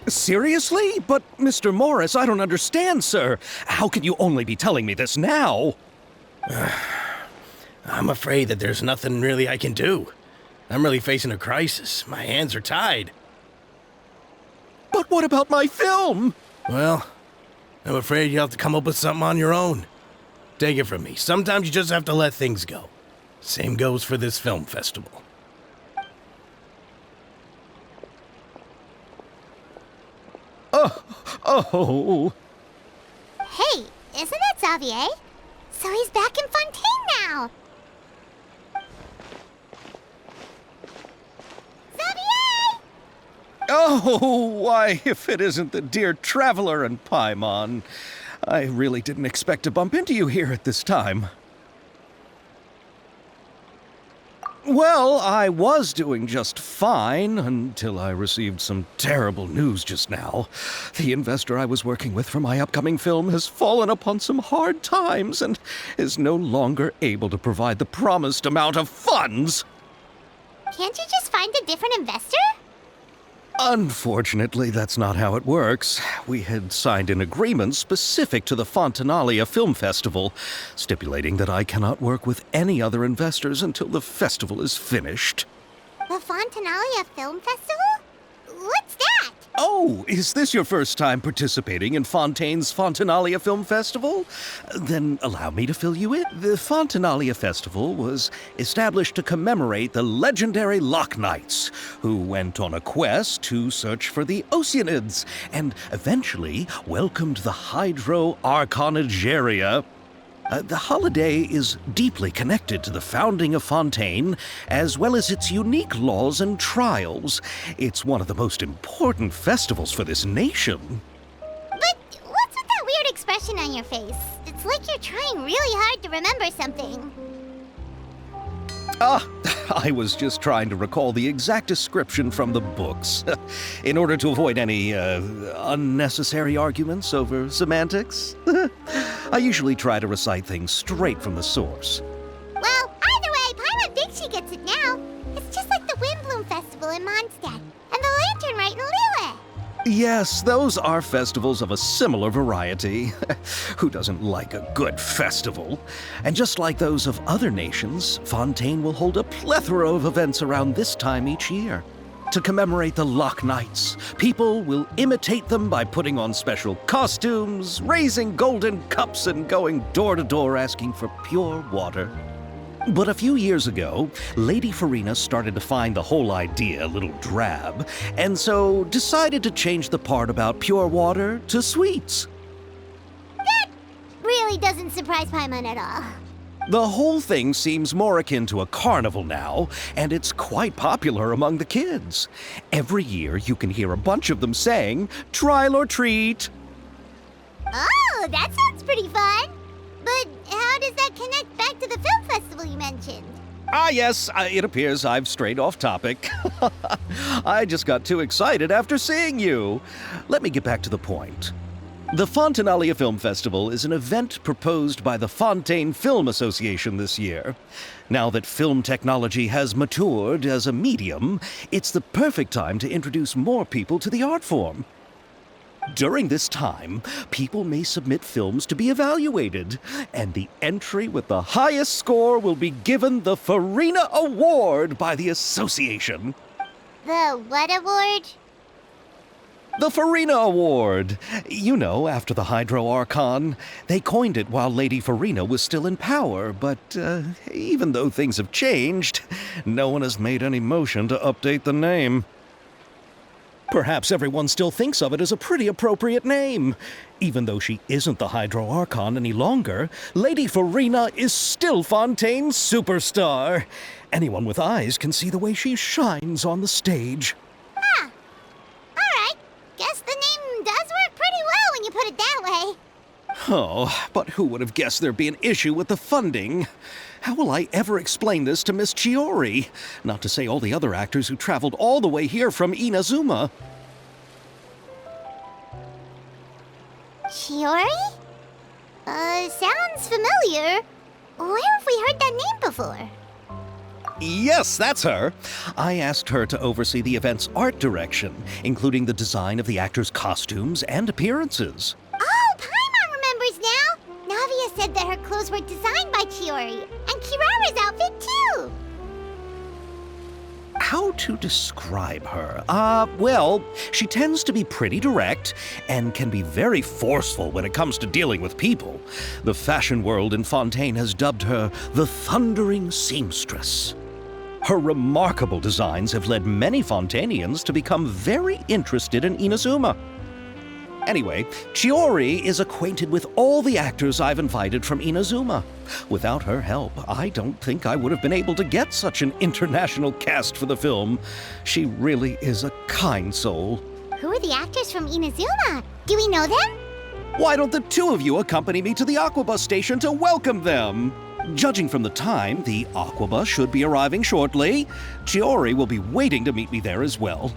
Seriously? But, Mr. Morris, I don't understand, sir. How can you only be telling me this now? I'm afraid that there's nothing really I can do. I'm really facing a crisis. My hands are tied. But what about my film? Well, I'm afraid you'll have to come up with something on your own. Take it from me. Sometimes you just have to let things go. Same goes for this film festival. Oh. Hey, isn't that Xavier? So he's back in Fontaine now. Xavier! Oh, why, if it isn't the dear Traveler and Paimon. I really didn't expect to bump into you here at this time. Well, I was doing just fine until I received some terrible news just now. The investor I was working with for my upcoming film has fallen upon some hard times and is no longer able to provide the promised amount of funds. Can't you just find a different investor? Unfortunately, that's not how it works. We had signed an agreement specific to the Fontanalia Film Festival, stipulating that I cannot work with any other investors until the festival is finished. The Fontanalia Film Festival? What's that? Oh, is this your first time participating in Fontaine's Fontanalia Film Festival? Then allow me to fill you in. The Fontanalia Festival was established to commemorate the legendary Loch Knights, who went on a quest to search for the Oceanids, and eventually welcomed the Hydro Arconageria. The holiday is deeply connected to the founding of Fontaine, as well as its unique laws and trials. It's one of the most important festivals for this nation. But what's with that weird expression on your face? It's like you're trying really hard to remember something. I was just trying to recall the exact description from the books, in order to avoid any unnecessary arguments over semantics. I usually try to recite things straight from the source. Well, either way, Paimon thinks she gets it now. It's just like the Windbloom Festival in Mondstadt, and the Lantern Rite in Lille. Yes, those are festivals of a similar variety. Who doesn't like a good festival? And just like those of other nations, Fontaine will hold a plethora of events around this time each year. To commemorate the Loch Knights, people will imitate them by putting on special costumes, raising golden cups, and going door to door asking for pure water. But a few years ago, Lady Farina started to find the whole idea a little drab, and so decided to change the part about pure water to sweets. That really doesn't surprise Paimon at all. The whole thing seems more akin to a carnival now, and it's quite popular among the kids. Every year you can hear a bunch of them saying, "Trial or treat." Oh, that sounds pretty fun. But how does that connect back to the film festival you mentioned? Yes, it appears I've strayed off topic. I just got too excited after seeing you. Let me get back to the point. The Fontanalia Film Festival is an event proposed by the Fontaine Film Association this year. Now that film technology has matured as a medium, it's the perfect time to introduce more people to the art form. During this time, people may submit films to be evaluated, and the entry with the highest score will be given the Farina Award by the association. The what award? The Farina Award. You know, after the Hydro Archon. They coined it while Lady Farina was still in power, but even though things have changed, no one has made any motion to update the name. Perhaps everyone still thinks of it as a pretty appropriate name. Even though she isn't the Hydro Archon any longer, Lady Farina is still Fontaine's superstar. Anyone with eyes can see the way she shines on the stage. Huh. Alright. Guess the name does work pretty well when you put it that way. Oh, but who would have guessed there'd be an issue with the funding? How will I ever explain this to Miss Chiori? Not to say all the other actors who traveled all the way here from Inazuma. Chiori? Sounds familiar. Where have we heard that name before? Yes, that's her. I asked her to oversee the event's art direction, including the design of the actors' costumes and appearances. Oh, Paimon remembers now! Navia said that her clothes were designed by Chiori, and Kirara's outfit too! How to describe her? Well, she tends to be pretty direct and can be very forceful when it comes to dealing with people. The fashion world in Fontaine has dubbed her the Thundering Seamstress. Her remarkable designs have led many Fontainians to become very interested in Inazuma. Anyway, Chiori is acquainted with all the actors I've invited from Inazuma. Without her help, I don't think I would have been able to get such an international cast for the film. She really is a kind soul. Who are the actors from Inazuma? Do we know them? Why don't the two of you accompany me to the Aquabus station to welcome them? Judging from the time, the Aquabus should be arriving shortly. Chiori will be waiting to meet me there as well.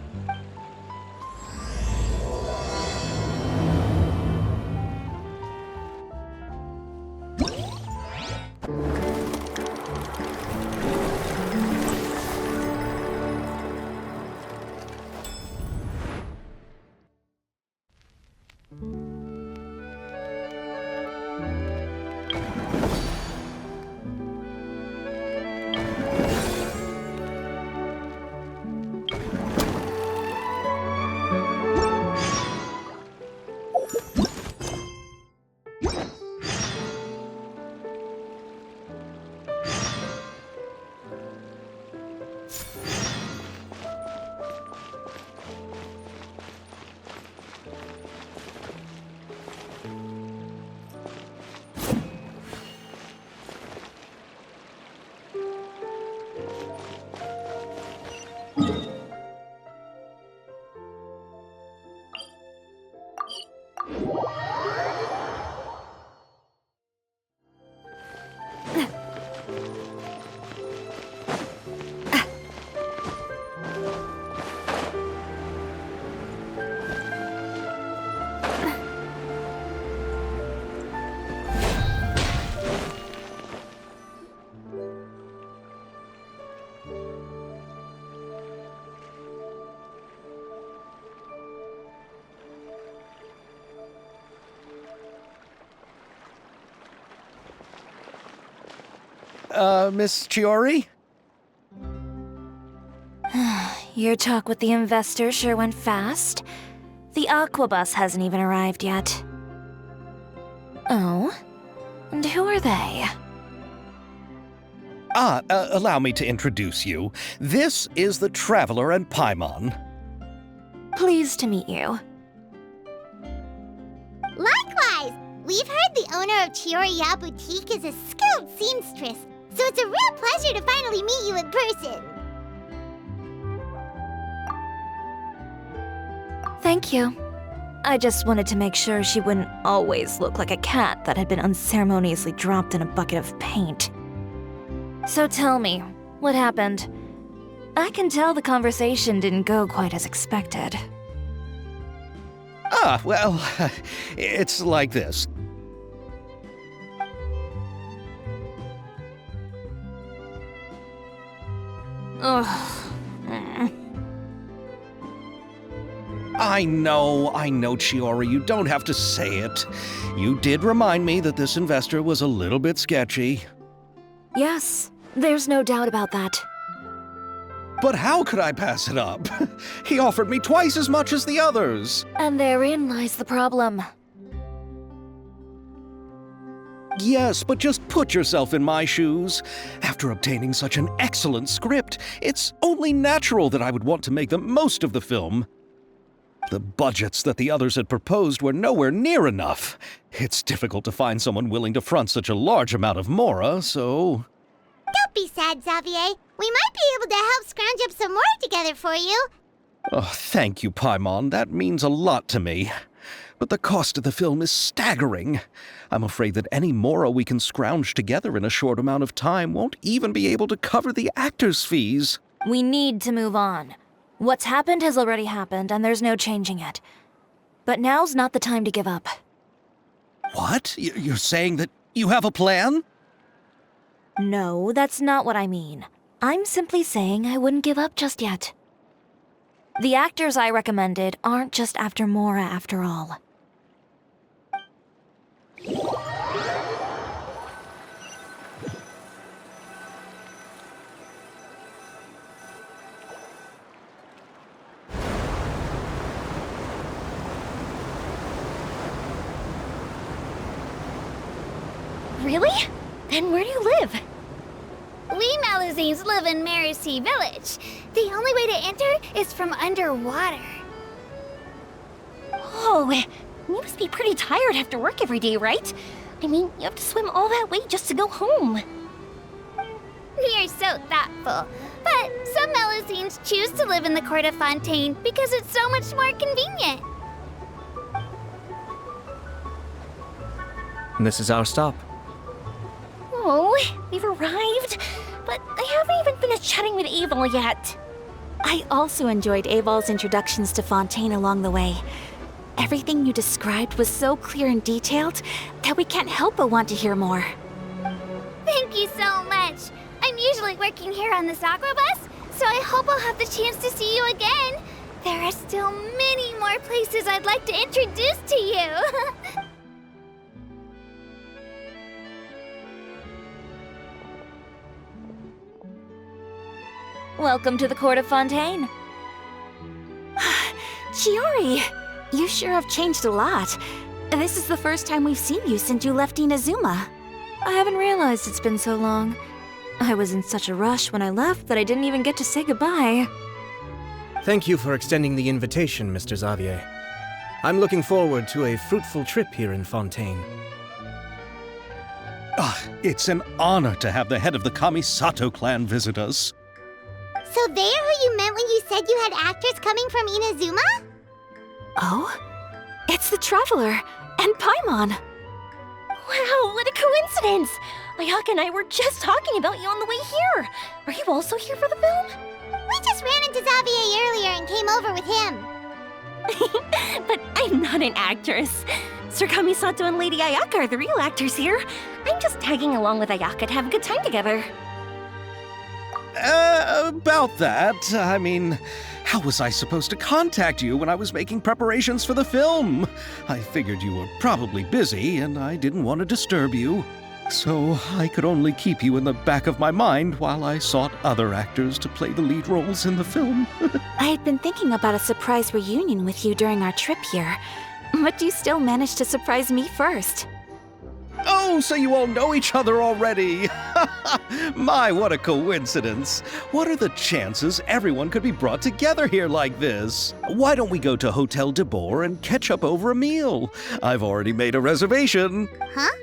Miss Chiori? Your talk with the investor sure went fast. The Aquabus hasn't even arrived yet. Oh? And who are they? Allow me to introduce you. This is the Traveler and Paimon. Pleased to meet you. Likewise! We've heard the owner of Chioriya Boutique is a skilled seamstress, so it's a real pleasure to finally meet you in person. Thank you. I just wanted to make sure she wouldn't always look like a cat that had been unceremoniously dropped in a bucket of paint. So tell me, what happened? I can tell the conversation didn't go quite as expected. Well, it's like this. Ugh. I know, Chiori, you don't have to say it. You did remind me that this investor was a little bit sketchy. Yes, there's no doubt about that. But how could I pass it up? He offered me twice as much as the others. And therein lies the problem. Yes, but just put yourself in my shoes. After obtaining such an excellent script, it's only natural that I would want to make the most of the film. The budgets that the others had proposed were nowhere near enough. It's difficult to find someone willing to front such a large amount of mora, so... Don't be sad, Xavier. We might be able to help scrounge up some more together for you. Oh, thank you, Paimon. That means a lot to me. But the cost of the film is staggering. I'm afraid that any mora we can scrounge together in a short amount of time won't even be able to cover the actors' fees. We need to move on. What's happened has already happened, and there's no changing it. But now's not the time to give up. What? You're saying that you have a plan? No, that's not what I mean. I'm simply saying I wouldn't give up just yet. The actors I recommended aren't just after Mora after all. Really? Then where do you live? We Malazines live in Marcy Village. The only way to enter is from underwater. Oh, you must be pretty tired after work every day, right? I mean, you have to swim all that way just to go home. We are so thoughtful. But some Malazines choose to live in the Court of Fontaine because it's so much more convenient. This is our stop. Oh, we've arrived, but I haven't even finished chatting with Aval yet. I also enjoyed Aval's introductions to Fontaine along the way. Everything you described was so clear and detailed that we can't help but want to hear more. Thank you so much. I'm usually working here on the Sakura bus, so I hope I'll have the chance to see you again. There are still many more places I'd like to introduce to you. Welcome to the Court of Fontaine. Chiori, you sure have changed a lot. This is the first time we've seen you since you left Inazuma. I haven't realized it's been so long. I was in such a rush when I left that I didn't even get to say goodbye. Thank you for extending the invitation, Mr. Xavier. I'm looking forward to a fruitful trip here in Fontaine. It's an honor to have the head of the Kamisato clan visit us. So they're who you meant when you said you had actors coming from Inazuma? Oh? It's the Traveler and Paimon. Wow, what a coincidence! Ayaka and I were just talking about you on the way here. Are you also here for the film? We just ran into Xavier earlier and came over with him. But I'm not an actress. Sir Kamisato and Lady Ayaka are the real actors here. I'm just tagging along with Ayaka to have a good time together. About that, I mean, how was I supposed to contact you when I was making preparations for the film? I figured you were probably busy, and I didn't want to disturb you. So I could only keep you in the back of my mind while I sought other actors to play the lead roles in the film. I had been thinking about a surprise reunion with you during our trip here, but you still managed to surprise me first. Oh, so you all know each other already! My, what a coincidence! What are the chances everyone could be brought together here like this? Why don't we go to Hotel de Boer and catch up over a meal? I've already made a reservation. Huh?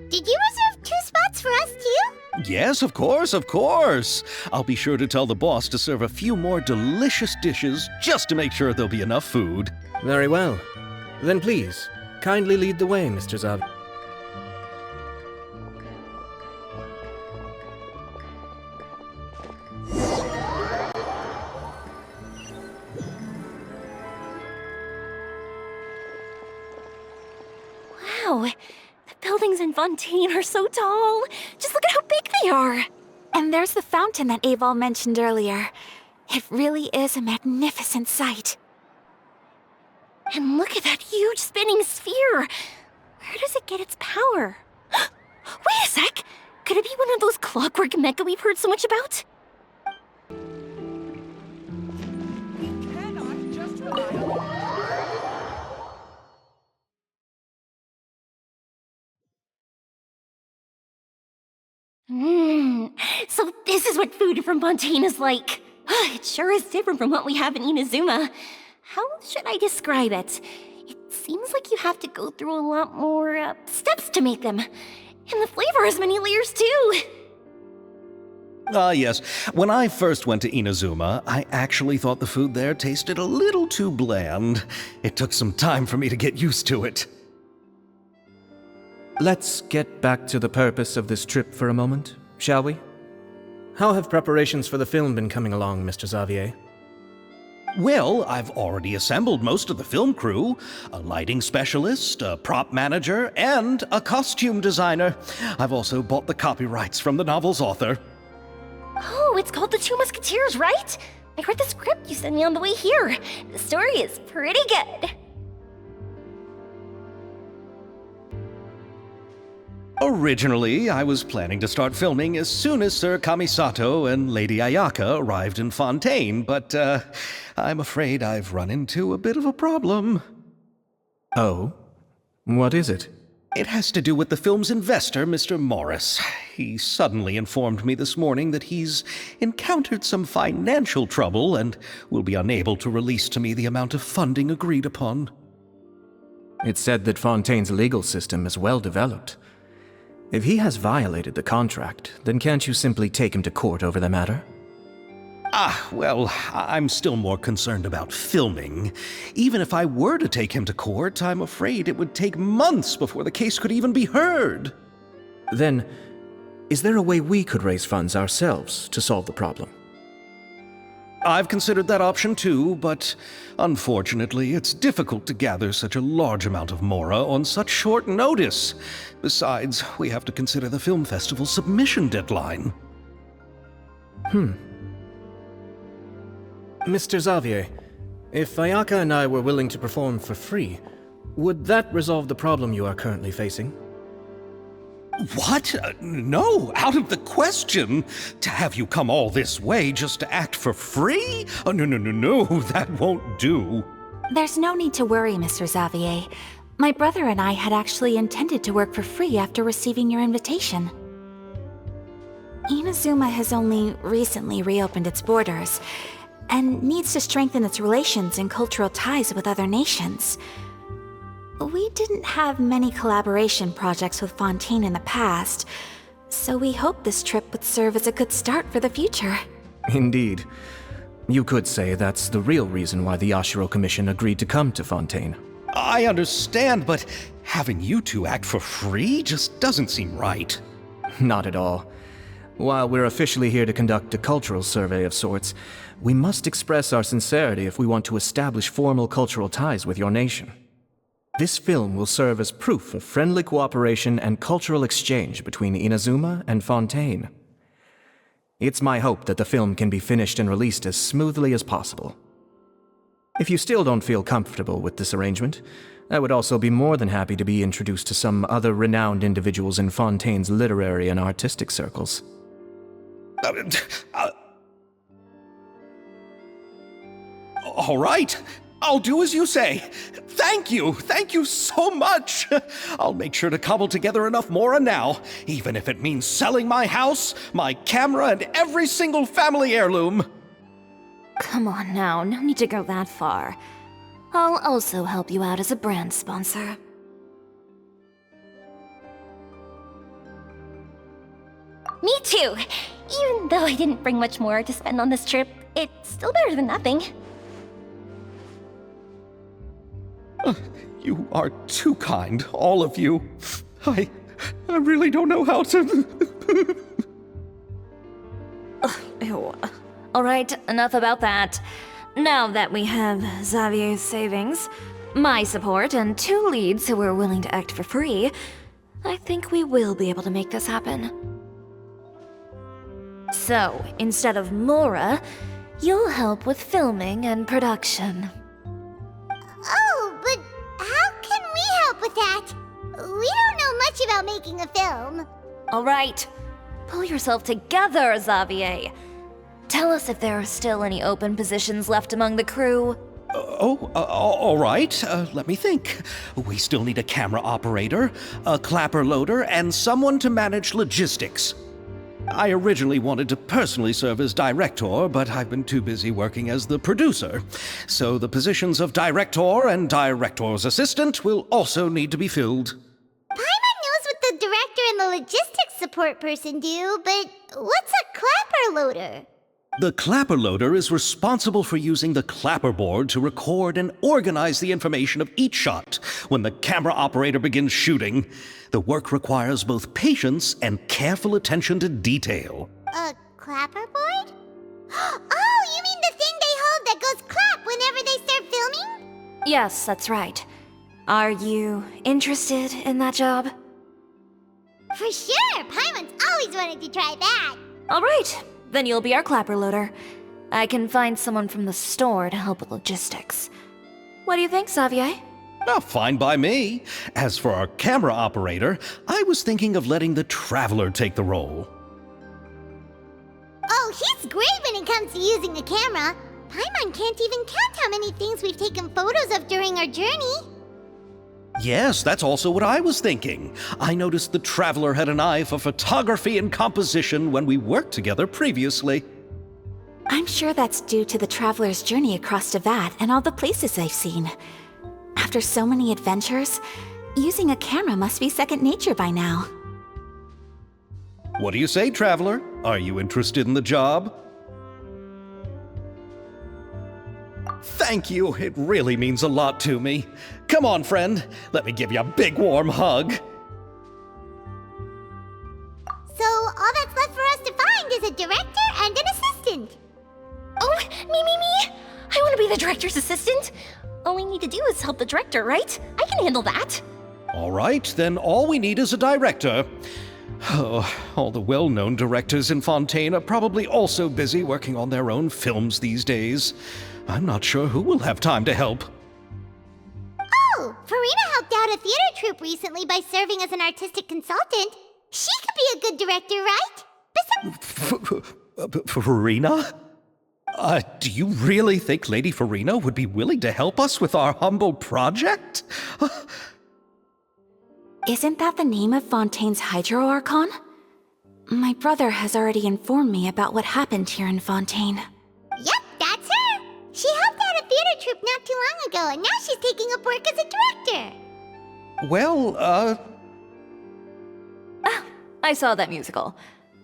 Did you reserve 2 spots for us too? Yes, of course, of course. I'll be sure to tell the boss to serve a few more delicious dishes just to make sure there'll be enough food. Very well. Then please, kindly lead the way, Mr. Xavier. Wow, the buildings in Fontaine are so tall. Just look at how big they are. And there's the fountain that Aval mentioned earlier. It really is a magnificent sight. And look at that huge spinning sphere. Where does it get its power? Wait a sec! Could it be one of those clockwork mecha we've heard so much about? So this is what food from Fontaine is like. It sure is different from what we have in Inazuma. How should I describe it? It seems like you have to go through a lot more steps to make them. And the flavor has many layers too. Yes. When I first went to Inazuma, I actually thought the food there tasted a little too bland. It took some time for me to get used to it. Let's get back to the purpose of this trip for a moment, shall we? How have preparations for the film been coming along, Mr. Xavier? Well, I've already assembled most of the film crew, a lighting specialist, a prop manager, and a costume designer. I've also bought the copyrights from the novel's author. Oh, it's called The Two Musketeers, right? I read the script you sent me on the way here. The story is pretty good. Originally, I was planning to start filming as soon as Sir Kamisato and Lady Ayaka arrived in Fontaine, but I'm afraid I've run into a bit of a problem. Oh? What is it? It has to do with the film's investor, Mr. Morris. He suddenly informed me this morning that he's encountered some financial trouble and will be unable to release to me the amount of funding agreed upon. It's said that Fontaine's legal system is well developed. If he has violated the contract, then can't you simply take him to court over the matter? Well, I'm still more concerned about filming. Even if I were to take him to court, I'm afraid it would take months before the case could even be heard. Then, is there a way we could raise funds ourselves to solve the problem? I've considered that option too, but unfortunately, it's difficult to gather such a large amount of mora on such short notice. Besides, we have to consider the film festival's submission deadline. Mr. Xavier, if Ayaka and I were willing to perform for free, would that resolve the problem you are currently facing? What? No, out of the question. To have you come all this way just to act for free? Oh, no, that won't do. There's no need to worry, Mr. Xavier. My brother and I had actually intended to work for free after receiving your invitation. Inazuma has only recently reopened its borders, and needs to strengthen its relations and cultural ties with other nations. We didn't have many collaboration projects with Fontaine in the past, so we hoped this trip would serve as a good start for the future. Indeed. You could say that's the real reason why the Yashiro Commission agreed to come to Fontaine. I understand, but having you two act for free just doesn't seem right. Not at all. While we're officially here to conduct a cultural survey of sorts, we must express our sincerity if we want to establish formal cultural ties with your nation. This film will serve as proof of friendly cooperation and cultural exchange between Inazuma and Fontaine. It's my hope that the film can be finished and released as smoothly as possible. If you still don't feel comfortable with this arrangement, I would also be more than happy to be introduced to some other renowned individuals in Fontaine's literary and artistic circles. All right, I'll do as you say. Thank you so much. I'll make sure to cobble together enough mora now, even if it means selling my house, my camera, and every single family heirloom. Come on now, no need to go that far. I'll also help you out as a brand sponsor. Me too. Even though I didn't bring much more to spend on this trip, it's still better than nothing. You are too kind, all of you. I really don't know how to... Ew. Alright, enough about that. Now that we have Xavier's savings, my support, and 2 leads who are willing to act for free, I think we will be able to make this happen. So, instead of Mora, you'll help with filming and production. Oh, but how can we help with that? We don't know much about making a film. Alright, pull yourself together, Xavier. Tell us if there are still any open positions left among the crew. All right. Let me think. We still need a camera operator, a clapper loader, and someone to manage logistics. I originally wanted to personally serve as director, but I've been too busy working as the producer. So the positions of director and director's assistant will also need to be filled. Paimon knows what the director and the logistics support person do, but what's a clapper loader? The clapper loader is responsible for using the clapperboard to record and organize the information of each shot when the camera operator begins shooting. The work requires both patience and careful attention to detail. A clapperboard? Oh, you mean the thing they hold that goes clap whenever they start filming? Yes, that's right. Are you interested in that job? For sure! Paimon's always wanted to try that. Alright, then you'll be our clapper loader. I can find someone from the store to help with logistics. What do you think, Xavier? Oh, fine by me. As for our camera operator, I was thinking of letting the Traveler take the role. Oh, he's great when it comes to using a camera. Paimon can't even count how many things we've taken photos of during our journey. Yes, that's also what I was thinking. I noticed the Traveler had an eye for photography and composition when we worked together previously. I'm sure that's due to the traveler's journey across Devat and all the places they've seen. After so many adventures, using a camera must be second nature by now. What do you say, Traveler? Are you interested in the job? Thank you. It really means a lot to me. Come on, friend. Let me give you a big warm hug. So all that's left for us to find is a director and an assistant. Oh, me! I want to be the director's assistant. All we need to do is help the director, right? I can handle that. All right, then all we need is a director. Oh, all the well-known directors in Fontaine are probably also busy working on their own films these days. I'm not sure who will have time to help. Oh, Farina helped out a theater troupe recently by serving as an artistic consultant. She could be a good director, right? Farina? Do you really think Lady Farina would be willing to help us with our humble project? Isn't that the name of Fontaine's Hydro Archon? My brother has already informed me about what happened here in Fontaine. Yep, that's her. She helped out a theater troupe not too long ago, and now she's taking up work as a director. Well, I saw that musical.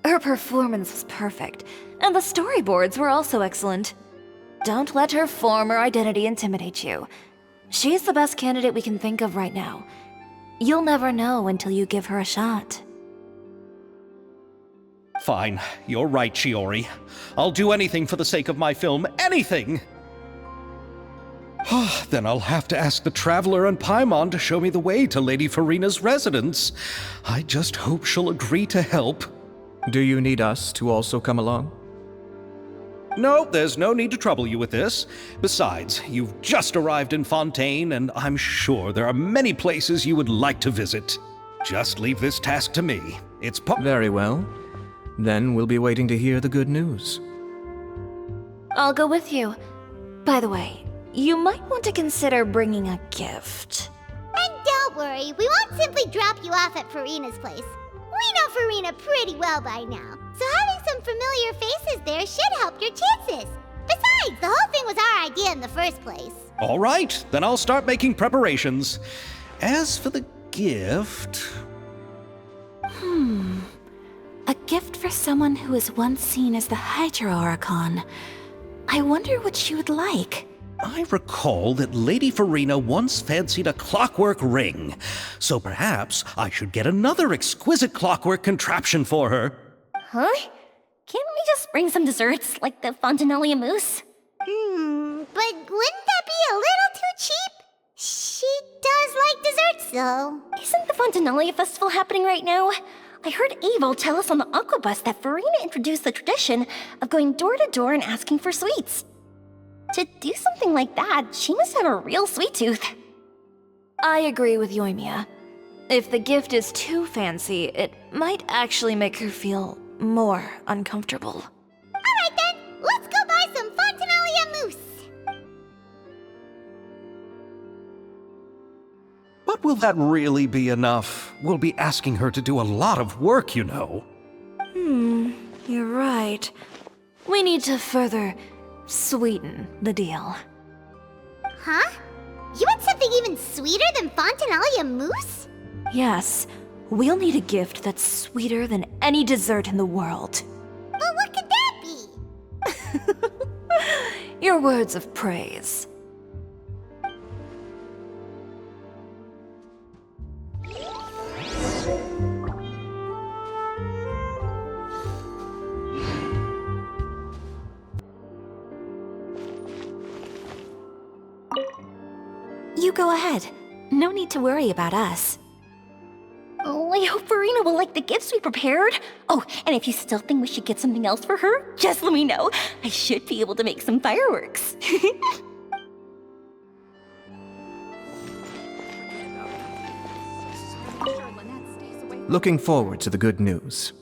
Her performance was perfect, and the storyboards were also excellent. Don't let her former identity intimidate you. She's the best candidate we can think of right now. You'll never know until you give her a shot. Fine. You're right, Shiori. I'll do anything for the sake of my film. Anything! Then I'll have to ask the Traveler and Paimon to show me the way to Lady Farina's residence. I just hope she'll agree to help. Do you need us to also come along? No, there's no need to trouble you with this. Besides, you've just arrived in Fontaine, and I'm sure there are many places you would like to visit. Just leave this task to me. It's Very well. Then we'll be waiting to hear the good news. I'll go with you. By the way, you might want to consider bringing a gift. And don't worry, we won't simply drop you off at Farina's place. We know Farina pretty well by now, so having some familiar faces there should help your chances. Besides, the whole thing was our idea in the first place. All right, then I'll start making preparations. As for the gift... A gift for someone who was once seen as the Hydro Archon. I wonder what she would like. I recall that Lady Farina once fancied a clockwork ring, so perhaps I should get another exquisite clockwork contraption for her. Huh? Can't we just bring some desserts, like the Fontanalia mousse? But wouldn't that be a little too cheap? She does like desserts, though. Isn't the Fontanalia festival happening right now? I heard Abel tell us on the Aquabus that Farina introduced the tradition of going door to door and asking for sweets. To do something like that, she must have a real sweet tooth. I agree with Yoimiya. If the gift is too fancy, it might actually make her feel more uncomfortable. Alright then, let's go buy some Fontanalia mousse. But will that really be enough? We'll be asking her to do a lot of work, you know. You're right. We need to further sweeten the deal. Huh? You want something even sweeter than Fontanalia mousse? Yes, we'll need a gift that's sweeter than any dessert in the world. But what could that be? Your words of praise. You go ahead. No need to worry about us. Like I hope Farina will like the gifts we prepared. Oh, and if you still think we should get something else for her, just let me know. I should be able to make some fireworks. Looking forward to the good news.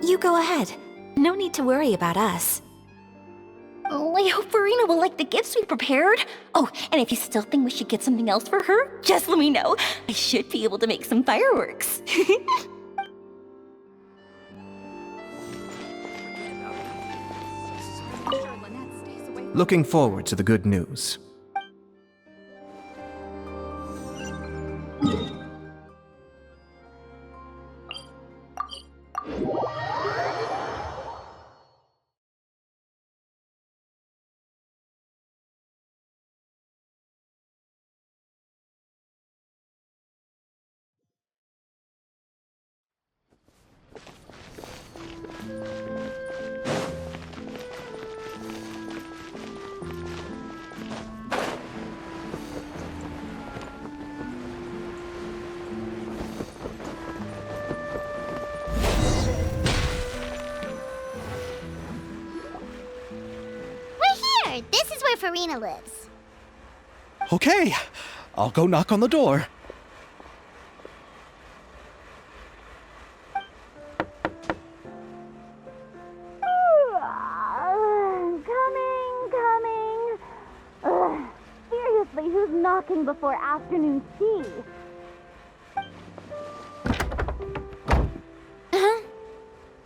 You go ahead. No need to worry about us. Oh, I hope Farina will like the gifts we prepared. Oh, and if you still think we should get something else for her, just let me know. I should be able to make some fireworks. Looking forward to the good news. This is where Farina lives. Okay, I'll go knock on the door. Coming. Seriously, who's knocking before afternoon tea? Huh?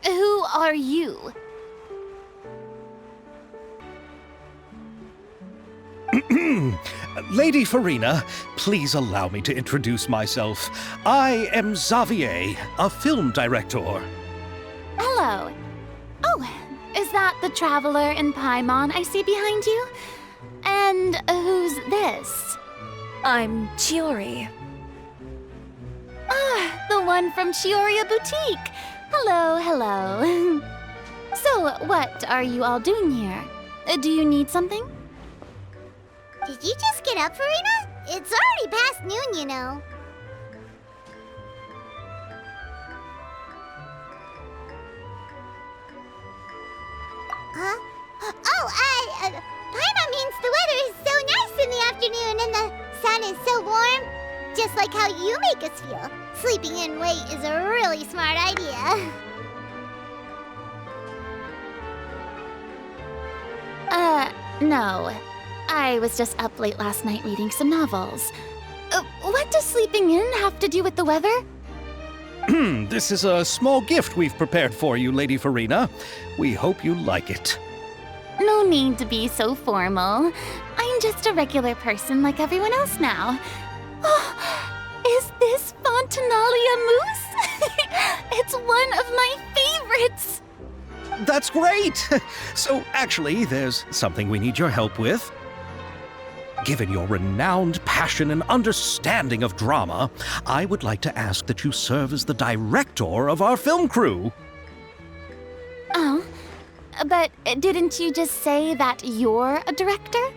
Who are you? Lady Farina, please allow me to introduce myself. I am Xavier, a film director. Hello. Oh, is that the traveler in Paimon I see behind you? And who's this? I'm Chiori. Ah, the one from Chioria Boutique. Hello. So, what are you all doing here? Do you need something? Did you just get up, Farina? It's already past noon, you know. Huh? Oh, Paimon means the weather is so nice in the afternoon and the sun is so warm. Just like how you make us feel. Sleeping in late is a really smart idea. No. I was just up late last night reading some novels. What does sleeping in have to do with the weather? This is a small gift we've prepared for you, Lady Farina. We hope you like it. No need to be so formal. I'm just a regular person like everyone else now. Oh, is this Fontinalia mousse? It's one of my favorites! That's great! So, actually, there's something we need your help with. Given your renowned passion and understanding of drama, I would like to ask that you serve as the director of our film crew. Oh, but didn't you just say that you're a director?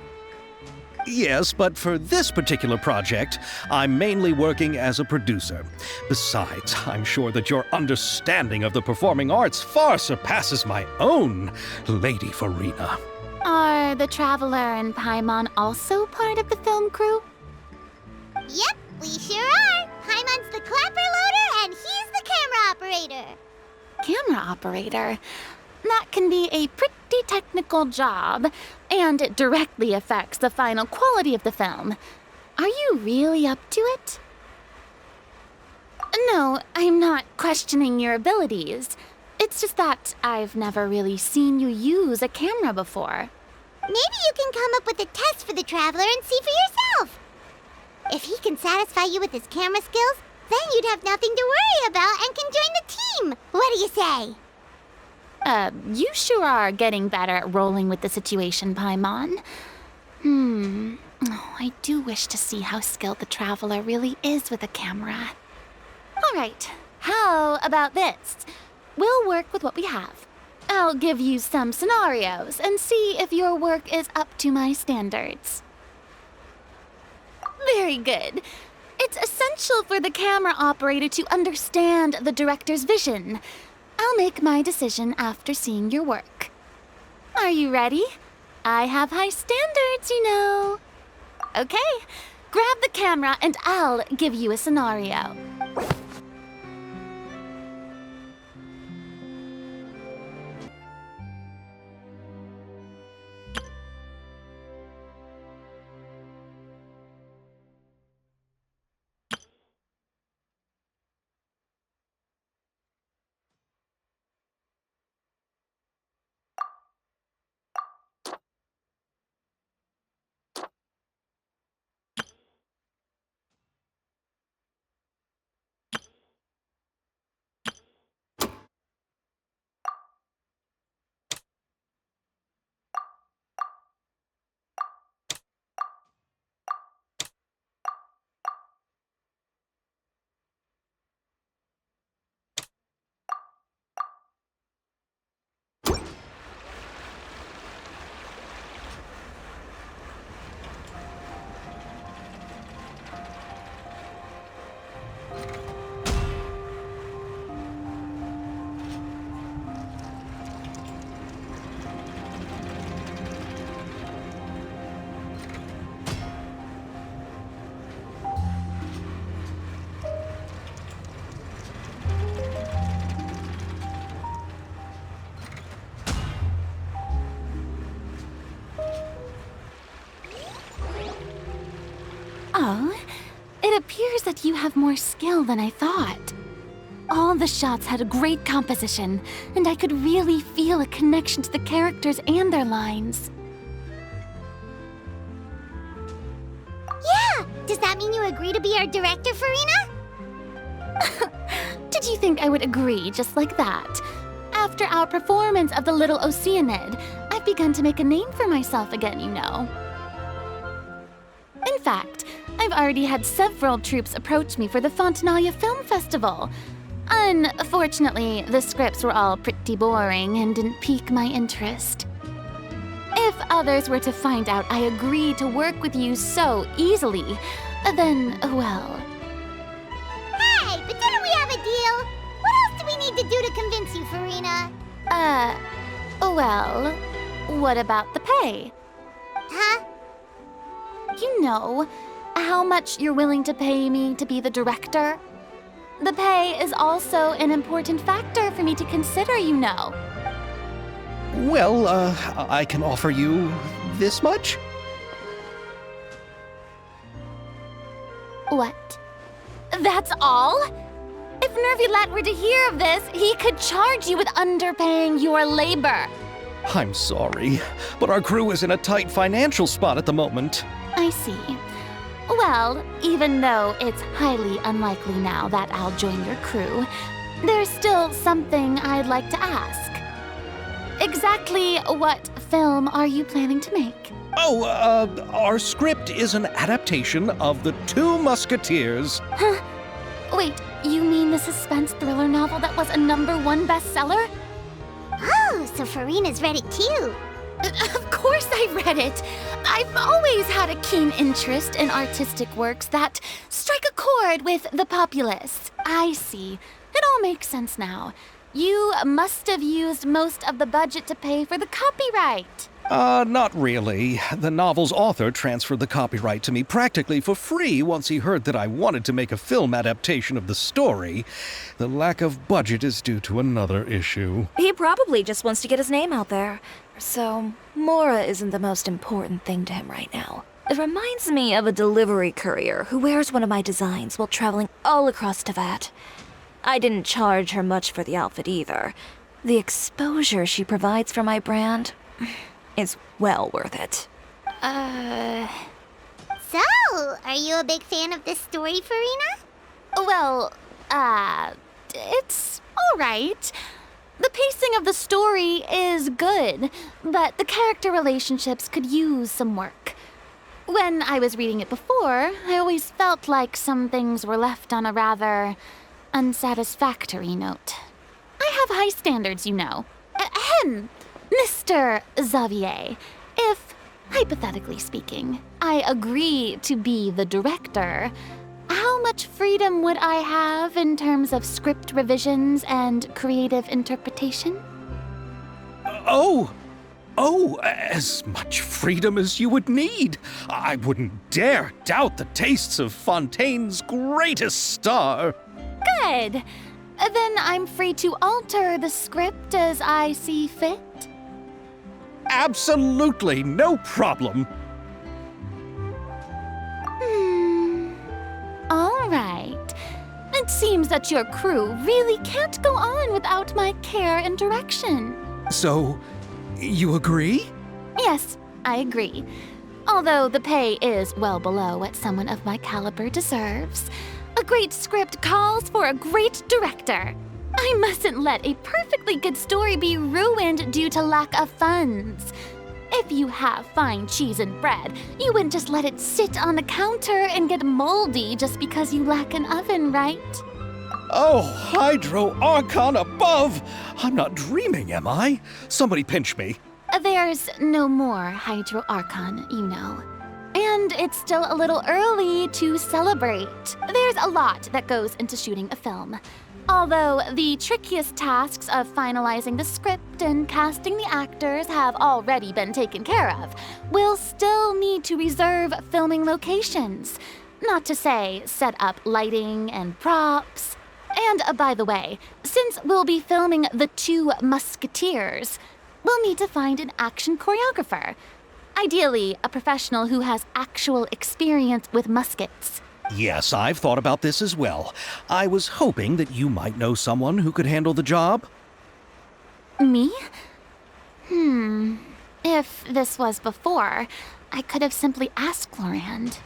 Yes, but for this particular project, I'm mainly working as a producer. Besides, I'm sure that your understanding of the performing arts far surpasses my own, Lady Farina. Are the Traveler and Paimon also part of the film crew? Yep, we sure are. Paimon's the clapper loader and he's the camera operator. Camera operator? That can be a pretty technical job, and it directly affects the final quality of the film. Are you really up to it? No, I'm not questioning your abilities. It's just that I've never really seen you use a camera before. Maybe you can come up with a test for the Traveler and see for yourself. If he can satisfy you with his camera skills, then you'd have nothing to worry about and can join the team. What do you say? You sure are getting better at rolling with the situation, Paimon. Oh, I do wish to see how skilled the Traveler really is with a camera. All right, How about this? We'll work with what we have. I'll give you some scenarios and see if your work is up to my standards. Very good. It's essential for the camera operator to understand the director's vision. I'll make my decision after seeing your work. Are you ready? I have high standards, you know. Okay, grab the camera and I'll give you a scenario. Oh, it appears that you have more skill than I thought. All the shots had a great composition, and I could really feel a connection to the characters and their lines. Yeah! Does that mean you agree to be our director, Farina? Did you think I would agree just like that? After our performance of The Little Oceanid, I've begun to make a name for myself again, you know. In fact, I've already had several troops approach me for the Fontanalia Film Festival. Unfortunately, the scripts were all pretty boring and didn't pique my interest. If others were to find out I agreed to work with you so easily, then, well... Hey, but didn't we have a deal? What else do we need to do to convince you, Farina? Well, what about the pay? Huh? You know, how much you're willing to pay me to be the director? The pay is also an important factor for me to consider, you know. Well, I can offer you this much? What? That's all? If Nervilat were to hear of this, he could charge you with underpaying your labor. I'm sorry, but our crew is in a tight financial spot at the moment. I see. Well, even though it's highly unlikely now that I'll join your crew, there's still something I'd like to ask. Exactly what film are you planning to make? Oh, our script is an adaptation of The Two Musketeers. Huh? Wait, you mean the suspense thriller novel that was a #1 bestseller? Oh, so Farina's read it too. Of course I read it. I've always had a keen interest in artistic works that strike a chord with the populace. I see. It all makes sense now. You must have used most of the budget to pay for the copyright. Not really. The novel's author transferred the copyright to me practically for free once he heard that I wanted to make a film adaptation of the story. The lack of budget is due to another issue. He probably just wants to get his name out there. So, Mora isn't the most important thing to him right now. It reminds me of a delivery courier who wears one of my designs while traveling all across Teyvat. I didn't charge her much for the outfit either. The exposure she provides for my brand is well worth it. So, are you a big fan of this story, Farina? Well, it's all right. The pacing of the story is good, but the character relationships could use some work. When I was reading it before, I always felt like some things were left on a rather unsatisfactory note. I have high standards, you know. Ahem, Mr. Xavier, if, hypothetically speaking, I agree to be the director, how much freedom would I have in terms of script revisions and creative interpretation? As much freedom as you would need. I wouldn't dare doubt the tastes of Fontaine's greatest star. Good. Then I'm free to alter the script as I see fit? Absolutely, no problem. All right. It seems that your crew really can't go on without my care and direction. So, you agree? Yes, I agree. Although the pay is well below what someone of my caliber deserves. A great script calls for a great director. I mustn't let a perfectly good story be ruined due to lack of funds. If you have fine cheese and bread, you wouldn't just let it sit on the counter and get moldy just because you lack an oven, right? Oh, Hydro Archon above! I'm not dreaming, am I? Somebody pinch me. There's no more Hydro Archon, you know. And it's still a little early to celebrate. There's a lot that goes into shooting a film. Although the trickiest tasks of finalizing the script and casting the actors have already been taken care of, we'll still need to reserve filming locations. Not to say set up lighting and props. And by the way, since we'll be filming The Two Musketeers, we'll need to find an action choreographer. Ideally, a professional who has actual experience with muskets. Yes, I've thought about this as well. I was hoping that you might know someone who could handle the job. Me? If this was before, I could have simply asked Lorand.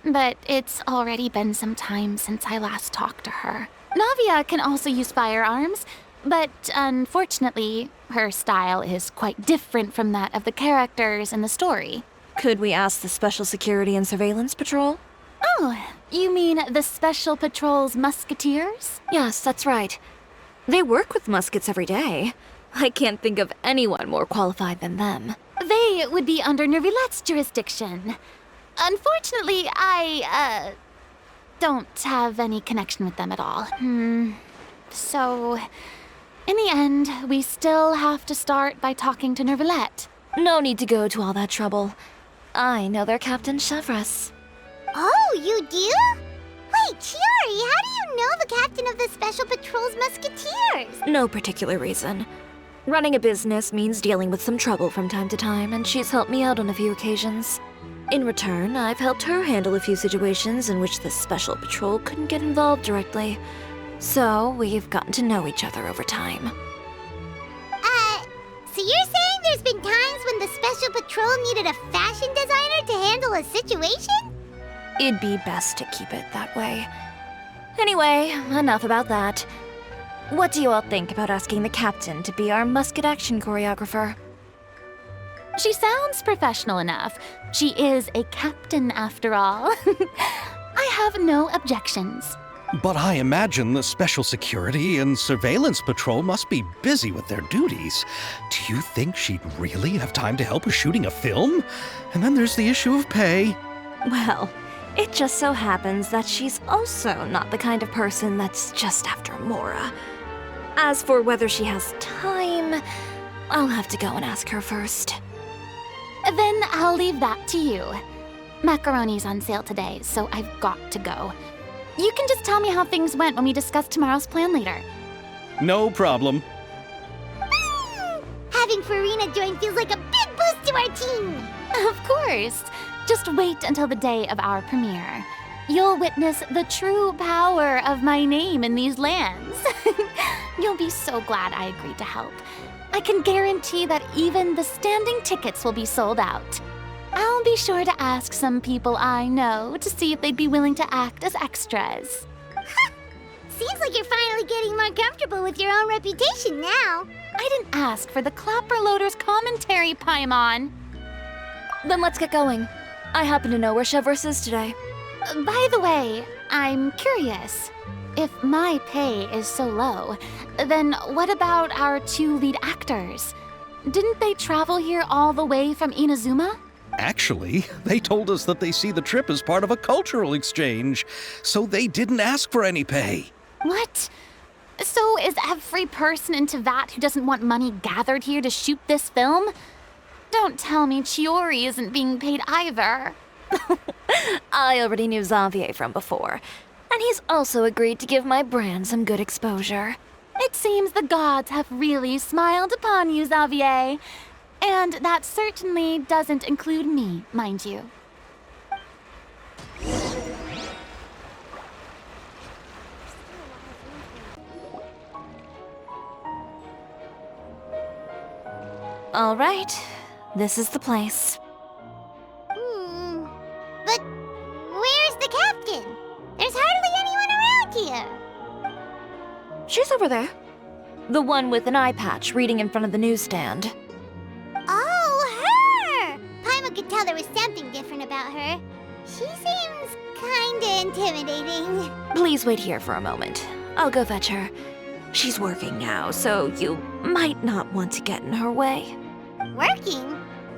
But it's already been some time since I last talked to her. Navia can also use firearms, but unfortunately, her style is quite different from that of the characters in the story. Could we ask the Special Security and Surveillance Patrol? Oh, you mean the Special Patrol's Musketeers? Yes, that's right. They work with muskets every day. I can't think of anyone more qualified than them. They would be under Nerulette's jurisdiction. Unfortunately, I, don't have any connection with them at all. So, in the end, we still have to start by talking to Nervalette. No need to go to all that trouble. I know their Captain Chevres. Oh, you do? Wait, Chiari, how do you know the captain of the Special Patrol's Musketeers? No particular reason. Running a business means dealing with some trouble from time to time, and she's helped me out on a few occasions. In return, I've helped her handle a few situations in which the Special Patrol couldn't get involved directly. So, we've gotten to know each other over time. So you're saying there's been times when the Special Patrol needed a fashion designer to handle a situation? It'd be best to keep it that way. Anyway, enough about that. What do you all think about asking the captain to be our musket action choreographer? She sounds professional enough. She is a captain after all. I have no objections. But I imagine the Special Security and Surveillance Patrol must be busy with their duties. Do you think she'd really have time to help with shooting a film? And then there's the issue of pay. Well, it just so happens that she's also not the kind of person that's just after Mora. As for whether she has time, I'll have to go and ask her first. Then I'll leave that to you. Macaroni's on sale today, so I've got to go. You can just tell me how things went when we discuss tomorrow's plan later. No problem. Having Farina join feels like a big boost to our team. Of course. Just wait until the day of our premiere. You'll witness the true power of my name in these lands. You'll be so glad I agreed to help. I can guarantee that even the standing tickets will be sold out. I'll be sure to ask some people I know to see if they'd be willing to act as extras. Seems like you're finally getting more comfortable with your own reputation now. I didn't ask for the Clapper Loader's commentary, Paimon. Then let's get going. I happen to know where Chevres is today. By the way, I'm curious. if my pay is so low, then what about our 2 lead actors? Didn't they travel here all the way from Inazuma? Actually, they told us that they see the trip as part of a cultural exchange, so they didn't ask for any pay. What? So is every person in Teyvat who doesn't want money gathered here to shoot this film? Don't tell me Chiori isn't being paid either. I already knew Xavier from before, and he's also agreed to give my brand some good exposure. It seems the gods have really smiled upon you, Xavier. And that certainly doesn't include me, mind you. All right, this is the place. But where's the captain? There's hardly anyone around here. She's over there. The one with an eye patch reading in front of the newsstand. Oh, her! Paimon could tell there was something different about her. She seems kinda intimidating. Please wait here for a moment. I'll go fetch her. She's working now, so you might not want to get in her way. Working?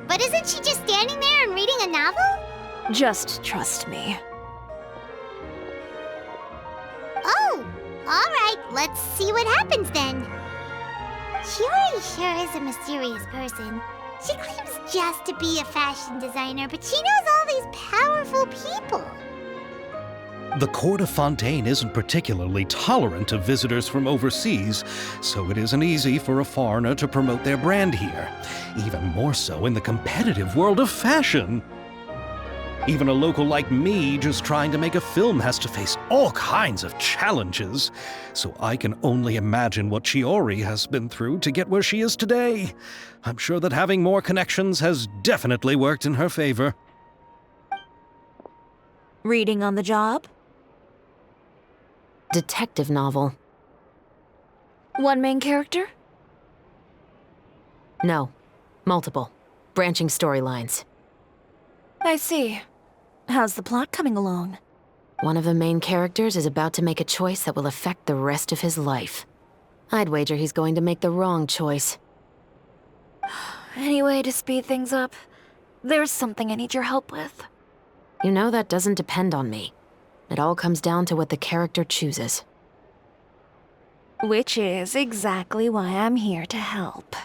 But isn't she just standing there and reading a novel? Just trust me. Oh, alright, let's see what happens then. Chiori sure is a mysterious person. She claims just to be a fashion designer, but she knows all these powerful people. The court of Fontaine isn't particularly tolerant of visitors from overseas, so it isn't easy for a foreigner to promote their brand here, even more so in the competitive world of fashion. Even a local like me just trying to make a film has to face all kinds of challenges, so I can only imagine what Chiori has been through to get where she is today. I'm sure that having more connections has definitely worked in her favor. Reading on the job? Detective novel. One main character? No. Multiple. Branching storylines. I see. How's the plot coming along? One of the main characters is about to make a choice that will affect the rest of his life. I'd wager he's going to make the wrong choice. Any way to speed things up? There's something I need your help with. You know that doesn't depend on me. It all comes down to what the character chooses. Which is exactly why I'm here to help.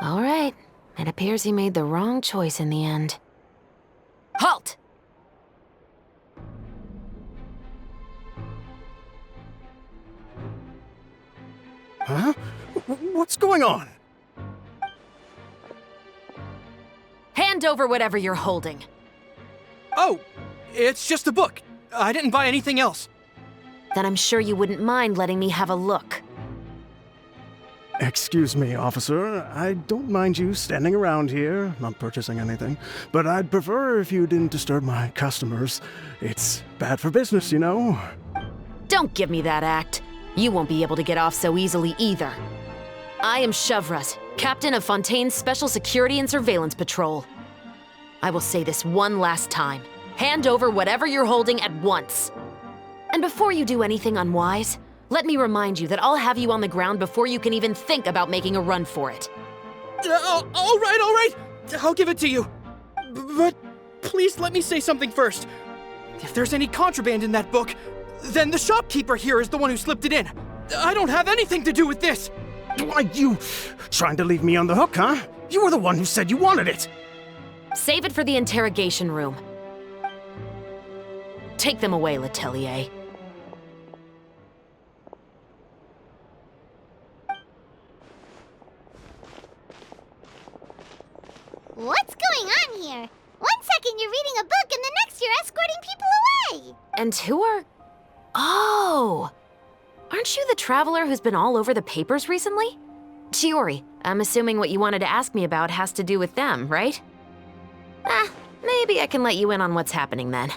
All right. It appears he made the wrong choice in the end. Halt! Huh? What's going on? Hand over whatever you're holding. Oh, it's just a book. I didn't buy anything else. Then I'm sure you wouldn't mind letting me have a look. Excuse me, officer. I don't mind you standing around here, not purchasing anything, but I'd prefer if you didn't disturb my customers. It's bad for business, you know? Don't give me that act. You won't be able to get off so easily either. I am Shavrat, captain of Fontaine's Special Security and Surveillance Patrol. I will say this one last time. Hand over whatever you're holding at once. And before you do anything unwise, let me remind you that I'll have you on the ground before you can even think about making a run for it. All right. I'll give it to you. But please let me say something first. If there's any contraband in that book, then the shopkeeper here is the one who slipped it in. I don't have anything to do with this. Why, you trying to leave me on the hook, huh? You were the one who said you wanted it. Save it for the interrogation room. Take them away, Letelier. What's going on here? One second you're reading a book and the next you're escorting people away. And who are... Oh! Aren't you the traveler who's been all over the papers recently? Chiori, I'm assuming what you wanted to ask me about has to do with them, right? Maybe I can let you in on what's happening then.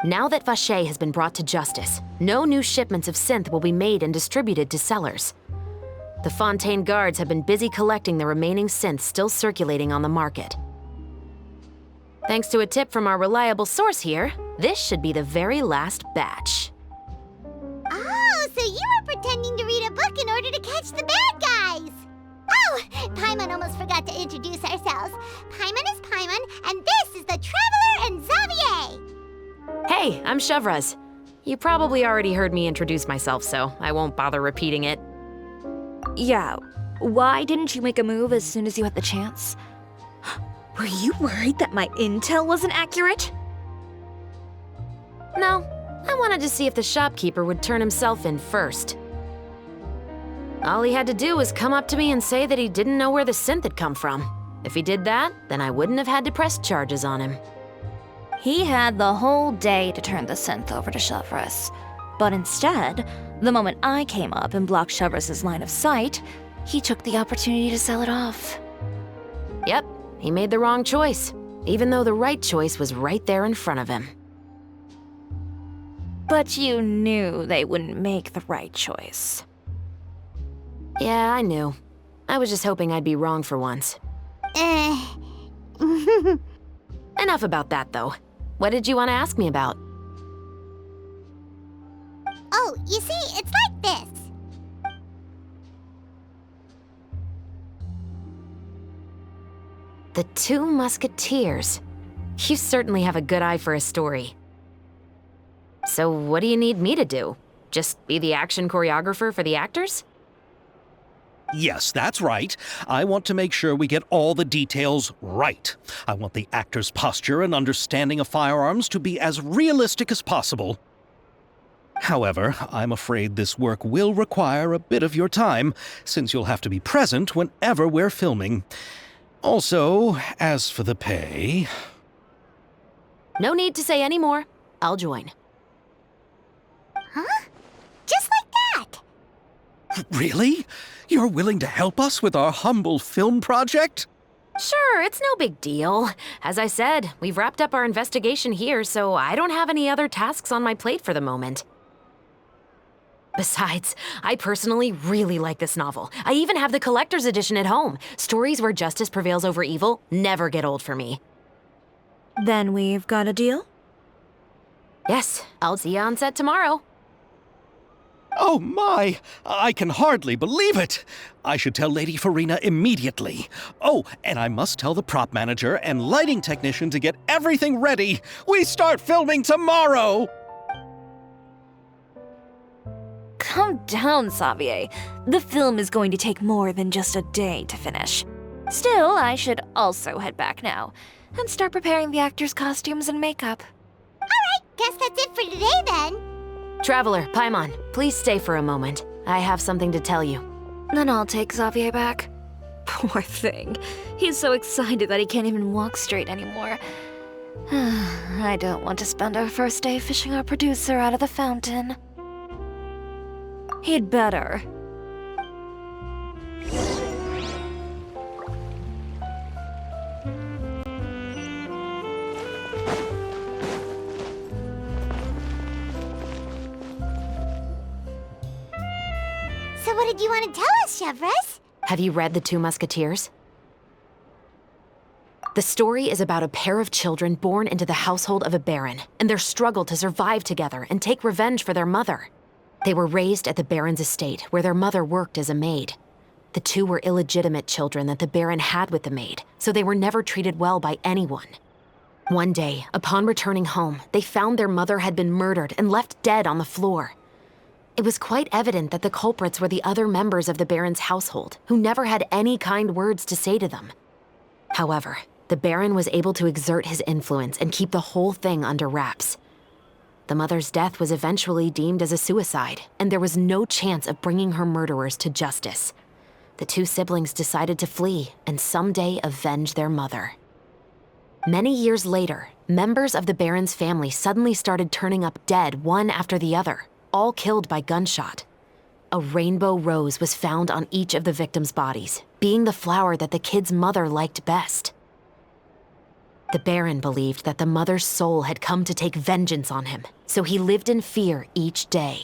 Now that Vache has been brought to justice, no new shipments of synth will be made and distributed to sellers. The Fontaine guards have been busy collecting the remaining synths still circulating on the market. Thanks to a tip from our reliable source here, this should be the very last batch. Oh, so you were pretending to read a book in order to catch the bad guys! Oh, Paimon almost forgot to introduce ourselves. Paimon is Paimon, and this is the Traveler and Xavier! Hey, I'm Chevraz. You probably already heard me introduce myself, so I won't bother repeating it. Yeah, why didn't you make a move as soon as you had the chance? Were you worried that my intel wasn't accurate? No, I wanted to see if the shopkeeper would turn himself in first. All he had to do was come up to me and say that he didn't know where the synth had come from. If he did that, then I wouldn't have had to press charges on him. He had the whole day to turn the synth over to Chevraz. But instead, the moment I came up and blocked Chevraz's line of sight, he took the opportunity to sell it off. Yep, he made the wrong choice, even though the right choice was right there in front of him. But you knew they wouldn't make the right choice. Yeah, I knew. I was just hoping I'd be wrong for once. Enough about that, though. What did you want to ask me about? Oh, you see, it's like this. The Two Musketeers. You certainly have a good eye for a story. So what do you need me to do? Just be the action choreographer for the actors? Yes, that's right. I want to make sure we get all the details right. I want the actor's posture and understanding of firearms to be as realistic as possible. However, I'm afraid this work will require a bit of your time, since you'll have to be present whenever we're filming. Also, as for the pay... No need to say any more. I'll join. Huh? Just like that? Really? You're willing to help us with our humble film project? Sure, it's no big deal. As I said, we've wrapped up our investigation here, so I don't have any other tasks on my plate for the moment. Besides, I personally really like this novel. I even have the collector's edition at home. Stories where justice prevails over evil never get old for me. Then we've got a deal? Yes, I'll see you on set tomorrow. Oh my! I can hardly believe it! I should tell Lady Farina immediately. Oh, and I must tell the prop manager and lighting technician to get everything ready. We start filming tomorrow! Calm down, Xavier. The film is going to take more than just a day to finish. Still, I should also head back now and start preparing the actors' costumes and makeup. Alright, guess that's it for today then. Traveler, Paimon, please stay for a moment. I have something to tell you. Then I'll take Xavier back. Poor thing. He's so excited that he can't even walk straight anymore. I don't want to spend our first day fishing our producer out of the fountain. He'd better. So what did you want to tell us, Chevraz? Have you read The Two Musketeers? The story is about a pair of children born into the household of a baron and their struggle to survive together and take revenge for their mother. They were raised at the baron's estate, where their mother worked as a maid. The two were illegitimate children that the baron had with the maid, so they were never treated well by anyone. One day, upon returning home, they found their mother had been murdered and left dead on the floor. It was quite evident that the culprits were the other members of the baron's household, who never had any kind words to say to them. However, the baron was able to exert his influence and keep the whole thing under wraps. The mother's death was eventually deemed as a suicide, and there was no chance of bringing her murderers to justice. The two siblings decided to flee and someday avenge their mother. Many years later, members of the baron's family suddenly started turning up dead one after the other, all killed by gunshot. A rainbow rose was found on each of the victims' bodies, being the flower that the kid's mother liked best. The Baron believed that the mother's soul had come to take vengeance on him, so he lived in fear each day.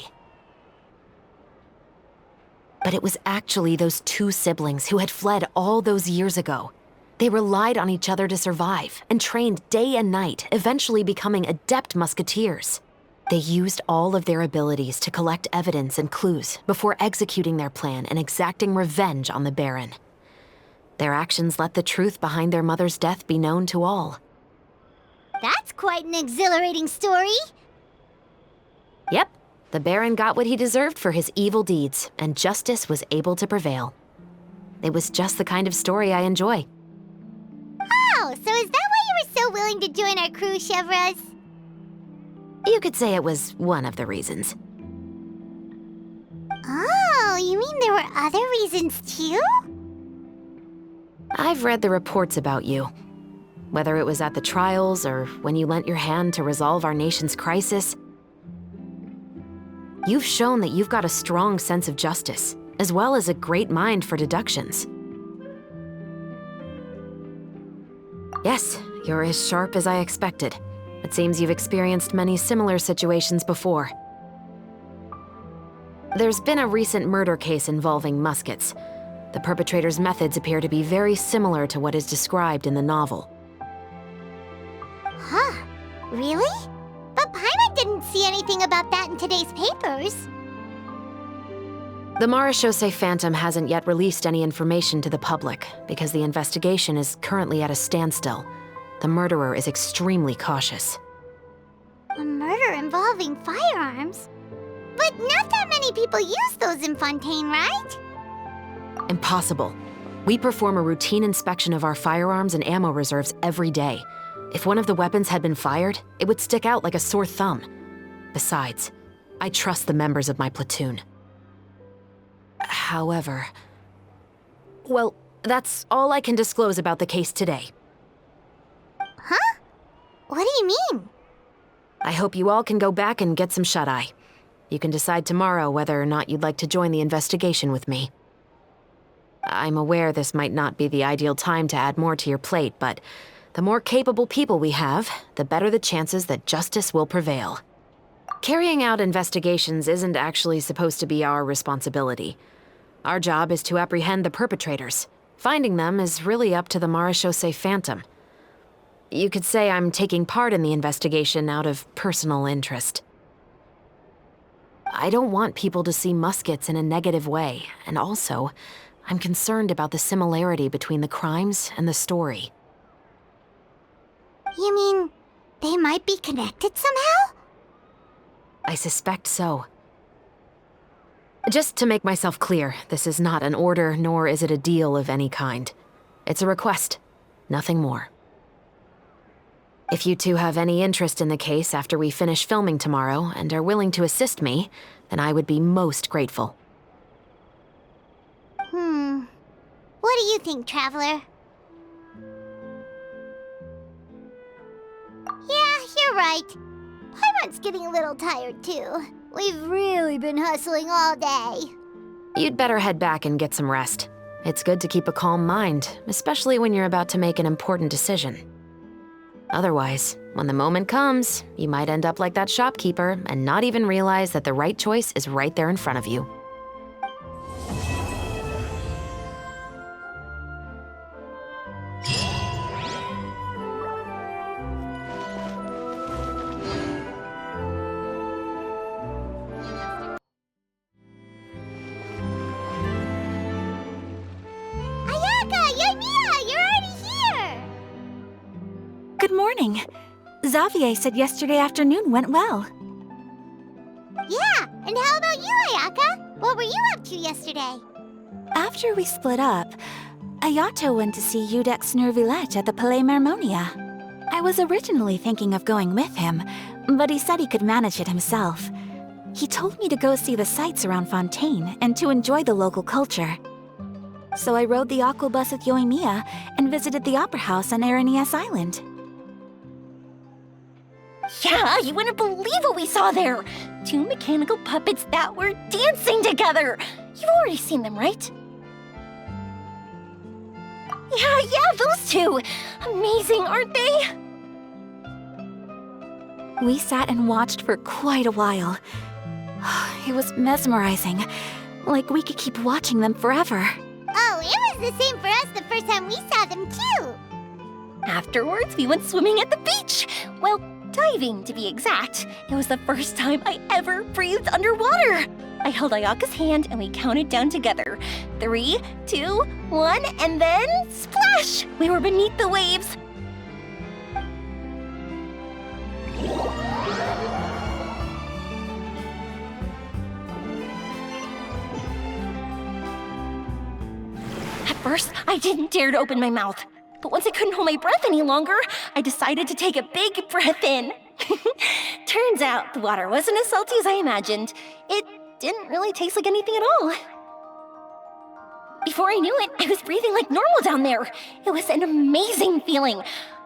But it was actually those two siblings who had fled all those years ago. They relied on each other to survive and trained day and night, eventually becoming adept musketeers. They used all of their abilities to collect evidence and clues before executing their plan and exacting revenge on the Baron. Their actions let the truth behind their mother's death be known to all. That's quite an exhilarating story. Yep, the Baron got what he deserved for his evil deeds, and justice was able to prevail. It was just the kind of story I enjoy. Oh, so is that why you were so willing to join our crew, Chevras? You could say it was one of the reasons. Oh, you mean there were other reasons too? I've read the reports about you. Whether it was at the trials or when you lent your hand to resolve our nation's crisis, you've shown that you've got a strong sense of justice, as well as a great mind for deductions. Yes, you're as sharp as I expected. It seems you've experienced many similar situations before. There's been a recent murder case involving Muskets. The perpetrator's methods appear to be very similar to what is described in the novel. Huh, really? But Paimon didn't see anything about that in today's papers. The Marechaussee Phantom hasn't yet released any information to the public because the investigation is currently at a standstill. The murderer is extremely cautious. A murder involving firearms? But not that many people use those in Fontaine, right? Impossible. We perform a routine inspection of our firearms and ammo reserves every day. If one of the weapons had been fired, it would stick out like a sore thumb. Besides, I trust the members of my platoon. However... Well, that's all I can disclose about the case today. Huh? What do you mean? I hope you all can go back and get some shut-eye. You can decide tomorrow whether or not you'd like to join the investigation with me. I'm aware this might not be the ideal time to add more to your plate, but the more capable people we have, the better the chances that justice will prevail. Carrying out investigations isn't actually supposed to be our responsibility. Our job is to apprehend the perpetrators. Finding them is really up to the Marechaussee Phantom. You could say I'm taking part in the investigation out of personal interest. I don't want people to see Muskets in a negative way, and also, I'm concerned about the similarity between the crimes and the story. You mean, they might be connected somehow? I suspect so. Just to make myself clear, this is not an order, nor is it a deal of any kind. It's a request, nothing more. If you two have any interest in the case after we finish filming tomorrow and are willing to assist me, then I would be most grateful. What do you think, Traveler? Yeah, you're right. Paimon's getting a little tired, too. We've really been hustling all day. You'd better head back and get some rest. It's good to keep a calm mind, especially when you're about to make an important decision. Otherwise, when the moment comes, you might end up like that shopkeeper and not even realize that the right choice is right there in front of you. Good morning. Xavier said yesterday afternoon went well. Yeah, and how about you, Ayaka? What were you up to yesterday? After we split up, Ayato went to see Udex Nervillette at the Palais Mermonia. I was originally thinking of going with him, but he said he could manage it himself. He told me to go see the sights around Fontaine and to enjoy the local culture. So I rode the aquabus with Yoimiya and visited the Opera House on Aranias Island. Yeah, you wouldn't believe what we saw there! 2 mechanical puppets that were dancing together! You've already seen them, right? Yeah, those two! Amazing, aren't they? We sat and watched for quite a while. It was mesmerizing. Like we could keep watching them forever. Oh, it was the same for us the first time we saw them, too. Afterwards, we went swimming at the beach. Well, diving, to be exact. It was the first time I ever breathed underwater. I held Ayaka's hand and we counted down together. 3, 2, 1, and then splash! We were beneath the waves. At first, I didn't dare to open my mouth. But once I couldn't hold my breath any longer, I decided to take a big breath in. Turns out the water wasn't as salty as I imagined. It didn't really taste like anything at all. Before I knew it, I was breathing like normal down there. It was an amazing feeling.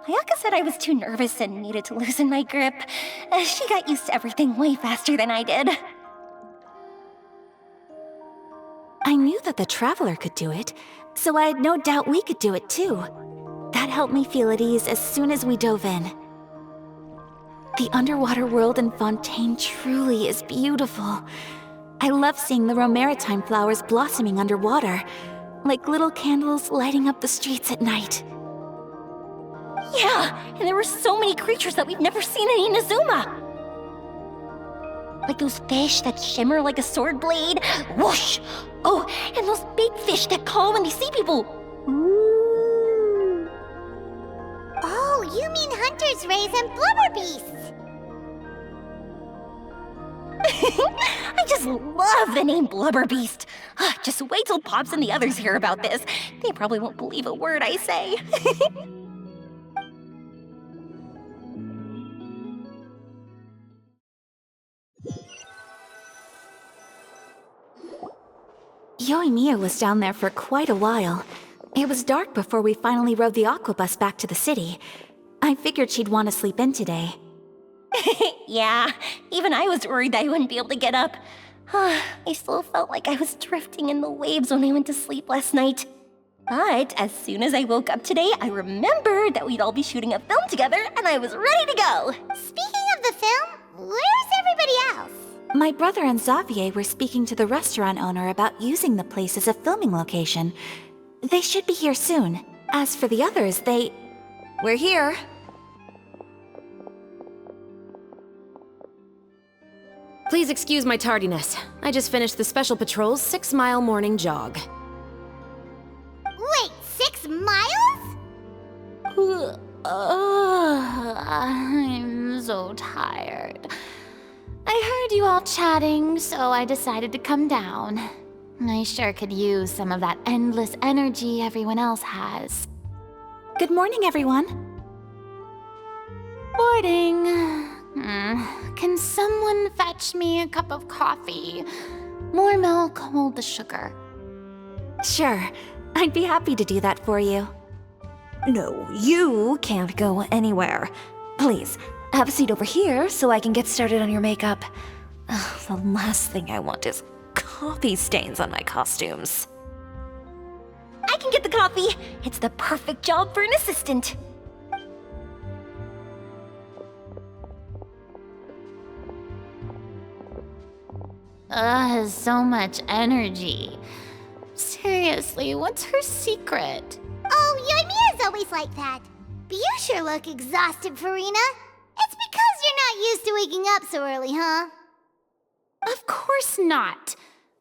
Ayaka said I was too nervous and needed to loosen my grip. She got used to everything way faster than I did. I knew that the Traveler could do it, so I had no doubt we could do it too. That helped me feel at ease as soon as we dove in. The underwater world in Fontaine truly is beautiful. I love seeing the romaritime flowers blossoming underwater, like little candles lighting up the streets at night. Yeah, and there were so many creatures that we've never seen in Inazuma. Like those fish that shimmer like a sword blade. Whoosh! Oh, and those big fish that call when they see people. Ooh. Oh, you mean Hunter's Rays and Blubber Beasts. I just love the name Blubber Beast. Just wait till Pops and the others hear about this. They probably won't believe a word I say. Yoimiya was down there for quite a while. It was dark before we finally rode the aquabus back to the city. I figured she'd want to sleep in today. Yeah, even I was worried that I wouldn't be able to get up. I still felt like I was drifting in the waves when I went to sleep last night. But as soon as I woke up today, I remembered that we'd all be shooting a film together, and I was ready to go. Speaking of the film, where's everybody else? My brother and Xavier were speaking to the restaurant owner about using the place as a filming location. They should be here soon. As for the others, We're here. Please excuse my tardiness. I just finished the Special Patrol's 6-mile morning jog. Wait, 6 miles? I'm so tired. I heard you all chatting, so I decided to come down. I sure could use some of that endless energy everyone else has. good morning, everyone. Morning. Can someone fetch me a cup of coffee? More milk, hold the sugar. Sure, I'd be happy to do that for you. No, you can't go anywhere. Please, have a seat over here so I can get started on your makeup. Ugh, the last thing I want is coffee stains on my costumes. I can get the coffee. It's the perfect job for an assistant. So much energy. Seriously, what's her secret? Oh, Yoimiya's always like that. But you sure look exhausted, Farina. It's because you're not used to waking up so early, huh? Of course not.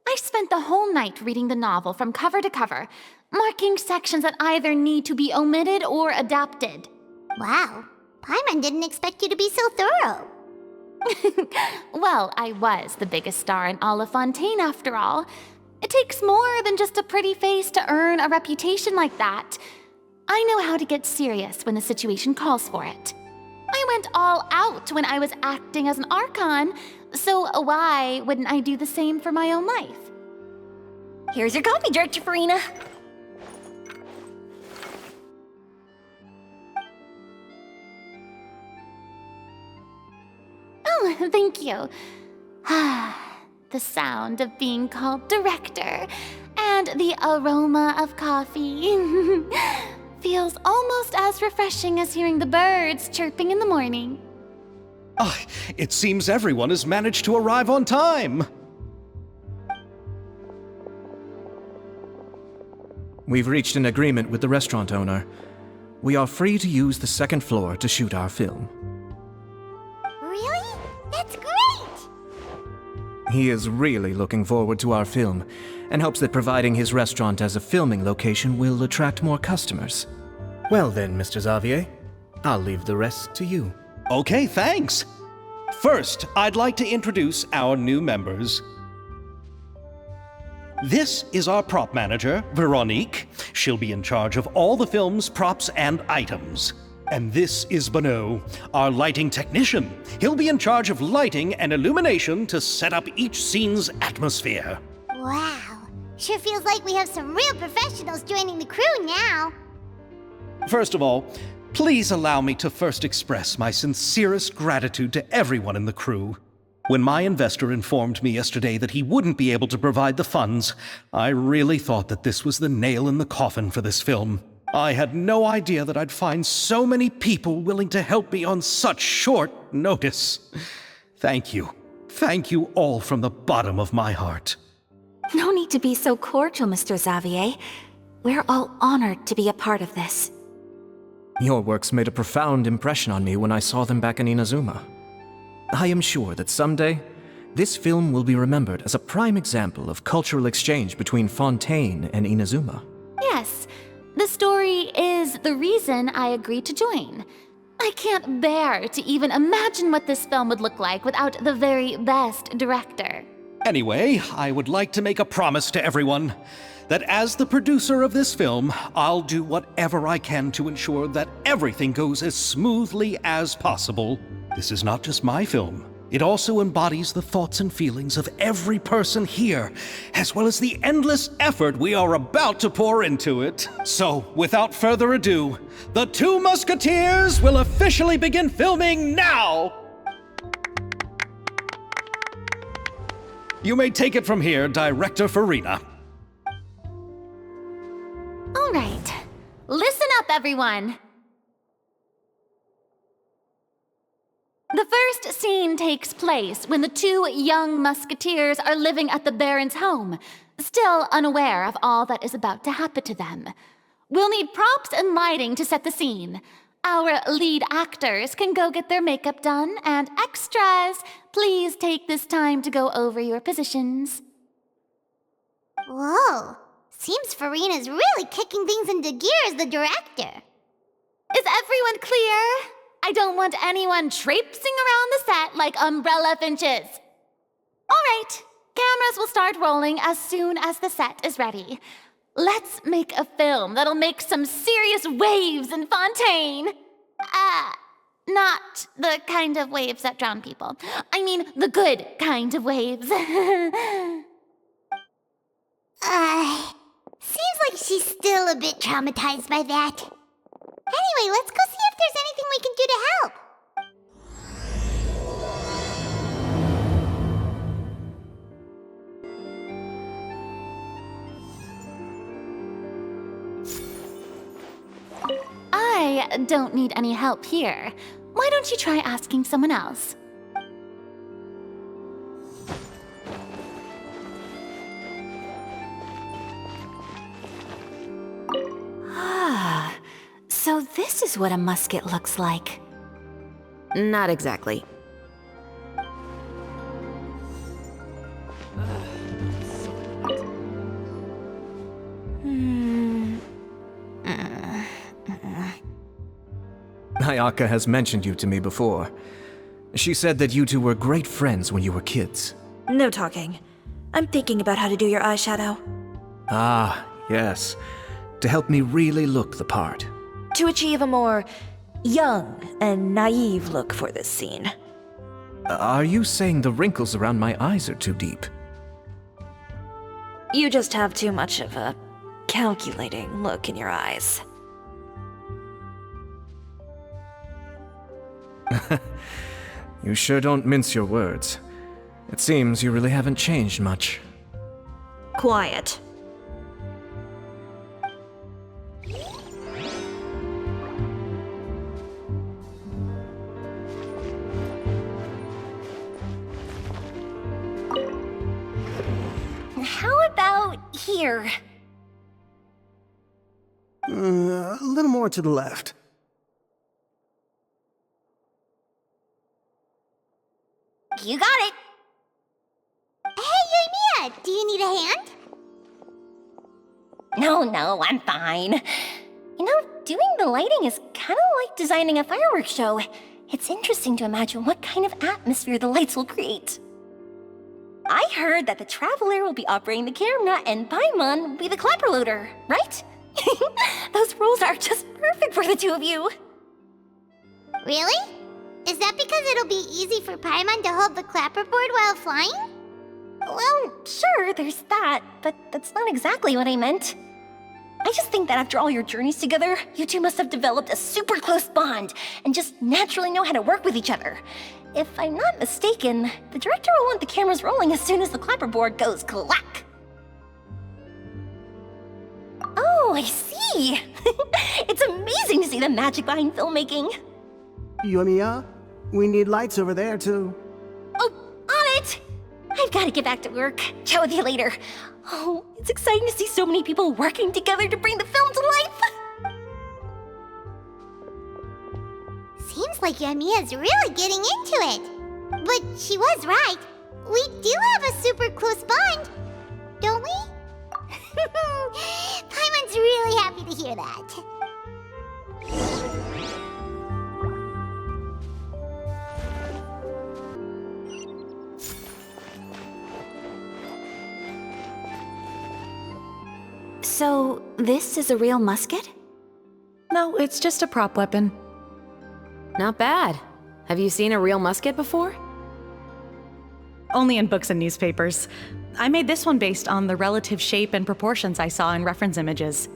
I spent the whole night reading the novel from cover to cover, marking sections that either need to be omitted or adapted. Wow, Paimon didn't expect you to be so thorough. Well, I was the biggest star in all of Fontaine after all. It takes more than just a pretty face to earn a reputation like that. I know how to get serious when the situation calls for it. I went all out when I was acting as an Archon, so why wouldn't I do the same for my own life? Here's your coffee, Director Farina. Oh, thank you. The sound of being called director and the aroma of coffee feels almost as refreshing as hearing the birds chirping in the morning. It seems everyone has managed to arrive on time. We've reached an agreement with the restaurant owner. We are free to use the second floor to shoot our film. Really? That's great! He is really looking forward to our film, and hopes that providing his restaurant as a filming location will attract more customers. Well then, Mr. Xavier, I'll leave the rest to you. Okay, thanks. First, I'd like to introduce our new members. This is our prop manager, Veronique. She'll be in charge of all the film's props and items. And this is Bono, our lighting technician. He'll be in charge of lighting and illumination to set up each scene's atmosphere. Wow. Sure feels like we have some real professionals joining the crew now. First of all, please allow me to first express my sincerest gratitude to everyone in the crew. When my investor informed me yesterday that he wouldn't be able to provide the funds, I really thought that this was the nail in the coffin for this film. I had no idea that I'd find so many people willing to help me on such short notice. Thank you. Thank you all from the bottom of my heart. No need to be so cordial, Mr. Xavier. We're all honored to be a part of this. Your works made a profound impression on me when I saw them back in Inazuma. I am sure that someday, this film will be remembered as a prime example of cultural exchange between Fontaine and Inazuma. Yes, the story is the reason I agreed to join. I can't bear to even imagine what this film would look like without the very best director. Anyway, I would like to make a promise to everyone that as the producer of this film, I'll do whatever I can to ensure that everything goes as smoothly as possible. This is not just my film. It also embodies the thoughts and feelings of every person here, as well as the endless effort we are about to pour into it. So, without further ado, the Two Musketeers will officially begin filming now! You may take it from here, Director Farina. All right, listen up, everyone. The first scene takes place when the two young musketeers are living at the Baron's home, still unaware of all that is about to happen to them. We'll need props and lighting to set the scene. Our lead actors can go get their makeup done, and extras, please take this time to go over your positions. Whoa. Seems Farina's really kicking things into gear as the director. Is everyone clear? I don't want anyone traipsing around the set like umbrella finches. All right, cameras will start rolling as soon as the set is ready. Let's make a film that'll make some serious waves in Fontaine. Not the kind of waves that drown people. I mean, the good kind of waves. Seems like she's still a bit traumatized by that. Anyway, let's go see if there's anything we can do to help. I don't need any help here. Why don't you try asking someone else? So this is what a musket looks like. Not exactly. Ayaka has mentioned you to me before. She said that you two were great friends when you were kids. No talking. I'm thinking about how to do your eyeshadow. Ah, yes. To help me really look the part. To achieve a more young and naive look for this scene. Are you saying the wrinkles around my eyes are too deep? You just have too much of a calculating look in your eyes. You sure don't mince your words. It seems you really haven't changed much. Quiet. How about here? more to the left. You got it. Hey, Mia, do you need a hand? No, I'm fine. You know, doing the lighting is kind of like designing a fireworks show. It's interesting to imagine what kind of atmosphere the lights will create. I heard that the Traveler will be operating the camera and Paimon will be the clapper loader, right? Those roles are just perfect for the two of you. Really? Is that because it'll be easy for Paimon to hold the clapperboard while flying? Well, sure, there's that, but that's not exactly what I meant. I just think that after all your journeys together, you two must have developed a super close bond and just naturally know how to work with each other. If I'm not mistaken, the director will want the cameras rolling as soon as the clapperboard goes clack. Oh, I see. It's amazing to see the magic behind filmmaking. Yumiya, we need lights over there, too. Oh, on it! I've got to get back to work. Chat with you later. Oh, it's exciting to see so many people working together to bring the film to life. Seems like Yumiya's really getting into it. But she was right. We do have a super close bond, don't we? Paimon's really happy to hear that. So, this is a real musket? No, it's just a prop weapon. Not bad. Have you seen a real musket before? Only in books and newspapers. I made this one based on the relative shape and proportions I saw in reference images.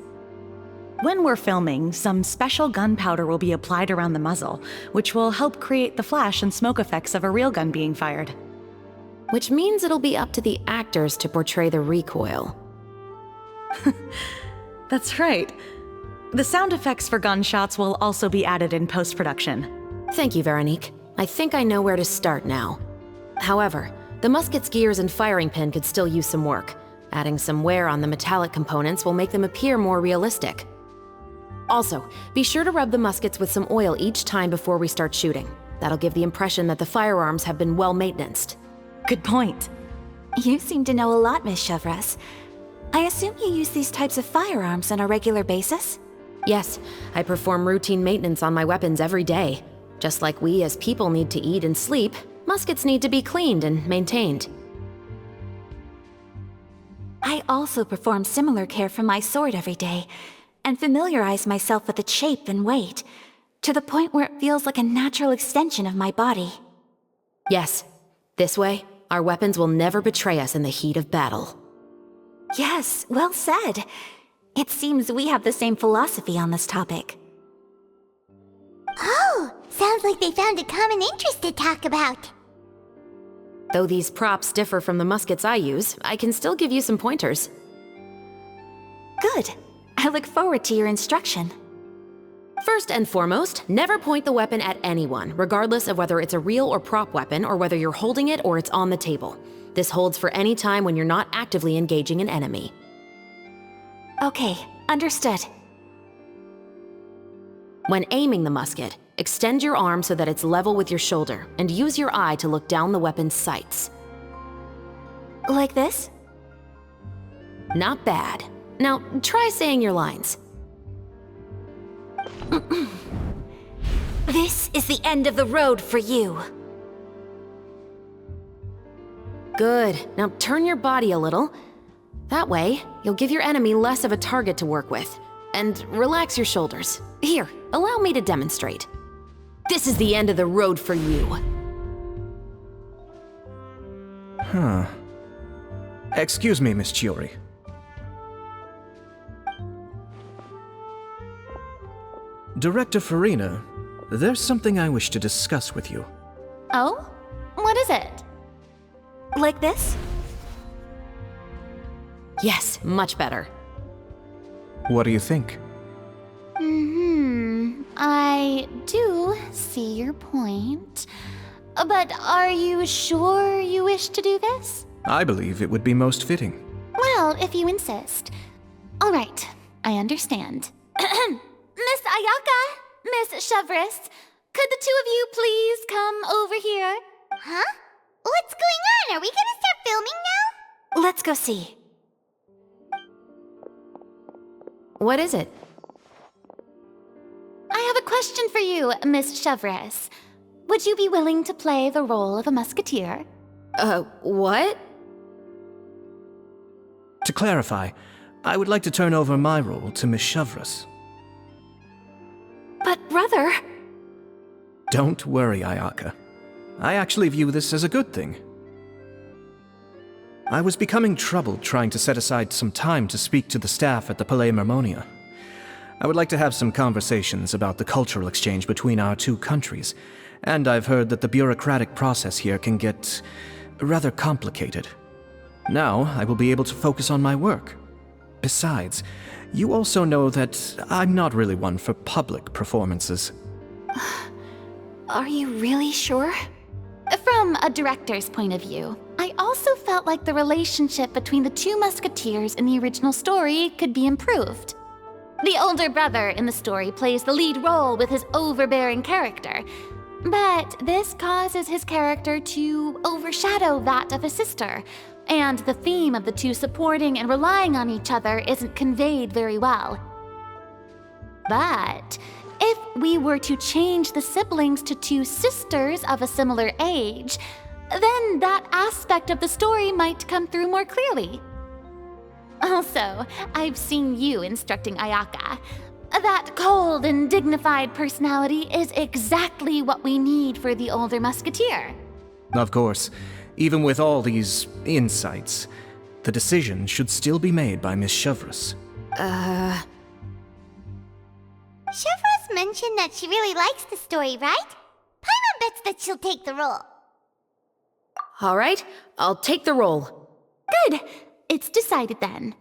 When we're filming, some special gunpowder will be applied around the muzzle, which will help create the flash and smoke effects of a real gun being fired. Which means it'll be up to the actors to portray the recoil. That's right. The sound effects for gunshots will also be added in post-production. Thank you, Veronique. I think I know where to start now. However, the musket's gears and firing pin could still use some work. Adding some wear on the metallic components will make them appear more realistic. Also, be sure to rub the muskets with some oil each time before we start shooting. That'll give the impression that the firearms have been well maintained. Good point. You seem to know a lot, Miss Chevres. I assume you use these types of firearms on a regular basis? Yes, I perform routine maintenance on my weapons every day. Just like we as people need to eat and sleep, muskets need to be cleaned and maintained. I also perform similar care for my sword every day, and familiarize myself with its shape and weight, to the point where it feels like a natural extension of my body. Yes, this way, our weapons will never betray us in the heat of battle. Yes, well said. It seems we have the same philosophy on this topic. Oh, sounds like they found a common interest to talk about. Though these props differ from the muskets I use, I can still give you some pointers. Good. I look forward to your instruction. First and foremost, never point the weapon at anyone, regardless of whether it's a real or prop weapon or whether you're holding it or it's on the table. This holds for any time when you're not actively engaging an enemy. Okay, understood. When aiming the musket, extend your arm so that it's level with your shoulder, and use your eye to look down the weapon's sights. Like this? Not bad. Now, try saying your lines. This is the end of the road for you. Good. Now turn your body a little. That way, you'll give your enemy less of a target to work with. And relax your shoulders. Here, allow me to demonstrate. This is the end of the road for you. Huh. Excuse me, Miss Chiori. Director Farina, there's something I wish to discuss with you. Oh? What is it? Like this? Yes, much better. What do you think? I do see your point. But are you sure you wish to do this? I believe it would be most fitting. Well, if you insist. All right, I understand. Miss Ayaka, Miss Chevres, could the two of you please come over here? Huh? What's going on? Are we gonna start filming now? Let's go see. What is it? I have a question for you, Miss Chevres. Would you be willing to play the role of a musketeer? What? To clarify, I would like to turn over my role to Miss Chevres. But brother... Don't worry, Ayaka. I actually view this as a good thing. I was becoming troubled trying to set aside some time to speak to the staff at the Palais Mermonia. I would like to have some conversations about the cultural exchange between our two countries, and I've heard that the bureaucratic process here can get rather complicated. Now, I will be able to focus on my work. Besides, you also know that I'm not really one for public performances. Are you really sure? From a director's point of view, I also felt like the relationship between the two musketeers in the original story could be improved. The older brother in the story plays the lead role with his overbearing character, but this causes his character to overshadow that of his sister, and the theme of the two supporting and relying on each other isn't conveyed very well. But if we were to change the siblings to two sisters of a similar age, then that aspect of the story might come through more clearly. Also, I've seen you instructing Ayaka. That cold and dignified personality is exactly what we need for the older musketeer. Of course, even with all these insights, the decision should still be made by Miss Chevres. Chevres mentioned that she really likes the story, right? Paimon bets that she'll take the role. All right, I'll take the role. Good. It's decided then.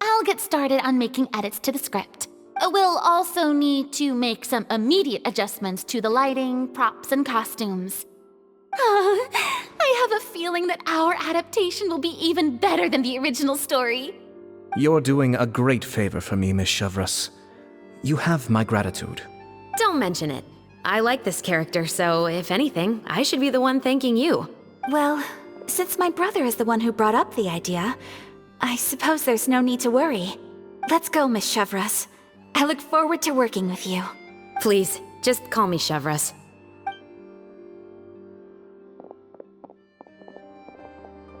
I'll get started on making edits to the script. We'll also need to make some immediate adjustments to the lighting, props, and costumes. I have a feeling that our adaptation will be even better than the original story. You're doing a great favor for me, Miss Chevres. You have my gratitude. Don't mention it. I like this character, so if anything, I should be the one thanking you. Well, since my brother is the one who brought up the idea, I suppose there's no need to worry. Let's go, Miss Chevres. I look forward to working with you. Please, just call me Chevres.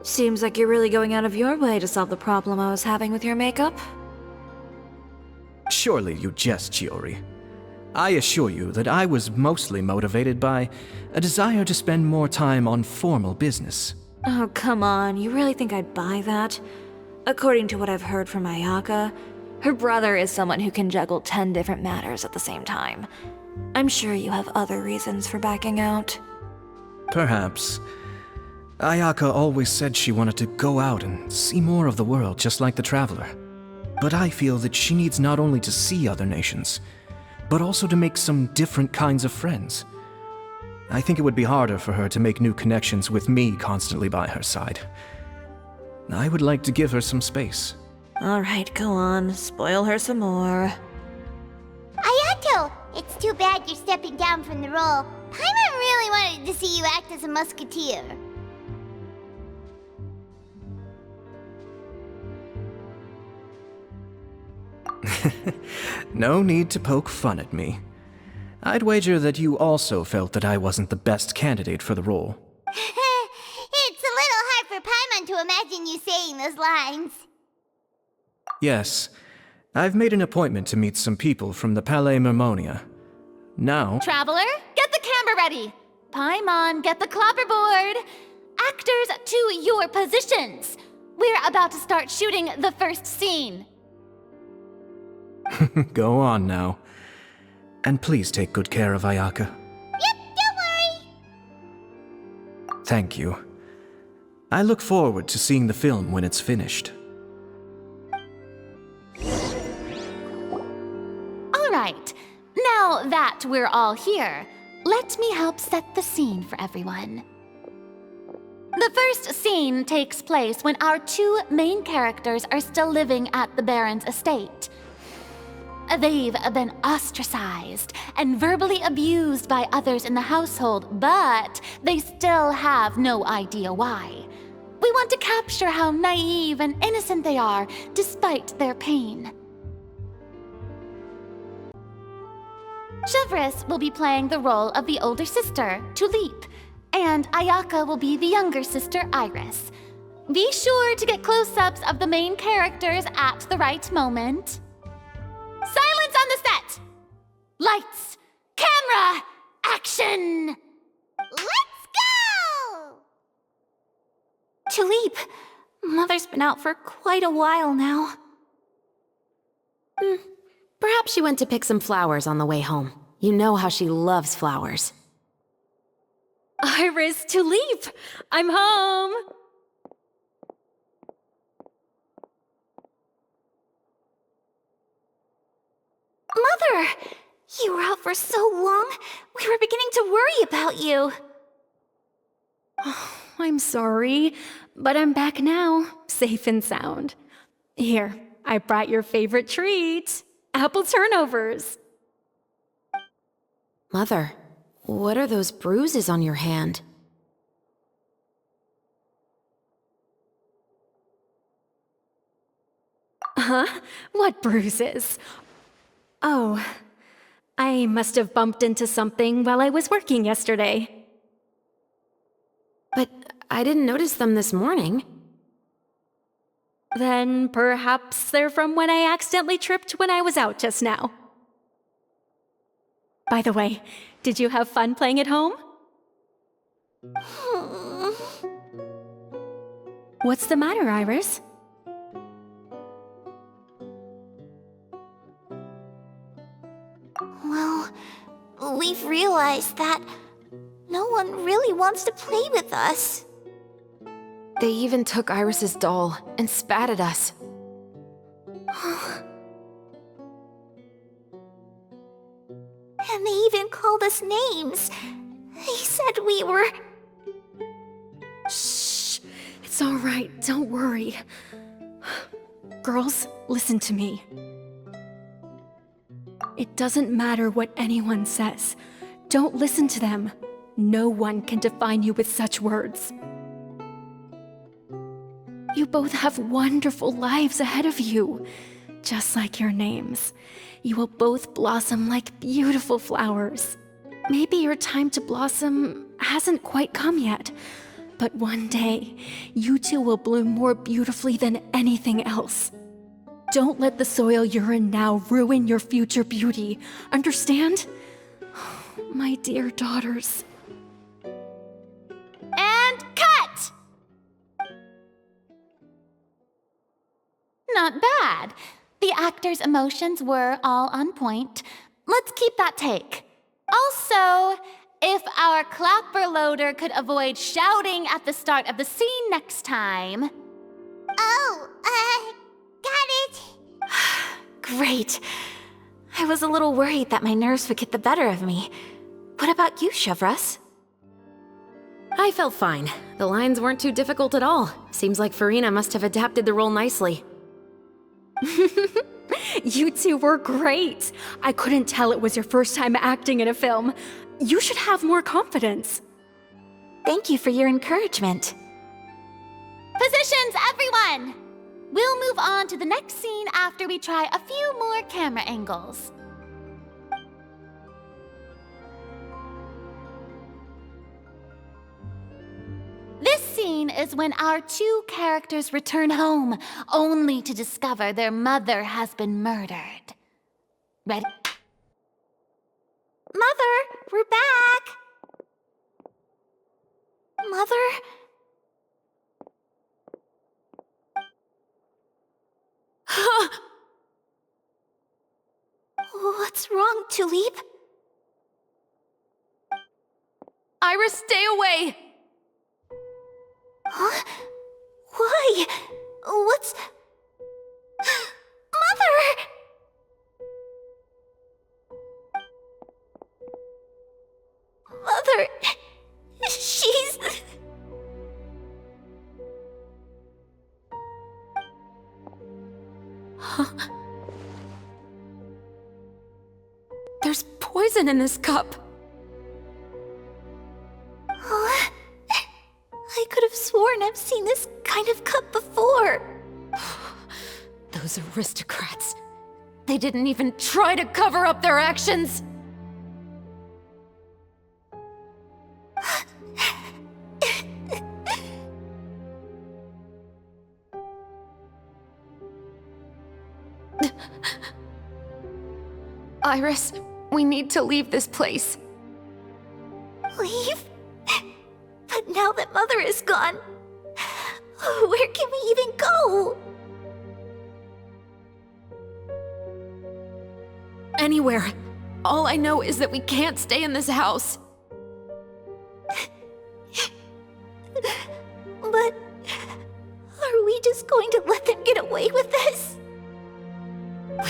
Seems like you're really going out of your way to solve the problem I was having with your makeup. Surely you jest, Chiori. I assure you that I was mostly motivated by a desire to spend more time on formal business. Oh, come on. You really think I'd buy that? According to what I've heard from Ayaka, her brother is someone who can juggle 10 different matters at the same time. I'm sure you have other reasons for backing out. Perhaps. Ayaka always said she wanted to go out and see more of the world, just like the Traveler. But I feel that she needs not only to see other nations, but also to make some different kinds of friends. I think it would be harder for her to make new connections with me constantly by her side. I would like to give her some space. All right, go on. Spoil her some more. Ayato, it's too bad you're stepping down from the role. Paimon really wanted to see you act as a musketeer. No need to poke fun at me. I'd wager that you also felt that I wasn't the best candidate for the role. It's a little hard for Paimon to imagine you saying those lines. Yes, I've made an appointment to meet some people from the Palais Mermonia. Now... Traveler, get the camera ready. Paimon, get the clapperboard. Actors, to your positions. We're about to start shooting the first scene. Go on now. And please take good care of Ayaka. Yep, don't worry. Thank you. I look forward to seeing the film when it's finished. All right, now that we're all here, let me help set the scene for everyone. The first scene takes place when our two main characters are still living at the Baron's estate. They've been ostracized and verbally abused by others in the household, but they still have no idea why. We want to capture how naive and innocent they are despite their pain. Chevres will be playing the role of the older sister, Tulip, and Ayaka will be the younger sister, Iris. Be sure to get close-ups of the main characters at the right moment. Silence on the set! Lights, camera, action! Let's go! Tulip, Mother's been out for quite a while now. Perhaps she went to pick some flowers on the way home. You know how she loves flowers. Iris, Tulip! I'm home! Mother! You were out for so long, we were beginning to worry about you. I'm sorry, but I'm back now, safe and sound. Here, I brought your favorite treat, apple turnovers. Mother, what are those bruises on your hand? Huh? What bruises? Oh, I must have bumped into something while I was working yesterday. But I didn't notice them this morning. Then perhaps they're from when I accidentally tripped when I was out just now. By the way, did you have fun playing at home? What's the matter, Iris? Well, we've realized that no one really wants to play with us. They even took Iris's doll and spat at us. And they even called us names. They said we were... Shh! It's all right, don't worry. Girls, listen to me. It doesn't matter what anyone says. Don't listen to them. No one can define you with such words. You both have wonderful lives ahead of you. Just like your names. You will both blossom like beautiful flowers. Maybe your time to blossom hasn't quite come yet, but one day, you two will bloom more beautifully than anything else. Don't let the soil you're in now ruin your future beauty. Understand? My dear daughters. And cut! Not bad. The actors' emotions were all on point. Let's keep that take. Also, if our clapper loader could avoid shouting at the start of the scene next time. Oh, got it. Great. I was a little worried that my nerves would get the better of me. What about you, Chevres? I felt fine. The lines weren't too difficult at all. Seems like Farina must have adapted the role nicely. You two were great. I couldn't tell it was your first time acting in a film. You should have more confidence. Thank you for your encouragement. Positions, everyone! We'll move on to the next scene after we try a few more camera angles. This scene is when our two characters return home, only to discover their mother has been murdered. Ready? Mother, we're back. Mother? What's wrong, Tulip? Iris, stay away! Huh? Why? What's... Mother! Mother... She's... poison in this cup. Oh, I could have sworn I've seen this kind of cup before. Those aristocrats. They didn't even try to cover up their actions. Iris, we need to leave this place. Leave? But now that Mother is gone, where can we even go? Anywhere. All I know is that we can't stay in this house. But are we just going to let them get away with this?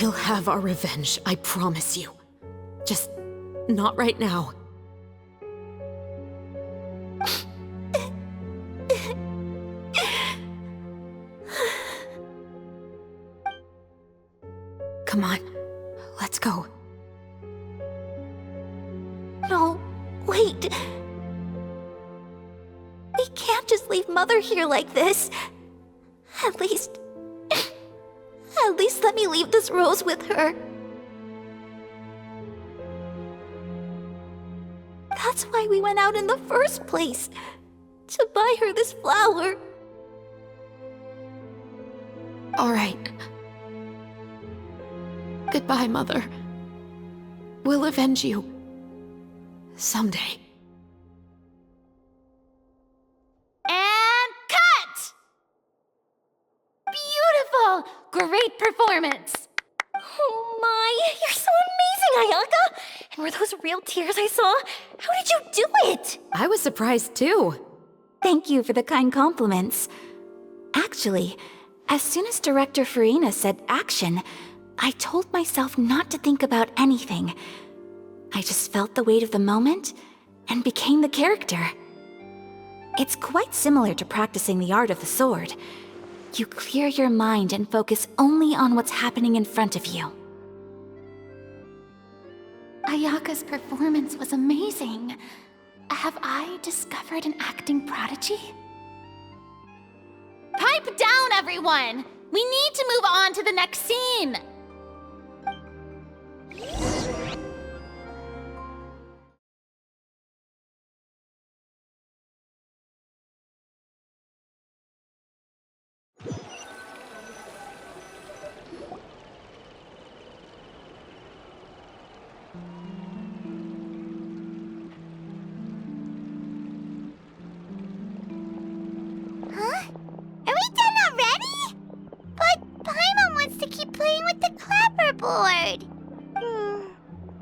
We'll have our revenge, I promise you. Just not right now. Come on, let's go. No, wait. We can't just leave Mother here like this. At least let me leave this rose with her. That's why we went out in the first place. To buy her this flower. All right. Goodbye, Mother. We'll avenge you. Someday. And cut! Beautiful! Great performance! Oh my, you're so amazing, Ayaka! And were those real tears I saw? How did you do it? I was surprised too. Thank you for the kind compliments. Actually, as soon as Director Farina said action, I told myself not to think about anything. I just felt the weight of the moment and became the character. It's quite similar to practicing the art of the sword. You clear your mind and focus only on what's happening in front of you. Ayaka's performance was amazing. Have I discovered an acting prodigy? Pipe down, everyone! We need to move on to the next scene! Huh? Are we done already? But Paimon wants to keep playing with the clapperboard.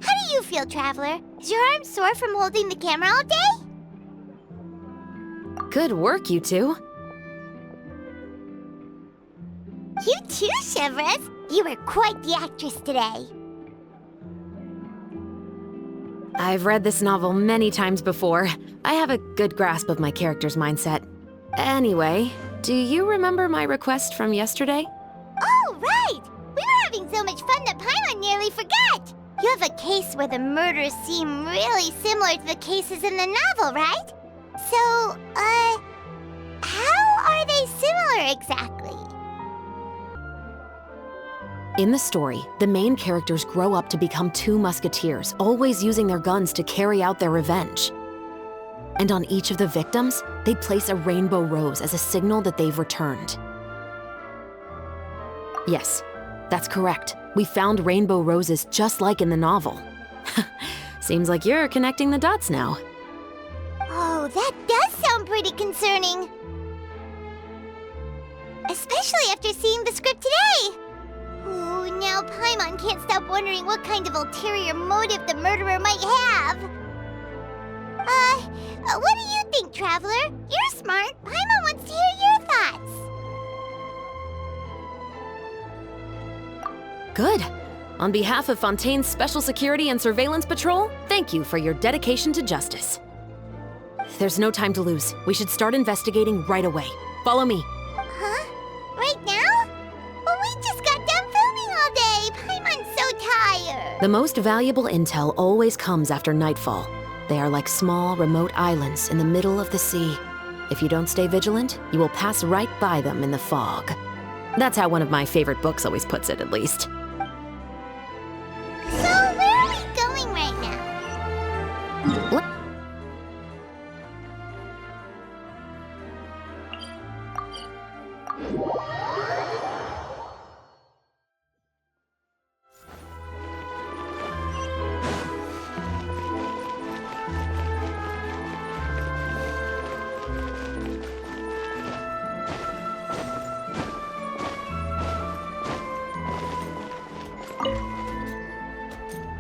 How do you feel, Traveler? Is your arm sore from holding the camera all day? Good work, you two. You too, Chevres. You were quite the actress today. I've read this novel many times before. I have a good grasp of my character's mindset. Anyway, do you remember my request from yesterday? Oh, right! We were having so much fun that Paimon nearly forgot. You have a case where the murders seem really similar to the cases in the novel, right? So, how are they similar exactly? In the story, the main characters grow up to become two musketeers, always using their guns to carry out their revenge. And on each of the victims, they place a rainbow rose as a signal that they've returned. Yes, that's correct. We found rainbow roses just like in the novel. Seems like you're connecting the dots now. Oh, that does sound pretty concerning. Especially after seeing the script today. Ooh, now Paimon can't stop wondering what kind of ulterior motive the murderer might have. What do you think, Traveler? You're smart. Paimon wants to hear your thoughts. Good. On behalf of Fontaine's Special Security and Surveillance Patrol, thank you for your dedication to justice. There's no time to lose. We should start investigating right away. Follow me. Huh? Right now? Well, we just got done filming all day. Paimon's so tired. The most valuable intel always comes after nightfall. They are like small, remote islands in the middle of the sea. If you don't stay vigilant, you will pass right by them in the fog. That's how one of my favorite books always puts it, at least. So, where are we going right now?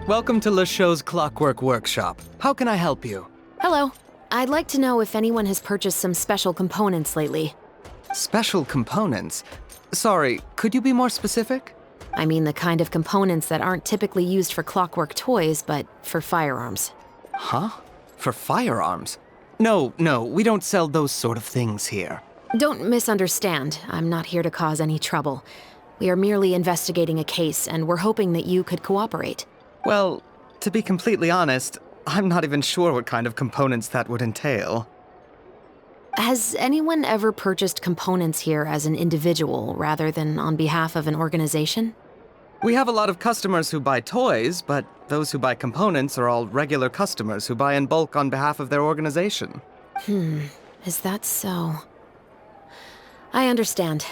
Welcome to LeChaux's Clockwork Workshop. How can I help you? Hello. I'd like to know if anyone has purchased some special components lately. Special components? Sorry, could you be more specific? I mean the kind of components that aren't typically used for clockwork toys, but for firearms. Huh? For firearms? No, we don't sell those sort of things here. Don't misunderstand. I'm not here to cause any trouble. We are merely investigating a case, and we're hoping that you could cooperate. Well, to be completely honest, I'm not even sure what kind of components that would entail. Has anyone ever purchased components here as an individual rather than on behalf of an organization? We have a lot of customers who buy toys, but those who buy components are all regular customers who buy in bulk on behalf of their organization. Is that so? I understand.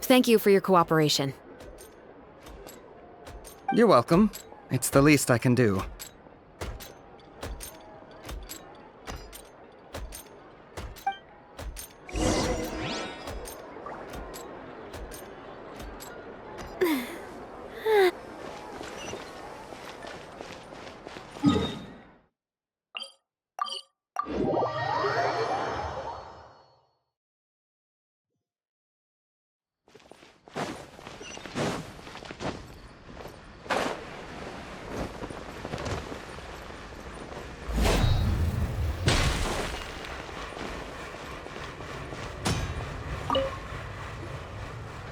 Thank you for your cooperation. You're welcome. It's the least I can do.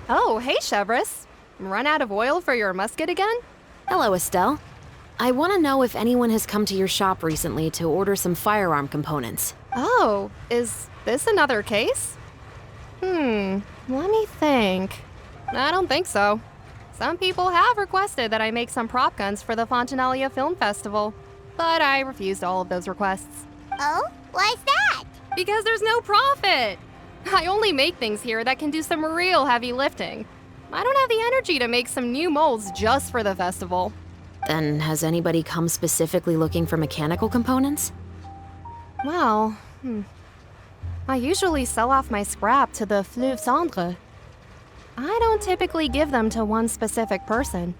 Oh, hey, Chevres. Run out of oil for your musket again? Hello, Estelle. I want to know if anyone has come to your shop recently to order some firearm components. Oh, is this another case? Let me think. I don't think so. Some people have requested that I make some prop guns for the Fontanalia Film Festival, but I refused all of those requests. Oh? Why's that? Because there's no profit! I only make things here that can do some real heavy lifting. I don't have the energy to make some new molds just for the festival. Then has anybody come specifically looking for mechanical components? Well, I usually sell off my scrap to the Fleuve Cendre. I don't typically give them to one specific person.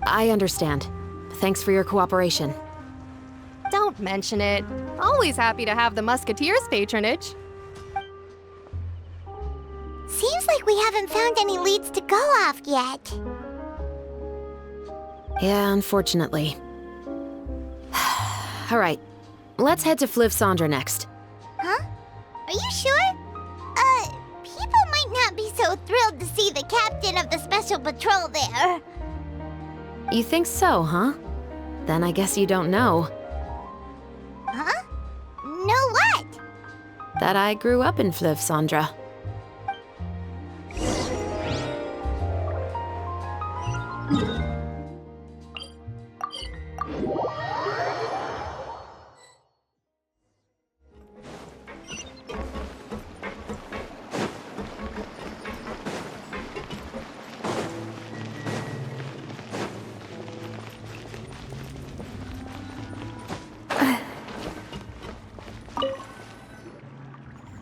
I understand. Thanks for your cooperation. Don't mention it. Always happy to have the Musketeers' patronage. Seems like we haven't found any leads to go off yet. Yeah, unfortunately. All right, let's head to Fleuve Cendre next. Huh? Are you sure? People might not be so thrilled to see the captain of the special patrol there. You think so, huh? Then I guess you don't know. Huh? Know what? That I grew up in Fleuve Cendre.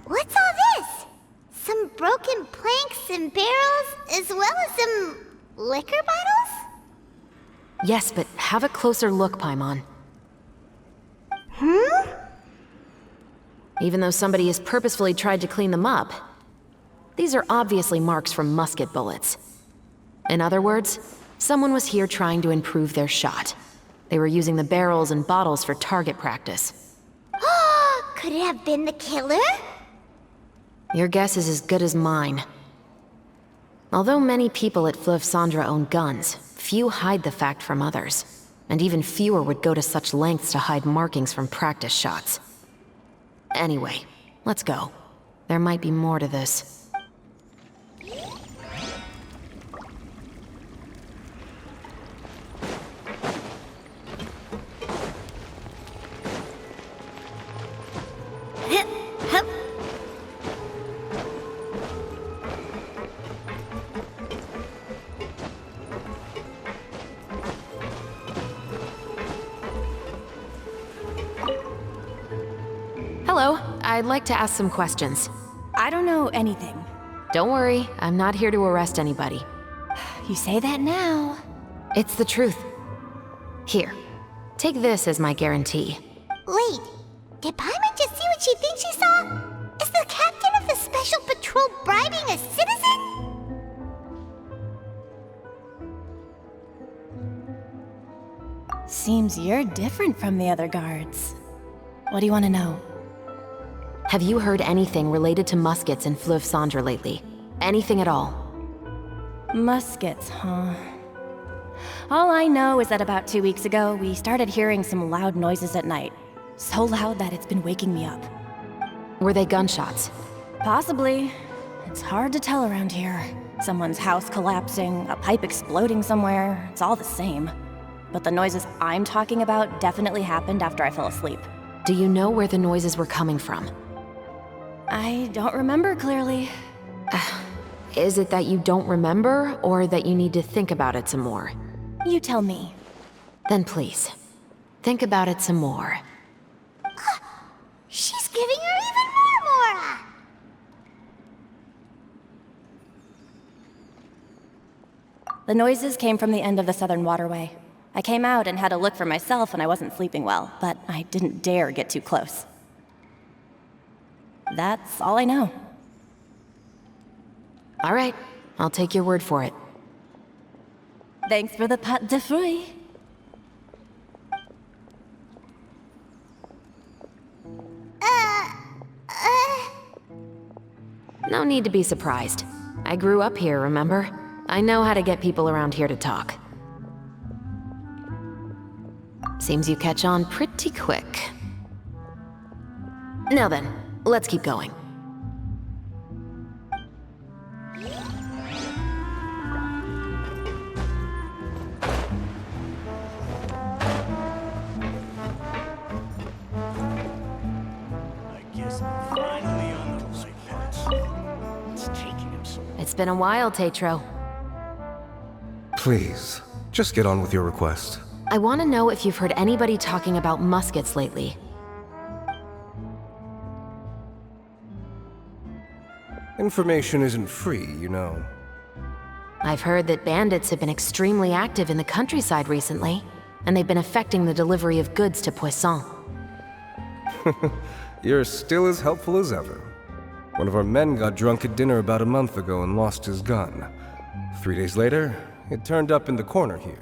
What's all this? Some broken planks and barrels, as well as some liquor bottles? Yes, but have a closer look, Paimon. Even though somebody has purposefully tried to clean them up, these are obviously marks from musket bullets. In other words, someone was here trying to improve their shot. They were using the barrels and bottles for target practice. Could it have been the killer? Your guess is as good as mine. Although many people at Fleuve Cendre own guns, Few hide the fact from others, and even fewer would go to such lengths to hide markings from practice shots. Anyway, let's go. There might be more to this. Hello, I'd like to ask some questions. I don't know anything. Don't worry, I'm not here to arrest anybody. You say that now. It's the truth. Here, take this as my guarantee. Wait, did Paimon just see what she thinks she saw? Is the captain of the Special Patrol bribing a citizen? Seems you're different from the other guards. What do you want to know? Have you heard anything related to Muskets and Fleuve Cendre lately? Anything at all? Muskets, huh? All I know is that about 2 weeks ago, we started hearing some loud noises at night. So loud that it's been waking me up. Were they gunshots? Possibly. It's hard to tell around here. Someone's house collapsing, a pipe exploding somewhere, it's all the same. But the noises I'm talking about definitely happened after I fell asleep. Do you know where the noises were coming from? I don't remember clearly. Is it that you don't remember, or that you need to think about it some more? You tell me. Then please, think about it some more. She's giving her even more Mora! The noises came from the end of the Southern Waterway. I came out and had a look for myself when I wasn't sleeping well, but I didn't dare get too close. That's all I know. All right, I'll take your word for it. Thanks for the pâte de fruits. No need to be surprised. I grew up here, remember? I know how to get people around here to talk. Seems you catch on pretty quick. Now then, let's keep going. It's been a while, Tetro. Please, just get on with your request. I want to know if you've heard anybody talking about muskets lately. Information isn't free, you know. I've heard that bandits have been extremely active in the countryside recently, and they've been affecting the delivery of goods to Poisson. You're still as helpful as ever. One of our men got drunk at dinner about a month ago and lost his gun. 3 days later, it turned up in the corner here.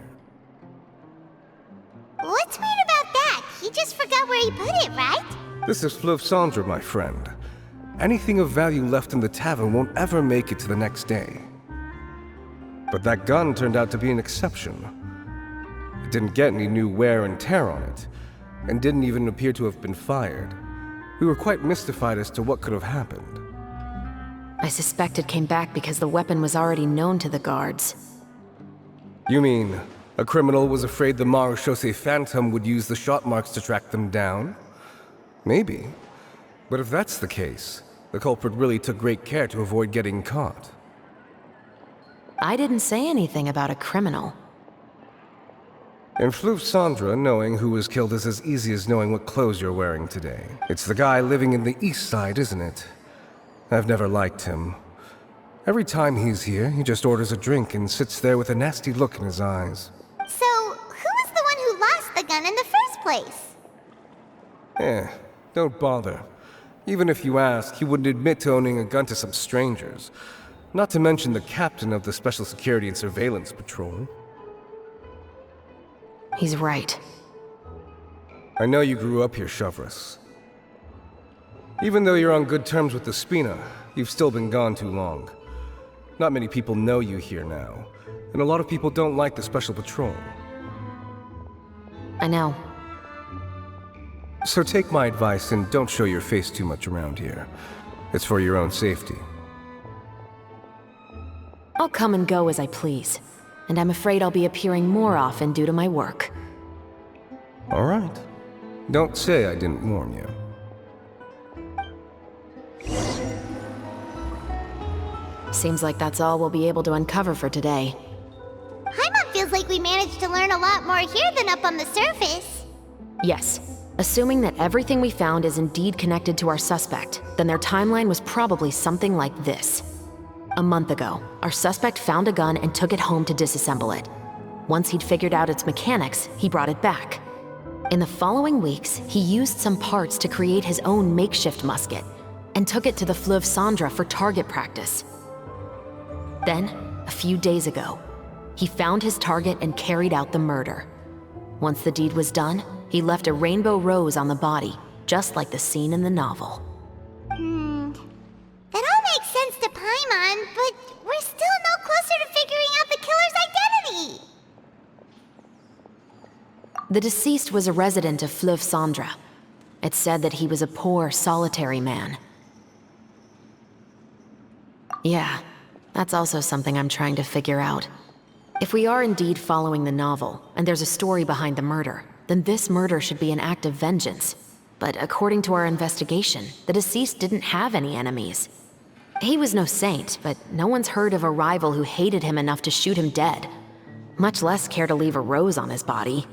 What's weird about that? He just forgot where he put it, right? This is Fleuve Cendre, my friend. Anything of value left in the tavern won't ever make it to the next day. But that gun turned out to be an exception. It didn't get any new wear and tear on it, and didn't even appear to have been fired. We were quite mystified as to what could have happened. I suspect it came back because the weapon was already known to the guards. You mean, a criminal was afraid the Marechaussee Phantom would use the shot marks to track them down? Maybe. But if that's the case, the culprit really took great care to avoid getting caught. I didn't say anything about a criminal. In Fleuve Cendre, knowing who was killed is as easy as knowing what clothes you're wearing today. It's the guy living in the east side, isn't it? I've never liked him. Every time he's here, he just orders a drink and sits there with a nasty look in his eyes. So, who was the one who lost the gun in the first place? Don't bother. Even if you ask, he wouldn't admit to owning a gun to some strangers. Not to mention the captain of the Special Security and Surveillance Patrol. He's right. I know you grew up here, Chevreuse. Even though you're on good terms with the Spina, you've still been gone too long. Not many people know you here now, and a lot of people don't like the Special Patrol. I know. So take my advice and don't show your face too much around here. It's for your own safety. I'll come and go as I please, and I'm afraid I'll be appearing more often due to my work. All right. Don't say I didn't warn you. Seems like that's all we'll be able to uncover for today. Paimon feels like we managed to learn a lot more here than up on the surface. Yes. Assuming that everything we found is indeed connected to our suspect, then their timeline was probably something like this. A month ago, our suspect found a gun and took it home to disassemble it. Once he'd figured out its mechanics, he brought it back. In the following weeks, he used some parts to create his own makeshift musket, and took it to the Fleuve Cendra for target practice. Then, a few days ago, he found his target and carried out the murder. Once the deed was done, he left a rainbow rose on the body, just like the scene in the novel. That all makes sense to Paimon, but we're still no closer to figuring out the killer's identity. The deceased was a resident of Fleuve Cendra. It's said that he was a poor, solitary man. Yeah, that's also something I'm trying to figure out. If we are indeed following the novel, and there's a story behind the murder, then this murder should be an act of vengeance. But according to our investigation, the deceased didn't have any enemies. He was no saint, but no one's heard of a rival who hated him enough to shoot him dead, much less care to leave a rose on his body.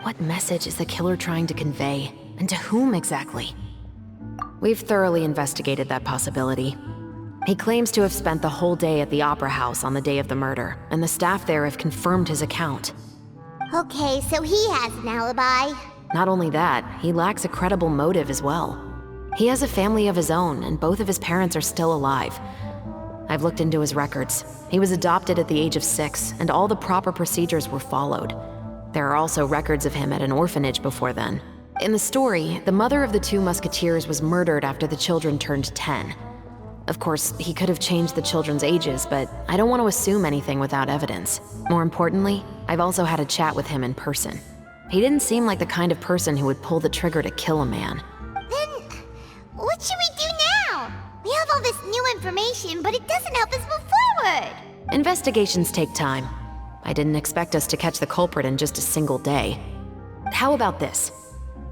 What message is the killer trying to convey, and to whom exactly? We've thoroughly investigated that possibility. He claims to have spent the whole day at the Opera House on the day of the murder, and the staff there have confirmed his account. Okay, so he has an alibi. Not only that, he lacks a credible motive as well. He has a family of his own, and both of his parents are still alive. I've looked into his records. He was adopted at the age of 6, and all the proper procedures were followed. There are also records of him at an orphanage before then. In the story, the mother of the 2 musketeers was murdered after the children turned 10. Of course, he could have changed the children's ages, but I don't want to assume anything without evidence. More importantly, I've also had a chat with him in person. He didn't seem like the kind of person who would pull the trigger to kill a man. Then, what should we do now? We have all this new information, but it doesn't help us move forward. Investigations take time. I didn't expect us to catch the culprit in just a single day. How about this?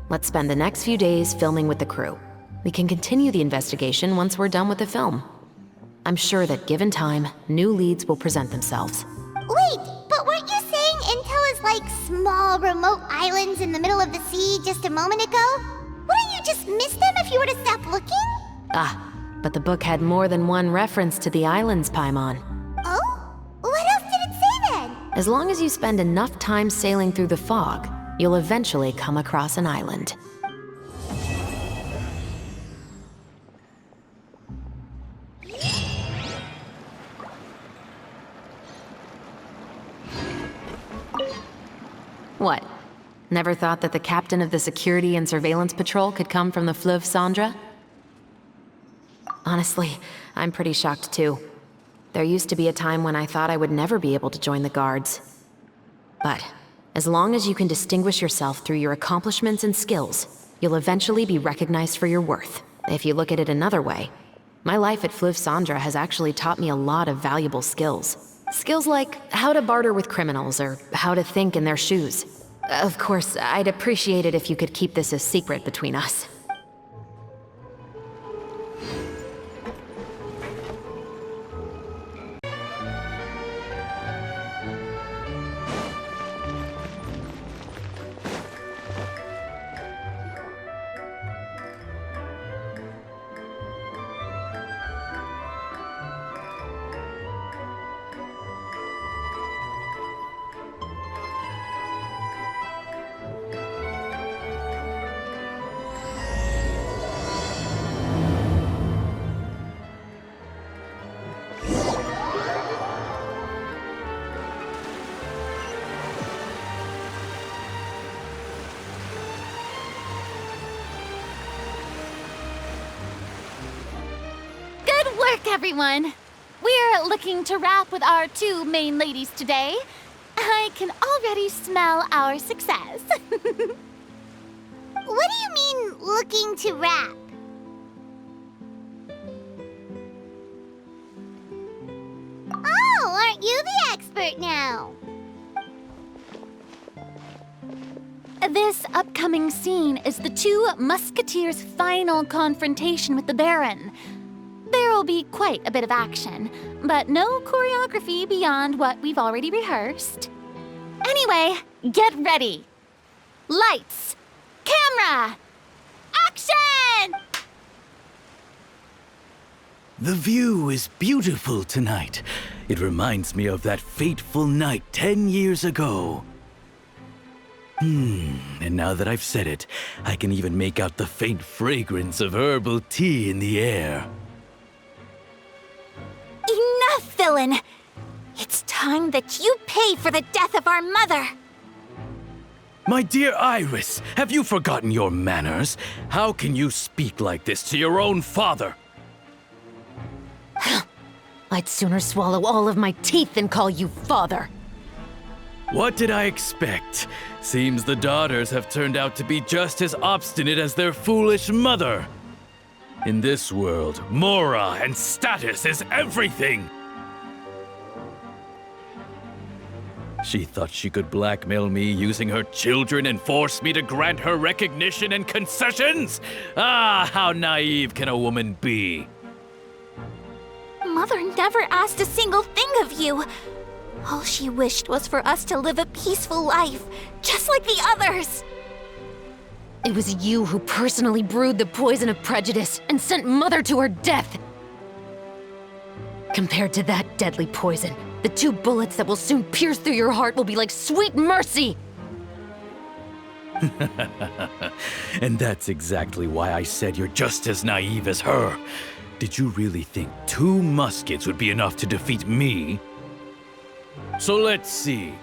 Let's spend the next few days filming with the crew. We can continue the investigation once we're done with the film. I'm sure that given time, new leads will present themselves. Wait, but weren't you saying Intel is like small, remote islands in the middle of the sea just a moment ago? Wouldn't you just miss them if you were to stop looking? Ah, but the book had more than one reference to the islands, Paimon. Oh? What else did it say then? As long as you spend enough time sailing through the fog, you'll eventually come across an island. What? Never thought that the captain of the Security and Surveillance Patrol could come from the Fleuve Cendra? Honestly, I'm pretty shocked too. There used to be a time when I thought I would never be able to join the guards. But as long as you can distinguish yourself through your accomplishments and skills, you'll eventually be recognized for your worth. If you look at it another way, my life at Fleuve Cendra has actually taught me a lot of valuable skills. Skills like how to barter with criminals or how to think in their shoes. Of course, I'd appreciate it if you could keep this a secret between us. Good work, everyone! we're looking to wrap with our two main ladies today. I can already smell our success. What do you mean, looking to wrap? Oh, aren't you the expert now? This upcoming scene is the two Musketeers' final confrontation with the Baron. There will be quite a bit of action, but no choreography beyond what we've already rehearsed. Anyway, get ready. Lights, camera, action! The view is beautiful tonight. It reminds me of that fateful night 10 years ago. And now that I've said it, I can even make out the faint fragrance of herbal tea in the air. Enough, villain! It's time that you pay for the death of our mother! My dear Iris, have you forgotten your manners? How can you speak like this to your own father? I'd sooner swallow all of my teeth than call you father. What did I expect? Seems the daughters have turned out to be just as obstinate as their foolish mother. In this world, mora and status is everything! She thought she could blackmail me using her children and force me to grant her recognition and concessions? Ah, how naive can a woman be? Mother never asked a single thing of you. All she wished was for us to live a peaceful life, just like the others. It was you who personally brewed the poison of prejudice and sent Mother to her death. Compared to that deadly poison, the 2 bullets that will soon pierce through your heart will be like sweet mercy. And that's exactly why I said you're just as naive as her. Did you really think 2 muskets would be enough to defeat me? So let's see.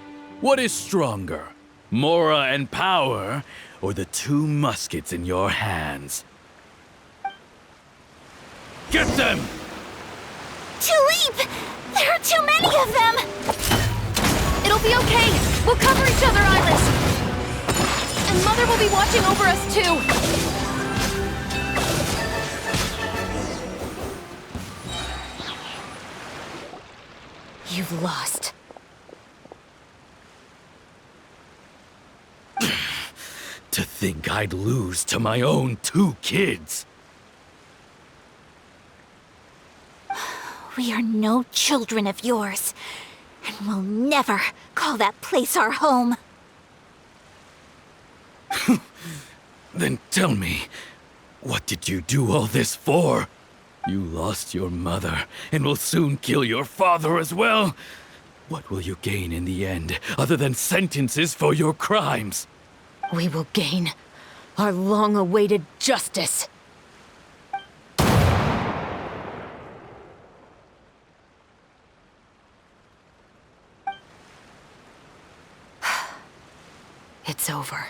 What is stronger? Mora and power, or the 2 muskets in your hands? Get them! Tulip! There are too many of them! It'll be okay. We'll cover each other, Iris. And Mother will be watching over us, too. You've lost. To think I'd lose to my own 2 kids. We are no children of yours, and we'll never call that place our home. Then tell me, what did you do all this for? You lost your mother, and will soon kill your father as well. What will you gain in the end, other than sentences for your crimes? We will gain our long-awaited justice. It's over.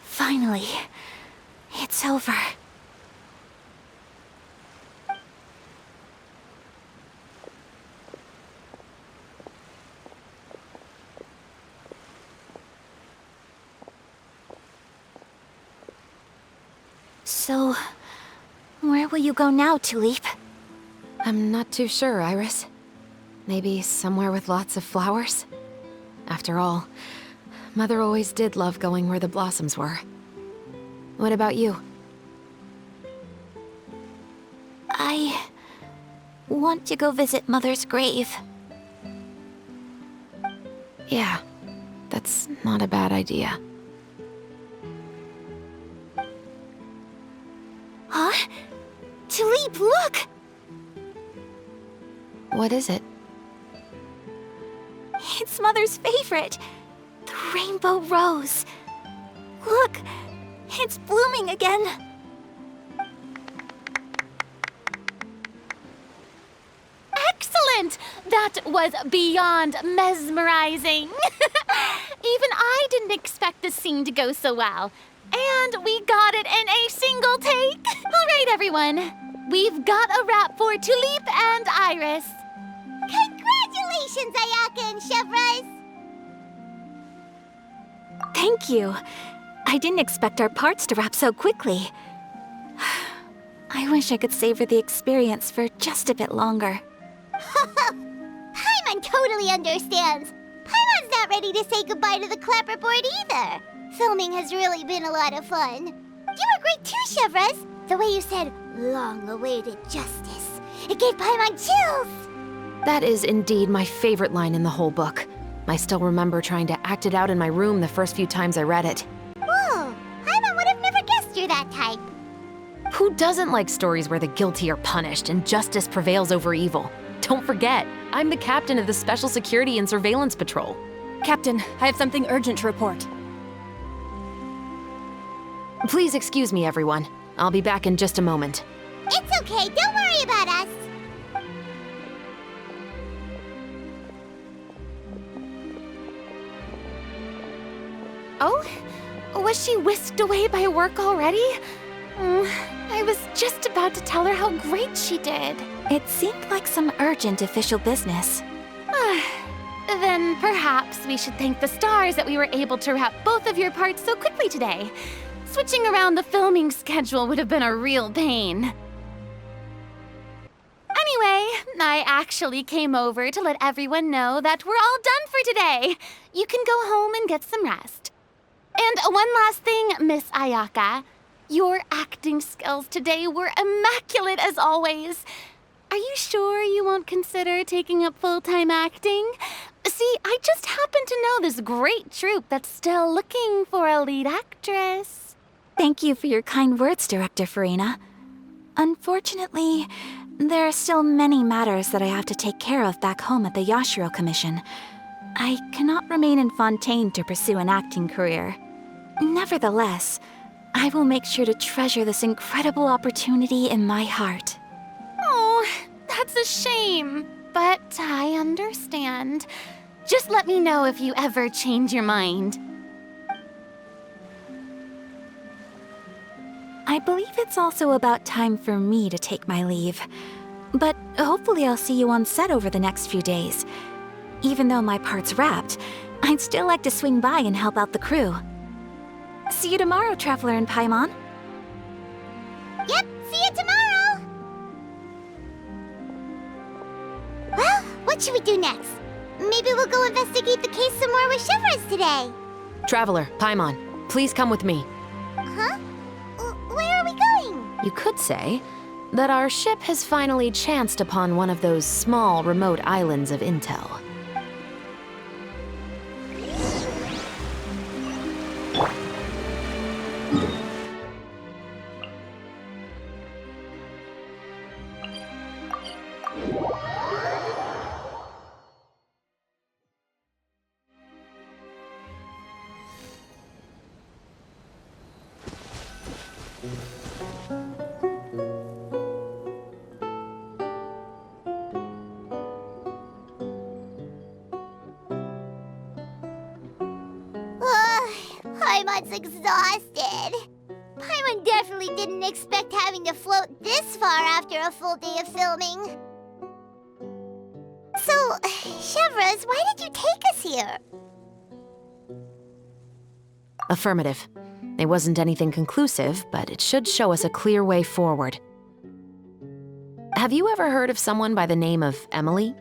Finally, it's over. So, where will you go now, Tulip? I'm not too sure, Iris. Maybe somewhere with lots of flowers? After all, Mother always did love going where the blossoms were. What about you? I want to go visit Mother's grave. Yeah, that's not a bad idea. Huh? Tulip, look! What is it? It's Mother's favorite. The rainbow rose. Look, it's blooming again. Excellent! That was beyond mesmerizing. Even I didn't expect this scene to go so well. And we got it in a single take. All right, everyone. we've got a wrap for Tulip and Iris. Congratulations, Ayaka and Chevrolet! Thank you. I didn't expect our parts to wrap so quickly. I wish I could savor the experience for just a bit longer. Paimon totally understands. Paimon's not ready to say goodbye to the clapperboard either. Filming has really been a lot of fun. You were great too, Chevrolet. The way you said, long-awaited justice. It gave Paimon chills. That is indeed my favorite line in the whole book. I still remember trying to act it out in my room the first few times I read it. Whoa, Paimon would have never guessed you're that type. Who doesn't like stories where the guilty are punished and justice prevails over evil? Don't forget, I'm the captain of the Special Security and Surveillance Patrol. Captain, I have something urgent to report. Please excuse me, everyone. I'll be back in just a moment. It's okay, don't worry about us. Oh? Was she whisked away by work already? I was just about to tell her how great she did. It seemed like some urgent official business. Then perhaps we should thank the stars that we were able to wrap both of your parts so quickly today. Switching around the filming schedule would have been a real pain. Anyway, I actually came over to let everyone know that we're all done for today. You can go home and get some rest. And one last thing, Miss Ayaka. Your acting skills today were immaculate as always. Are you sure you won't consider taking up full-time acting? See, I just happen to know this great troupe that's still looking for a lead actress. Thank you for your kind words, Director Farina. Unfortunately, there are still many matters that I have to take care of back home at the Yashiro Commission. I cannot remain in Fontaine to pursue an acting career. Nevertheless, I will make sure to treasure this incredible opportunity in my heart. Oh, that's a shame. But I understand. Just let me know if you ever change your mind. I believe it's also about time for me to take my leave. But hopefully I'll see you on set over the next few days. Even though my part's wrapped, I'd still like to swing by and help out the crew. See you tomorrow, Traveler and Paimon. Yep, see you tomorrow! Well, what should we do next? Maybe we'll go investigate the case some more with Chevrolet today. Traveler, Paimon, please come with me. Huh? Where are we going? You could say that our ship has finally chanced upon one of those small, remote islands of intel. Paimon's exhausted. Paimon definitely didn't expect having to float this far after a full day of filming. So, Chevrolet, why did you take us here? Affirmative. It wasn't anything conclusive, but it should show us a clear way forward. Have you ever heard of someone by the name of Emily?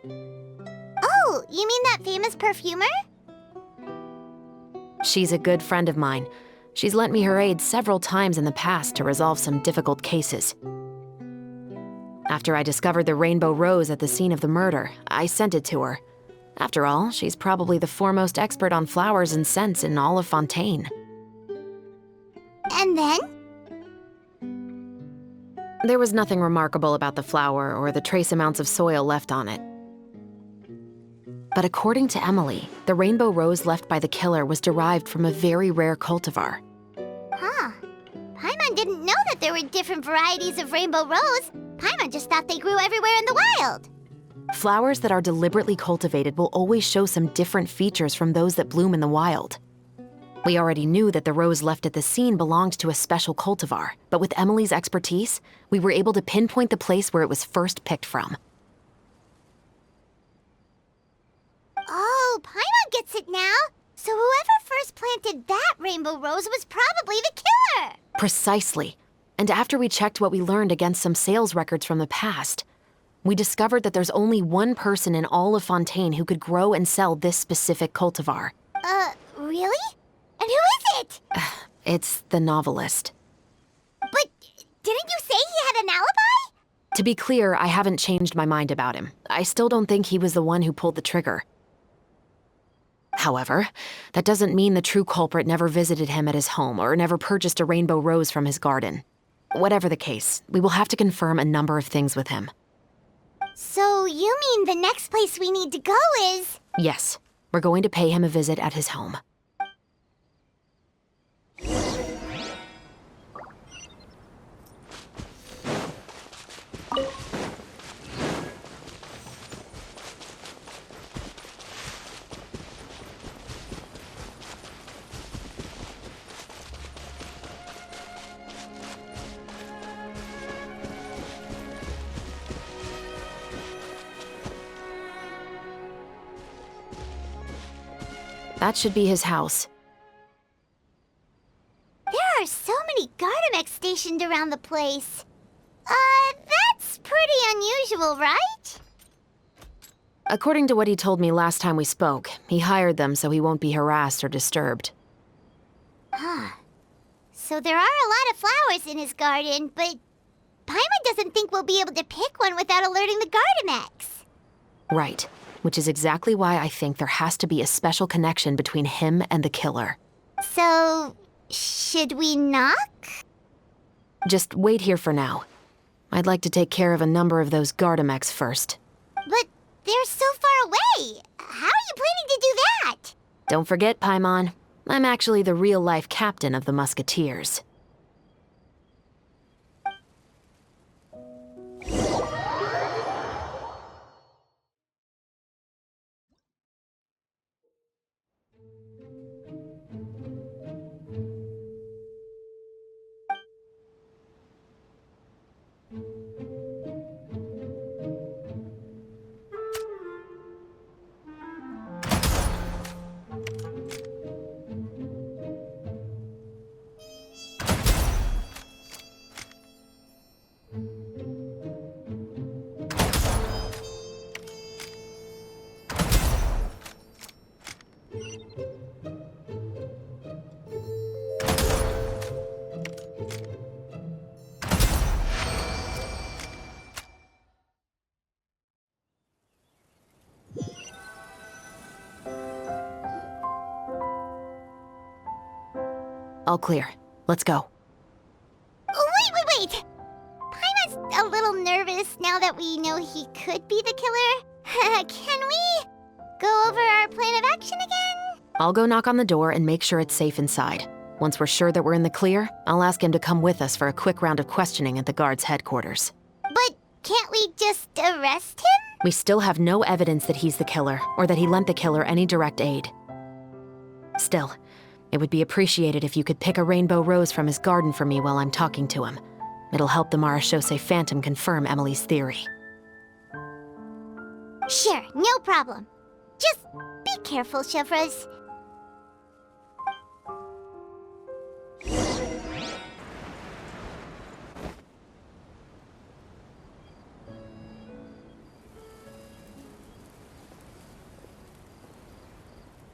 Oh, you mean that famous perfumer? She's a good friend of mine. She's lent me her aid several times in the past to resolve some difficult cases. After I discovered the rainbow rose at the scene of the murder, I sent it to her. After all, she's probably the foremost expert on flowers and scents in all of Fontaine. And then? There was nothing remarkable about the flower or the trace amounts of soil left on it. But according to Emily, the rainbow rose left by the killer was derived from a very rare cultivar. Huh. Paimon didn't know that there were different varieties of rainbow rose. Paimon just thought they grew everywhere in the wild. Flowers that are deliberately cultivated will always show some different features from those that bloom in the wild. We already knew that the rose left at the scene belonged to a special cultivar, but with Emily's expertise, we were able to pinpoint the place where it was first picked from. Oh, Paimon gets it now. So whoever first planted that rainbow rose was probably the killer. Precisely. And after we checked what we learned against some sales records from the past, we discovered that there's only one person in all of Fontaine who could grow and sell this specific cultivar. Really? And who is it? It's the novelist. But didn't you say he had an alibi? To be clear, I haven't changed my mind about him. I still don't think he was the one who pulled the trigger. However, that doesn't mean the true culprit never visited him at his home or never purchased a rainbow rose from his garden. Whatever the case, we will have to confirm a number of things with him. So you mean the next place we need to go is... Yes, we're going to pay him a visit at his home. That should be his house. There are so many Gardamex stationed around the place. That's pretty unusual, right? According to what he told me last time we spoke, he hired them so he won't be harassed or disturbed. Huh. So there are a lot of flowers in his garden, but Paimon doesn't think we'll be able to pick one without alerting the Gardamex. Right. Which is exactly why I think there has to be a special connection between him and the killer. So, should we knock? Just wait here for now. I'd like to take care of a number of those Gardamex first. But they're so far away. How are you planning to do that? Don't forget, Paimon, I'm actually the real-life captain of the Musketeers. All clear. Let's go. Wait! Paimon's a little nervous now that we know he could be the killer. Can we go over our plan of action again? I'll go knock on the door and make sure it's safe inside. Once we're sure that we're in the clear, I'll ask him to come with us for a quick round of questioning at the guard's headquarters. But can't we just arrest him? We still have no evidence that he's the killer, or that he lent the killer any direct aid. Still, it would be appreciated if you could pick a rainbow rose from his garden for me while I'm talking to him. It'll help the Marachose Phantom confirm Emily's theory. Sure, no problem. Just be careful, Chevres.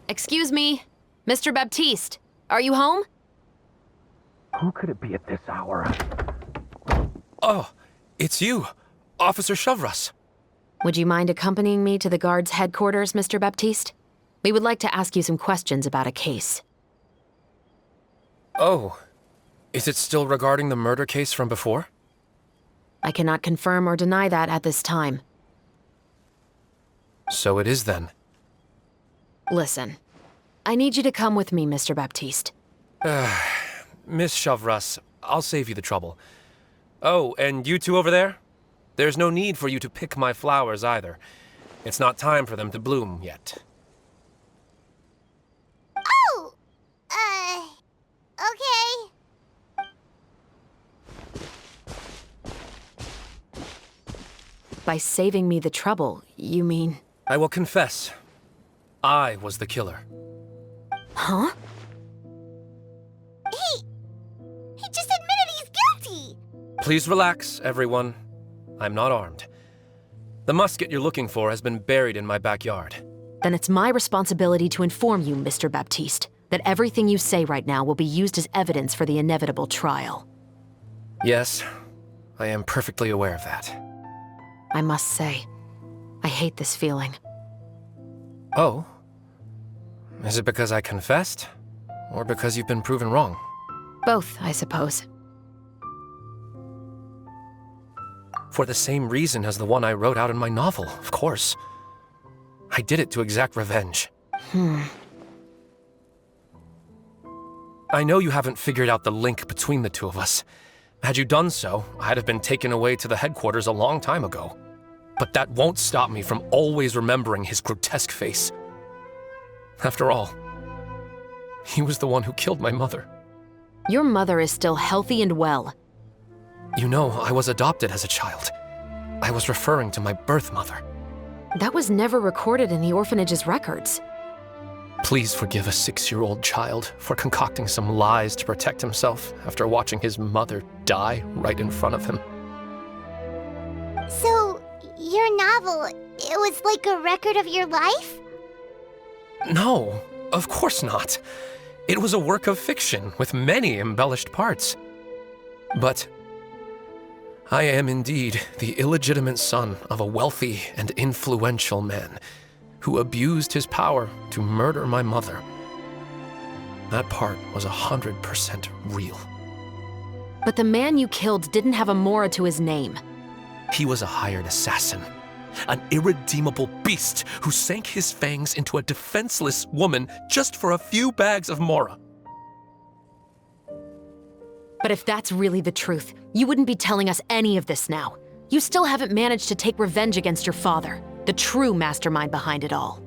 Excuse me, Mr. Baptiste, are you home? Who could it be at this hour? Oh, it's you, Officer Chevres. Would you mind accompanying me to the guard's headquarters, Mr. Baptiste? We would like to ask you some questions about a case. Oh, is it still regarding the murder case from before? I cannot confirm or deny that at this time. So it is then. Listen, I need you to come with me, Mr. Baptiste. Miss Chevres, I'll save you the trouble. Oh, and you two over there? There's no need for you to pick my flowers either. It's not time for them to bloom yet. Oh! By saving me the trouble, you mean... I will confess. I was the killer. Huh? He just admitted he's guilty! Please relax, everyone. I'm not armed. The musket you're looking for has been buried in my backyard. Then it's my responsibility to inform you, Mr. Baptiste, that everything you say right now will be used as evidence for the inevitable trial. Yes, I am perfectly aware of that. I must say, I hate this feeling. Oh? Is it because I confessed? Or because you've been proven wrong? Both, I suppose. For the same reason as the one I wrote out in my novel, of course. I did it to exact revenge. I know you haven't figured out the link between the two of us. Had you done so, I'd have been taken away to the headquarters a long time ago. But that won't stop me from always remembering his grotesque face. After all, he was the one who killed my mother. Your mother is still healthy and well. You know, I was adopted as a child. I was referring to my birth mother. That was never recorded in the orphanage's records. Please forgive a 6-year-old child for concocting some lies to protect himself after watching his mother die right in front of him. So, your novel, it was like a record of your life? No, of course not. It was a work of fiction with many embellished parts. But I am indeed the illegitimate son of a wealthy and influential man who abused his power to murder my mother. That part was 100% real. But the man you killed didn't have a Mora to his name. He was a hired assassin, an irredeemable beast who sank his fangs into a defenseless woman just for a few bags of Mora. But if that's really the truth, you wouldn't be telling us any of this now. You still haven't managed to take revenge against your father, the true mastermind behind it all.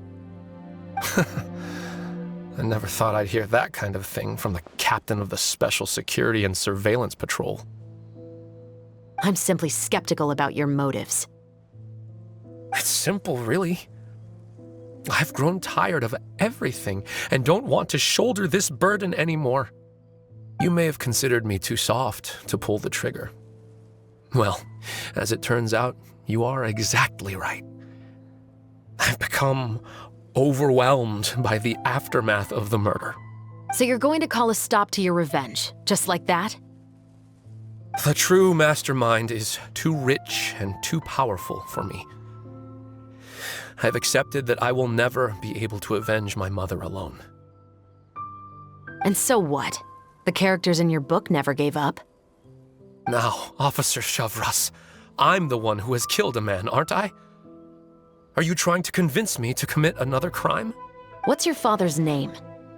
I never thought I'd hear that kind of thing from the captain of the Special Security and Surveillance Patrol. I'm simply skeptical about your motives. It's simple, really. I've grown tired of everything and don't want to shoulder this burden anymore. You may have considered me too soft to pull the trigger. Well, as it turns out, you are exactly right. I've become overwhelmed by the aftermath of the murder. So you're going to call a stop to your revenge, just like that? The true mastermind is too rich and too powerful for me. I've accepted that I will never be able to avenge my mother alone. And so what? The characters in your book never gave up. Now, Officer Shavras, I'm the one who has killed a man, aren't I? Are you trying to convince me to commit another crime? What's your father's name?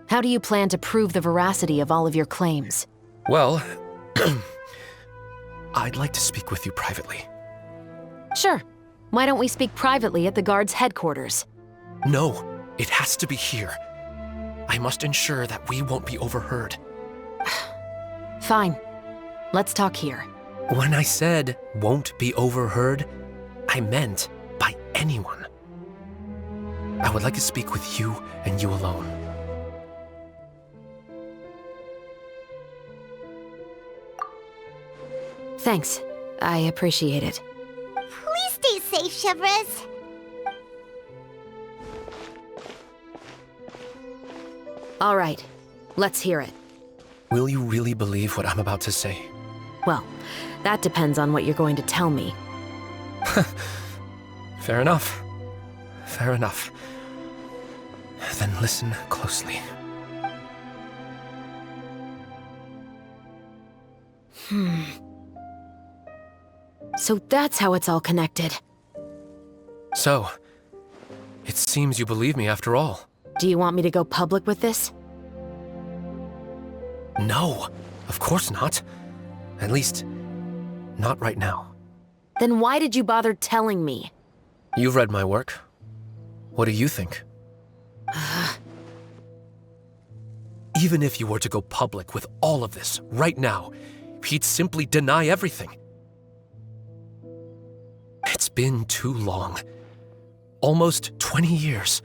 How do you plan to prove the veracity of all of your claims? Well, I'd like to speak with you privately. Sure. Why don't we speak privately at the guard's headquarters? No, it has to be here. I must ensure that we won't be overheard. Fine. Let's talk here. When I said won't be overheard, I meant by anyone. I would like to speak with you and you alone. Thanks. I appreciate it. Please stay safe, Shavras. All right. Let's hear it. Will you really believe what I'm about to say? Well, that depends on what you're going to tell me. Fair enough. Fair enough. Then listen closely. So that's how it's all connected. So, it seems you believe me after all. Do you want me to go public with this? No, of course not. At least, not right now. Then why did you bother telling me? You've read my work. What do you think? Even if you were to go public with all of this right now, he'd simply deny everything. It's been too long. Almost 20 years.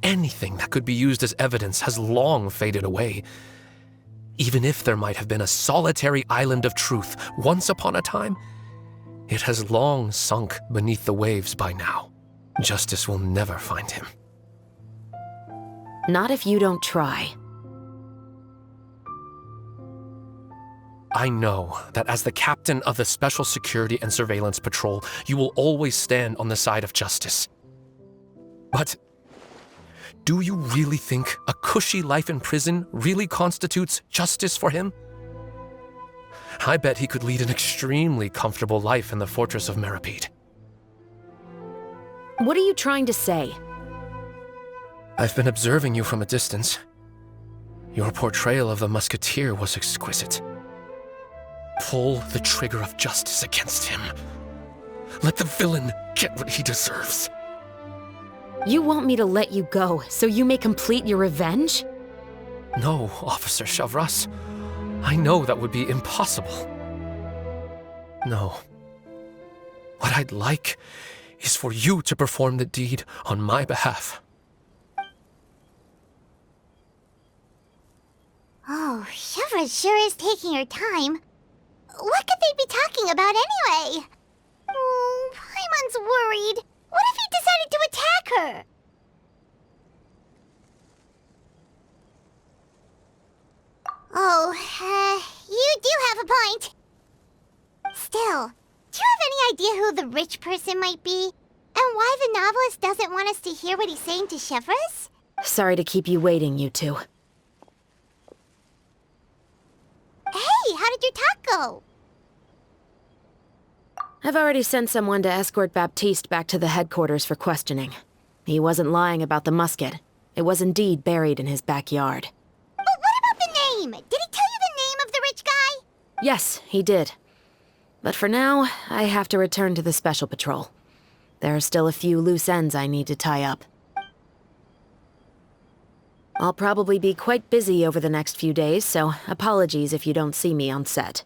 Anything that could be used as evidence has long faded away. Even if there might have been a solitary island of truth once upon a time, it has long sunk beneath the waves by now. Justice will never find him. Not if you don't try. I know that as the captain of the Special Security and Surveillance Patrol, you will always stand on the side of justice. But do you really think a cushy life in prison really constitutes justice for him? I bet he could lead an extremely comfortable life in the fortress of Meripede. What are you trying to say? I've been observing you from a distance. Your portrayal of the musketeer was exquisite. Pull the trigger of justice against him. Let the villain get what he deserves. You want me to let you go so you may complete your revenge? No, Officer Shavras. I know that would be impossible. No. What I'd like is for you to perform the deed on my behalf. Oh, Shiva sure is taking her time. What could they be talking about anyway? Oh, Paimon's worried. What if he decided to attack her? Oh, you do have a point. Still, do you have any idea who the rich person might be? And why the novelist doesn't want us to hear what he's saying to Chevres? Sorry to keep you waiting, you two. Hey, how did your talk go? I've already sent someone to escort Baptiste back to the headquarters for questioning. He wasn't lying about the musket. It was indeed buried in his backyard. But what about the name? Did he tell you the name of the rich guy? Yes, he did. But for now, I have to return to the Special Patrol. There are still a few loose ends I need to tie up. I'll probably be quite busy over the next few days, so apologies if you don't see me on set.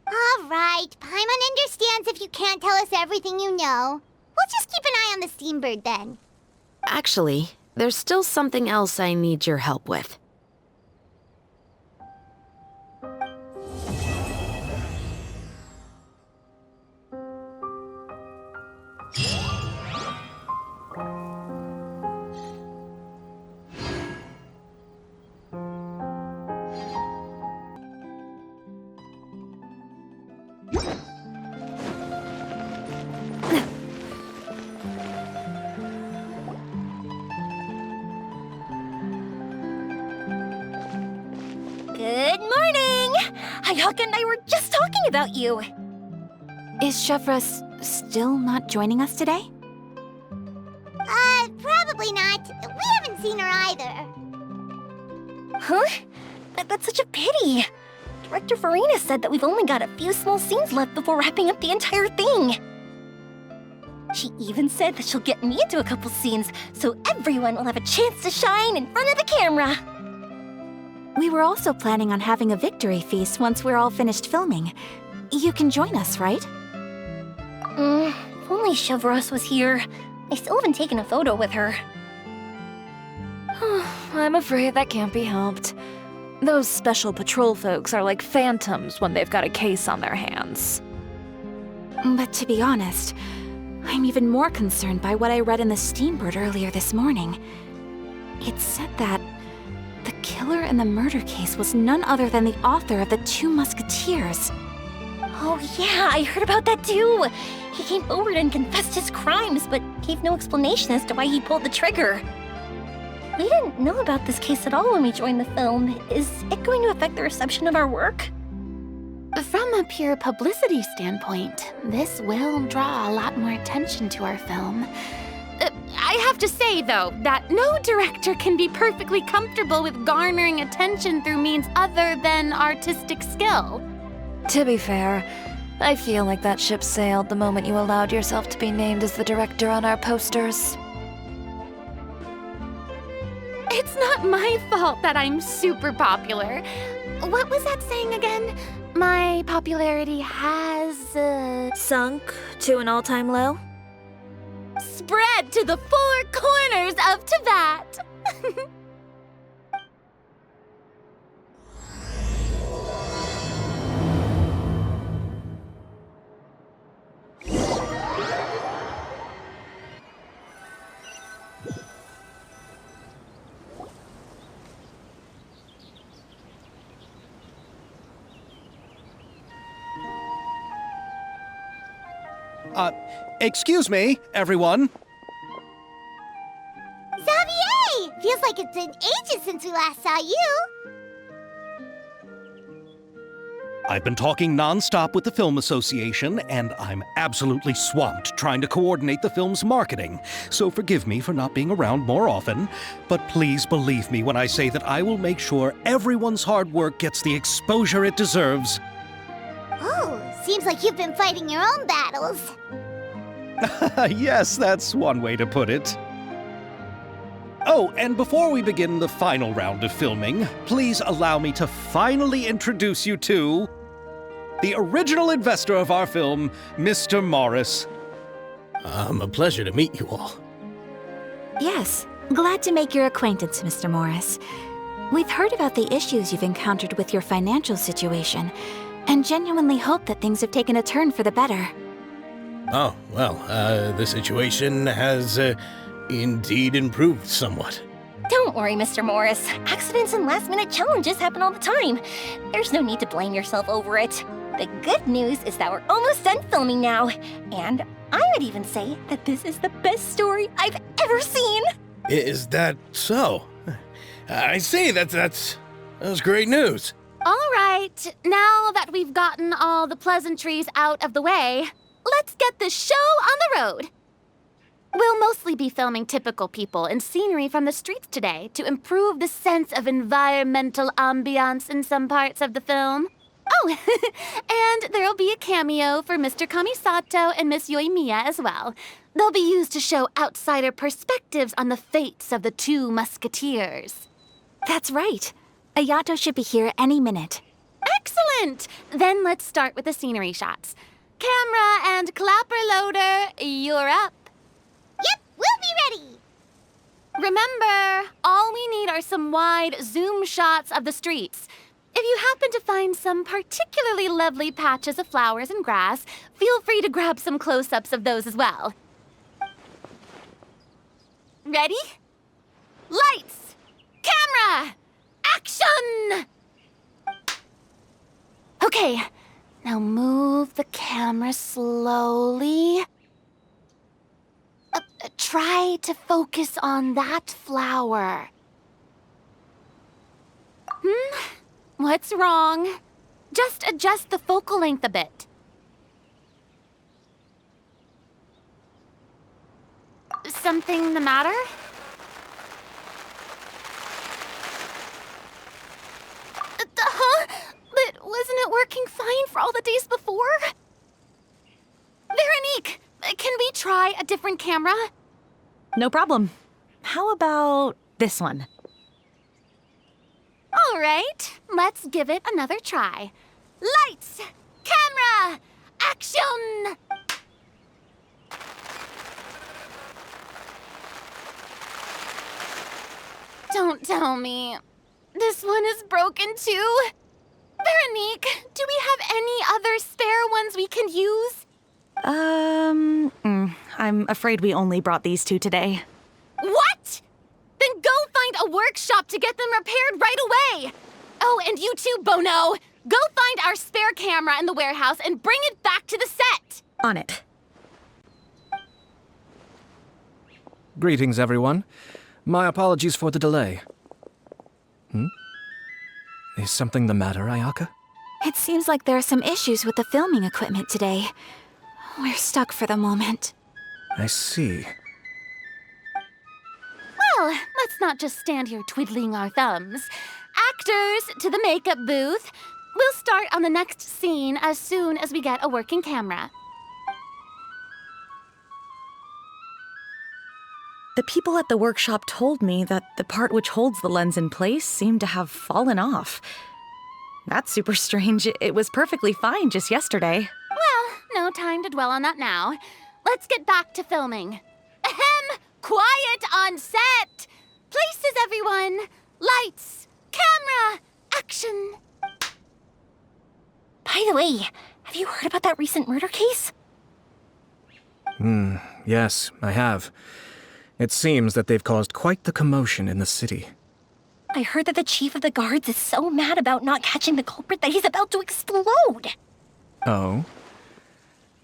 All right, Paimon understands if you can't tell us everything you know. We'll just keep an eye on the Steambird then. Actually, there's still something else I need your help with. Good morning! Hayaka and I were just talking about you. Is Chevres still not joining us today? Probably not. We haven't seen her either. Huh? That's such a pity. Director Farina said that we've only got a few small scenes left before wrapping up the entire thing. She even said that she'll get me into a couple scenes, so everyone will have a chance to shine in front of the camera. We were also planning on having a victory feast once we're all finished filming. You can join us, right? If only Chevros was here. I still haven't taken a photo with her. I'm afraid that can't be helped. Those Special Patrol folks are like phantoms when they've got a case on their hands. But to be honest, I'm even more concerned by what I read in the Steambird earlier this morning. It said that the killer in the murder case was none other than the author of the Two Musketeers. Oh yeah, I heard about that too. He came forward and confessed his crimes, but gave no explanation as to why he pulled the trigger. We didn't know about this case at all when we joined the film. Is it going to affect the reception of our work? From a pure publicity standpoint, this will draw a lot more attention to our film. I have to say, though, that no director can be perfectly comfortable with garnering attention through means other than artistic skill. To be fair, I feel like that ship sailed the moment you allowed yourself to be named as the director on our posters. It's not my fault that I'm super popular. What was that saying again? My popularity has, Sunk to an all-time low? spread to the four corners of Tibet. Excuse me, everyone. Xavier! Feels like it's been ages since we last saw you. I've been talking nonstop with the Film Association, and I'm absolutely swamped trying to coordinate the film's marketing. So forgive me for not being around more often, but please believe me when I say that I will make sure everyone's hard work gets the exposure it deserves. Oh, seems like you've been fighting your own battles. Yes, that's one way to put it. Oh, and before we begin the final round of filming, please allow me to finally introduce you to the original investor of our film, Mr. Morris. A pleasure to meet you all. Yes, glad to make your acquaintance, Mr. Morris. We've heard about the issues you've encountered with your financial situation, and genuinely hope that things have taken a turn for the better. Oh, well, the situation has, indeed improved somewhat. Don't worry, Mr. Morris. Accidents and last-minute challenges happen all the time. There's no need to blame yourself over it. The good news is that we're almost done filming now. And I would even say that this is the best story I've ever seen. Is that so? I see, that's great news. All right, now that we've gotten all the pleasantries out of the way, let's get this show on the road. We'll mostly be filming typical people and scenery from the streets today to improve the sense of environmental ambiance in some parts of the film. Oh, and there'll be a cameo for Mr. Kamisato and Miss Yoimiya as well. They'll be used to show outsider perspectives on the fates of the two musketeers. That's right. Ayato should be here any minute. Excellent! Then let's start with the scenery shots. Camera and clapper loader, you're up. Yep, we'll be ready. Remember, all we need are some wide zoom shots of the streets. If you happen to find some particularly lovely patches of flowers and grass, feel free to grab some close-ups of those as well. Ready? Lights! Camera! Action! Okay, now move the camera slowly. Try to focus on that flower. What's wrong? Just adjust the focal length a bit. Something the matter? Huh? But wasn't it working fine for all the days before? Veronique, can we try a different camera? No problem. How about this one? All right, let's give it another try. Lights! Camera! Action! Don't tell me. This one is broken too? Veronique, do we have any other spare ones we can use? I'm afraid we only brought these two today. What? Then go find a workshop to get them repaired right away. Oh, and you too, Bono. Go find our spare camera in the warehouse and bring it back to the set. On it. Greetings, everyone. My apologies for the delay. Is something the matter, Ayaka? It seems like there are some issues with the filming equipment today. We're stuck for the moment. I see. Well, let's not just stand here twiddling our thumbs. Actors, to the makeup booth. We'll start on the next scene as soon as we get a working camera. The people at the workshop told me that the part which holds the lens in place seemed to have fallen off. That's super strange. It was perfectly fine just yesterday. Well, no time to dwell on that now. Let's get back to filming. Ahem! Quiet on set! Places, everyone! Lights! Camera! Action! By the way, have you heard about that recent murder case? Yes, I have. It seems that they've caused quite the commotion in the city. I heard that the chief of the guards is so mad about not catching the culprit that he's about to explode. Oh?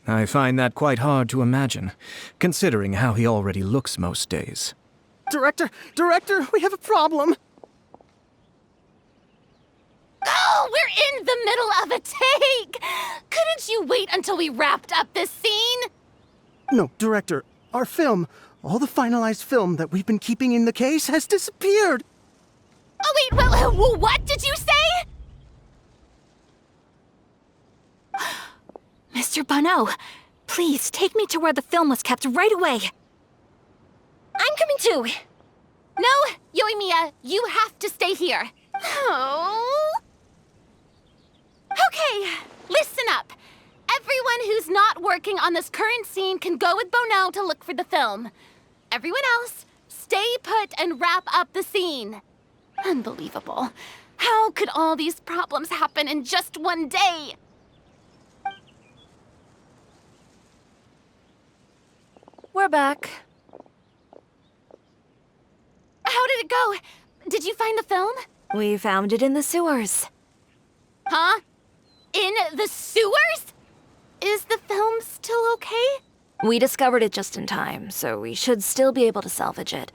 I find that quite hard to imagine, considering how he already looks most days. Director, we have a problem. Oh, we're in the middle of a take! Couldn't you wait until we wrapped up this scene? No, Director, our film, all the finalized film that we've been keeping in the case has disappeared. Oh, wait, well, what did you say? Mr. Bono, please take me to where the film was kept right away. I'm coming too. No, Yoimiya, you have to stay here. Oh. Okay, listen up. Everyone who's not working on this current scene can go with Bono to look for the film. Everyone else, stay put and wrap up the scene. Unbelievable. How could all these problems happen in just one day? We're back. How did it go? Did you find the film? We found it in the sewers. Huh? In the sewers? Is the film still okay? We discovered it just in time, so we should still be able to salvage it.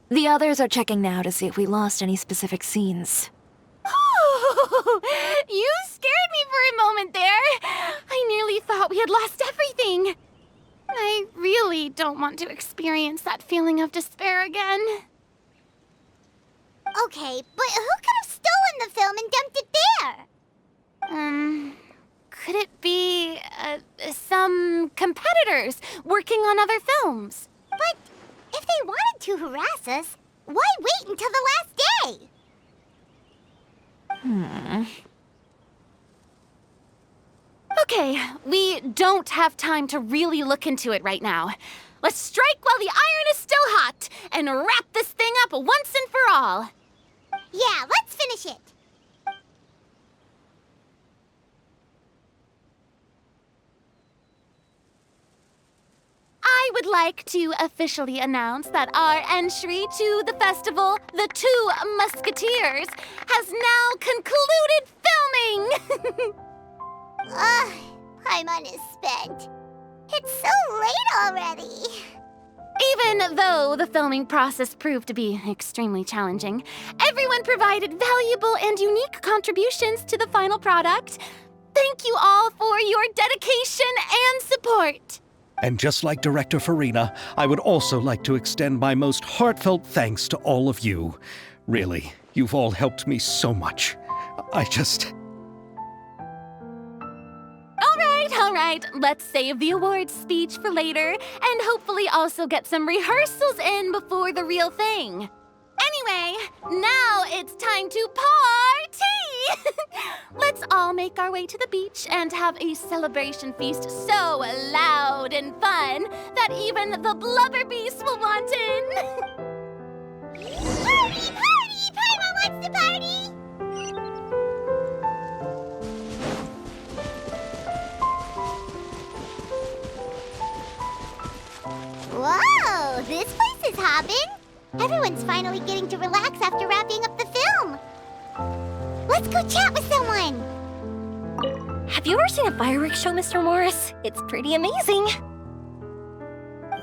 The others are checking now to see if we lost any specific scenes. Oh, you scared me for a moment there. I nearly thought we had lost everything. I really don't want to experience that feeling of despair again. Okay, but who could have stolen the film and dumped it there? Could it be, some competitors working on other films? But if they wanted to harass us, why wait until the last day? Okay, we don't have time to really look into it right now. Let's strike while the iron is still hot and wrap this thing up once and for all. Yeah, let's finish it. I would like to officially announce that our entry to the festival, The Two Musketeers, has now concluded filming! Paimon is spent. It's so late already. Even though the filming process proved to be extremely challenging, everyone provided valuable and unique contributions to the final product. Thank you all for your dedication and support. And just like Director Farina, I would also like to extend my most heartfelt thanks to all of you. Really, you've all helped me so much. All right, let's save the awards speech for later, and hopefully also get some rehearsals in before the real thing. Anyway, now it's time to party! Let's all make our way to the beach and have a celebration feast so loud and fun that even the blubber beast will want in. Party, party! Paimon wants to party! Whoa, this place is hopping. Everyone's finally getting to relax after wrapping up the film. Let's go chat with someone. Have you ever seen a fireworks show, Mr. Morris? It's pretty amazing.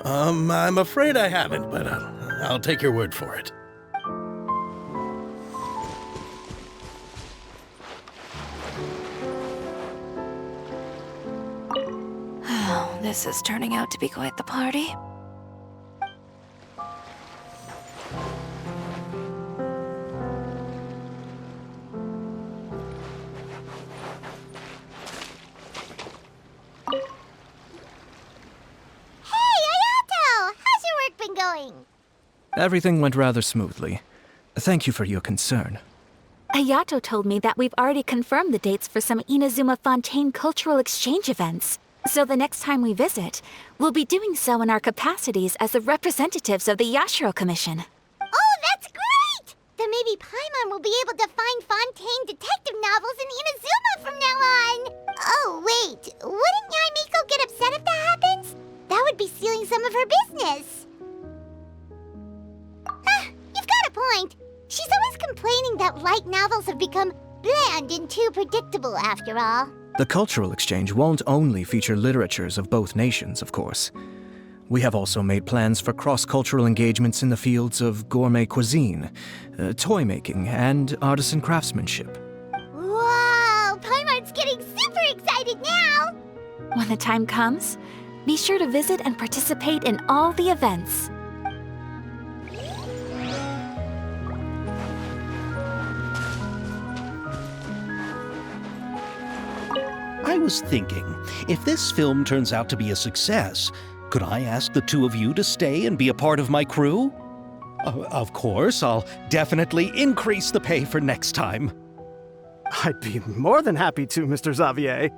I'm afraid I haven't, but I'll take your word for it. Oh, this is turning out to be quite the party. Going? Everything went rather smoothly. Thank you for your concern. Hayato told me that we've already confirmed the dates for some Inazuma Fontaine cultural exchange events. So the next time we visit, we'll be doing so in our capacities as the representatives of the Yashiro Commission. Oh, that's great! Then maybe Paimon will be able to find Fontaine detective novels in Inazuma from now on. Oh, wait. Wouldn't Yae Miko get upset if that happens? That would be stealing some of her business. You've got a point. She's always complaining that light novels have become bland and too predictable after all. The cultural exchange won't only feature literatures of both nations, of course. We have also made plans for cross-cultural engagements in the fields of gourmet cuisine, toy making, and artisan craftsmanship. Whoa! Paimon's getting super excited now! When the time comes, be sure to visit and participate in all the events. I was thinking, if this film turns out to be a success, could I ask the two of you to stay and be a part of my crew? Of course, I'll definitely increase the pay for next time. I'd be more than happy to, Mr. Xavier.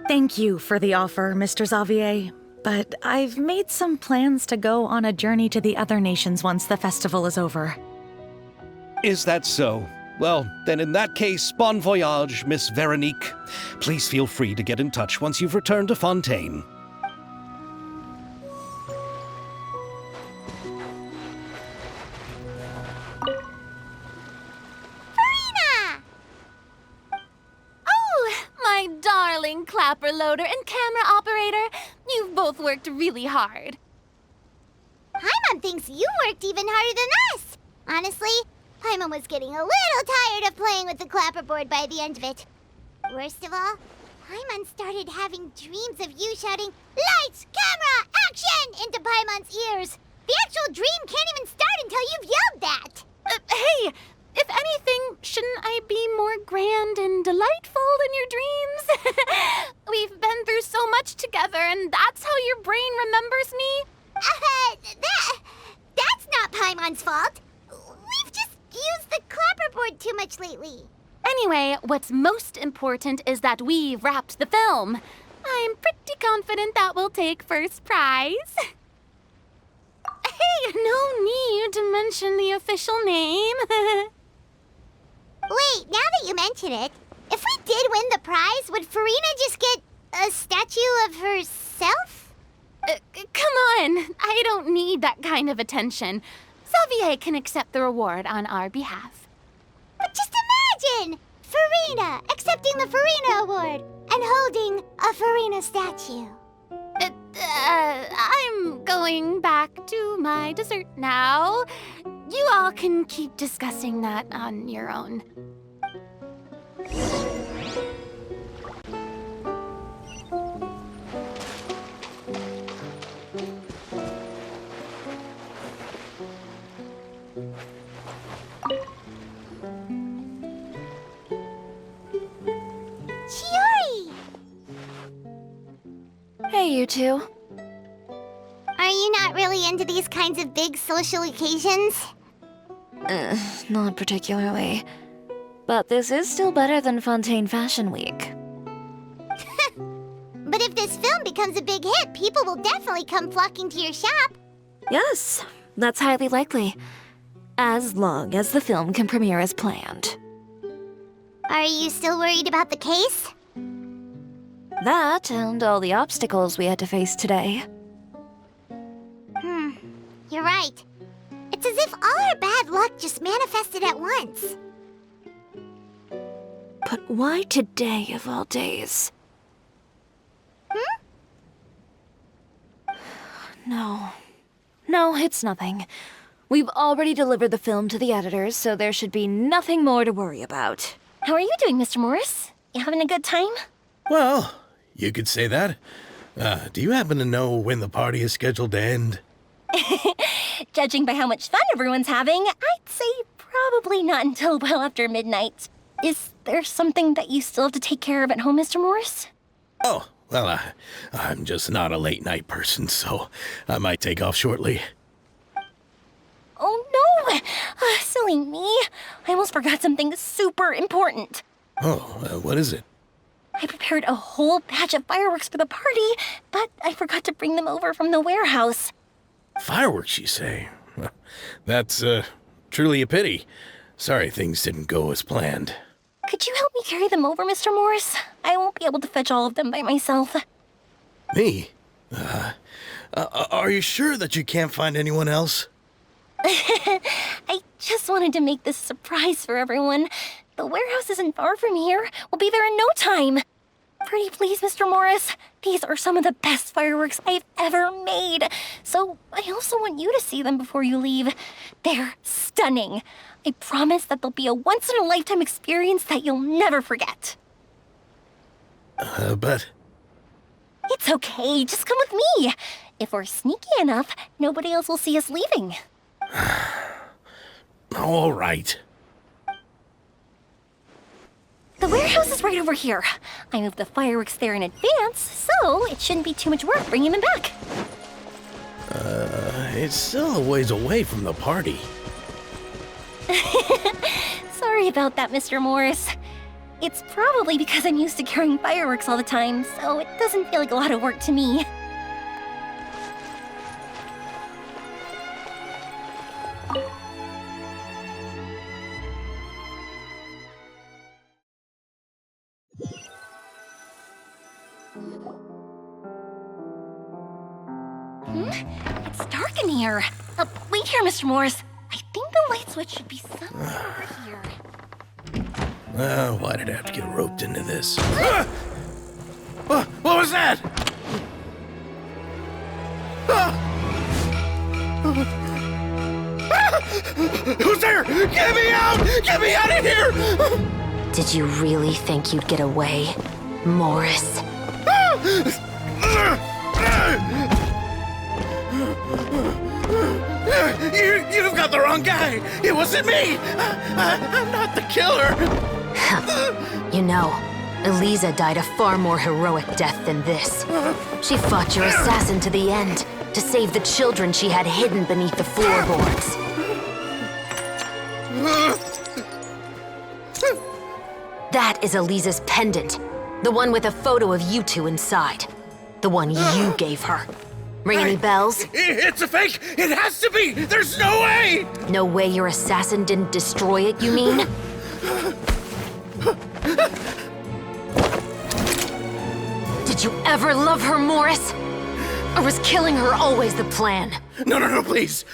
Thank you for the offer, Mr. Xavier. But I've made some plans to go on a journey to the other nations once the festival is over. Is that so? Well, then in that case, bon voyage, Miss Veronique. Please feel free to get in touch once you've returned to Fontaine. Oh, my darling clapper loader and camera operator. You've both worked really hard. Paimon thinks you worked even harder than us. Honestly, Paimon was getting a little tired of playing with the clapperboard by the end of it. Worst of all, Paimon started having dreams of you shouting, "Lights, camera, action!" into Paimon's ears. The actual dream can't even start until you've yelled that. Hey, if anything, shouldn't I be more grand and delightful in your dreams? We've been through so much together, and that's how your brain remembers me? That's not Paimon's fault. We've just used the clapperboard too much lately. Anyway, what's most important is that we've wrapped the film. I'm pretty confident that we'll take first prize. Hey, no need to mention the official name. Wait, now that you mention it, if we did win the prize, would Farina just get a statue of herself? Come on, I don't need that kind of attention. Xavier can accept the reward on our behalf. But just imagine! Farina accepting the Farina Award and holding a Farina statue. I'm going back to my dessert now. You all can keep discussing that on your own. Chiori! Hey, you two. Are you not really into these kinds of big social occasions? Not particularly. But this is still better than Fontaine Fashion Week. But if this film becomes a big hit, people will definitely come flocking to your shop. Yes, that's highly likely. As long as the film can premiere as planned. Are you still worried about the case? That and all the obstacles we had to face today. You're right. It's as if all our bad luck just manifested at once. But why today of all days? No, it's nothing. We've already delivered the film to the editors, so there should be nothing more to worry about. How are you doing, Mr. Morris? You having a good time? Well, you could say that. Do you happen to know when the party is scheduled to end? Judging by how much fun everyone's having, I'd say probably not until well after midnight. Is there something that you still have to take care of at home, Mr. Morris? Oh, well, I'm just not a late night person, so I might take off shortly. Oh no! Silly me. I almost forgot something super important. Oh, what is it? I prepared a whole batch of fireworks for the party, but I forgot to bring them over from the warehouse. Fireworks, you say? Well, that's, truly a pity. Sorry things didn't go as planned. Could you help me carry them over, Mr. Morris? I won't be able to fetch all of them by myself. Me? Are you sure that you can't find anyone else? I just wanted to make this a surprise for everyone. The warehouse isn't far from here. We'll be there in no time. Pretty please, Mr. Morris. These are some of the best fireworks I've ever made. So I also want you to see them before you leave. They're stunning. I promise that they'll be a once-in-a-lifetime experience that you'll never forget. But... It's okay. Just come with me. If we're sneaky enough, nobody else will see us leaving. All right. The warehouse is right over here. I moved the fireworks there in advance, so it shouldn't be too much work bringing them back. It's still a ways away from the party. Sorry about that, Mr. Morris. It's probably because I'm used to carrying fireworks all the time, so it doesn't feel like a lot of work to me. It's dark in here. Wait here, Mr. Morris. I think the light switch should be somewhere over here. Why did I have to get roped into this? What was that? Who's there? Get me out! Get me out of here! Did you really think you'd get away, Morris? You've got the wrong guy. It wasn't me. I'm not the killer. You know, Eliza died a far more heroic death than this. She fought your assassin to the end, to save the children she had hidden beneath the floorboards. That is Eliza's pendant, the one with a photo of you two inside. The one you gave her. Ring any bells? It's a fake! It has to be! There's no way! No way your assassin didn't destroy it, you mean? Did you ever love her, Morris? Or was killing her always the plan? No, please.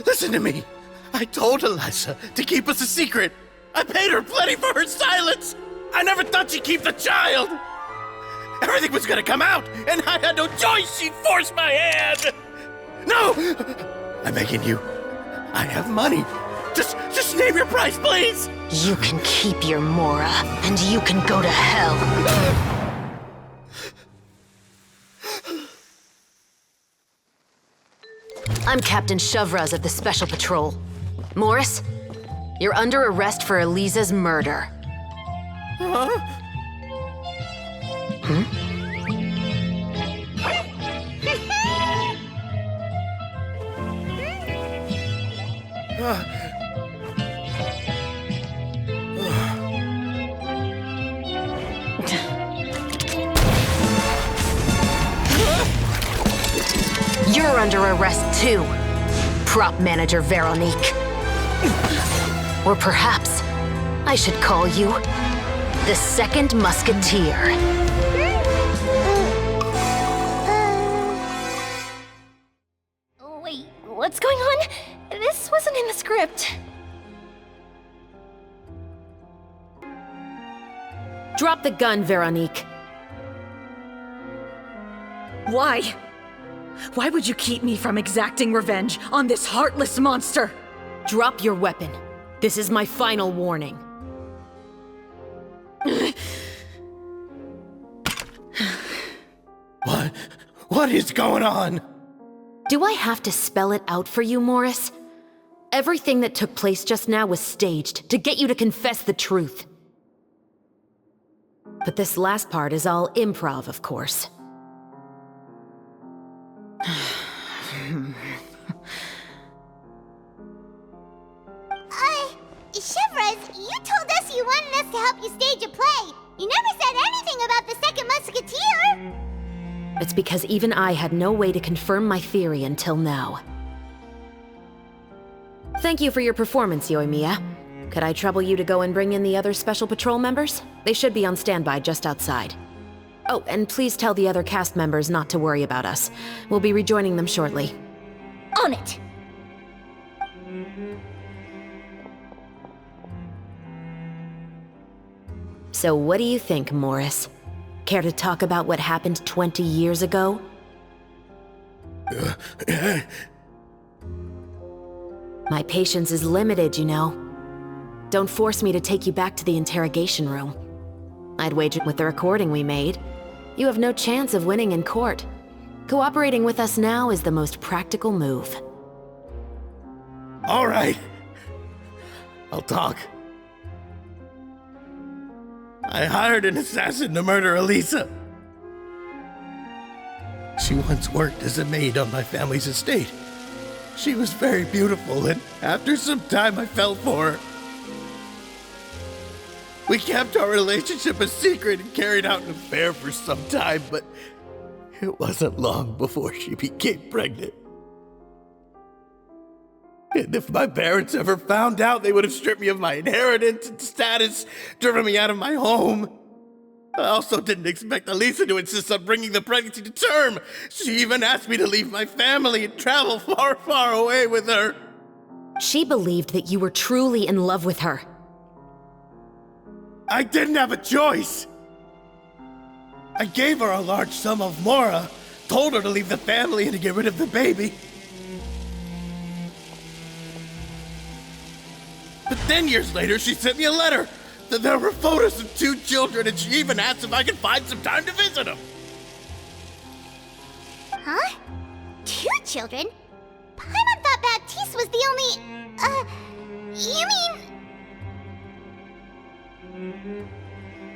Listen to me. I told Eliza to keep us a secret. I paid her plenty for her silence. I never thought she'd keep the child. Everything was gonna come out, and I had no choice. She'd force my hand. No! I'm begging you. I have money. Just name your price, please. You can keep your Mora, and you can go to hell. I'm Captain Shovraz of the Special Patrol. Morris, you're under arrest for Eliza's murder. Huh? You're under arrest too, prop manager Veronique. Or perhaps I should call you the Second Musketeer. Wait, what's going on? This wasn't in the script. Drop the gun, Veronique. Why? Why would you keep me from exacting revenge on this heartless monster? Drop your weapon. This is my final warning. What is going on? Do I have to spell it out for you, Morris? Everything that took place just now was staged to get you to confess the truth. But this last part is all improv, of course. I It's because even I had no way to confirm my theory until now. Thank you for your performance, Yoimiya. Could I trouble you to go and bring in the other Special Patrol members? They should be on standby just outside. Oh, and please tell the other cast members not to worry about us. We'll be rejoining them shortly. On it! So what do you think, Morris? Care to talk about what happened 20 years ago? My patience is limited, you know. Don't force me to take you back to the interrogation room. I'd wager with the recording we made, you have no chance of winning in court. Cooperating with us now is the most practical move. All right. I'll talk. I hired an assassin to murder Elisa. She once worked as a maid on my family's estate. She was very beautiful, and after some time I fell for her. We kept our relationship a secret and carried out an affair for some time, but it wasn't long before she became pregnant. And if my parents ever found out, they would have stripped me of my inheritance and status, driven me out of my home. I also didn't expect Elisa to insist on bringing the pregnancy to term. She even asked me to leave my family and travel far, far away with her. She believed that you were truly in love with her. I didn't have a choice. I gave her a large sum of mora, told her to leave the family and to get rid of the baby. But then years later, she sent me a letter. There were photos of 2 children, and she even asked if I could find some time to visit them. Huh? 2 children? Paimon thought Baptiste was the only... you mean...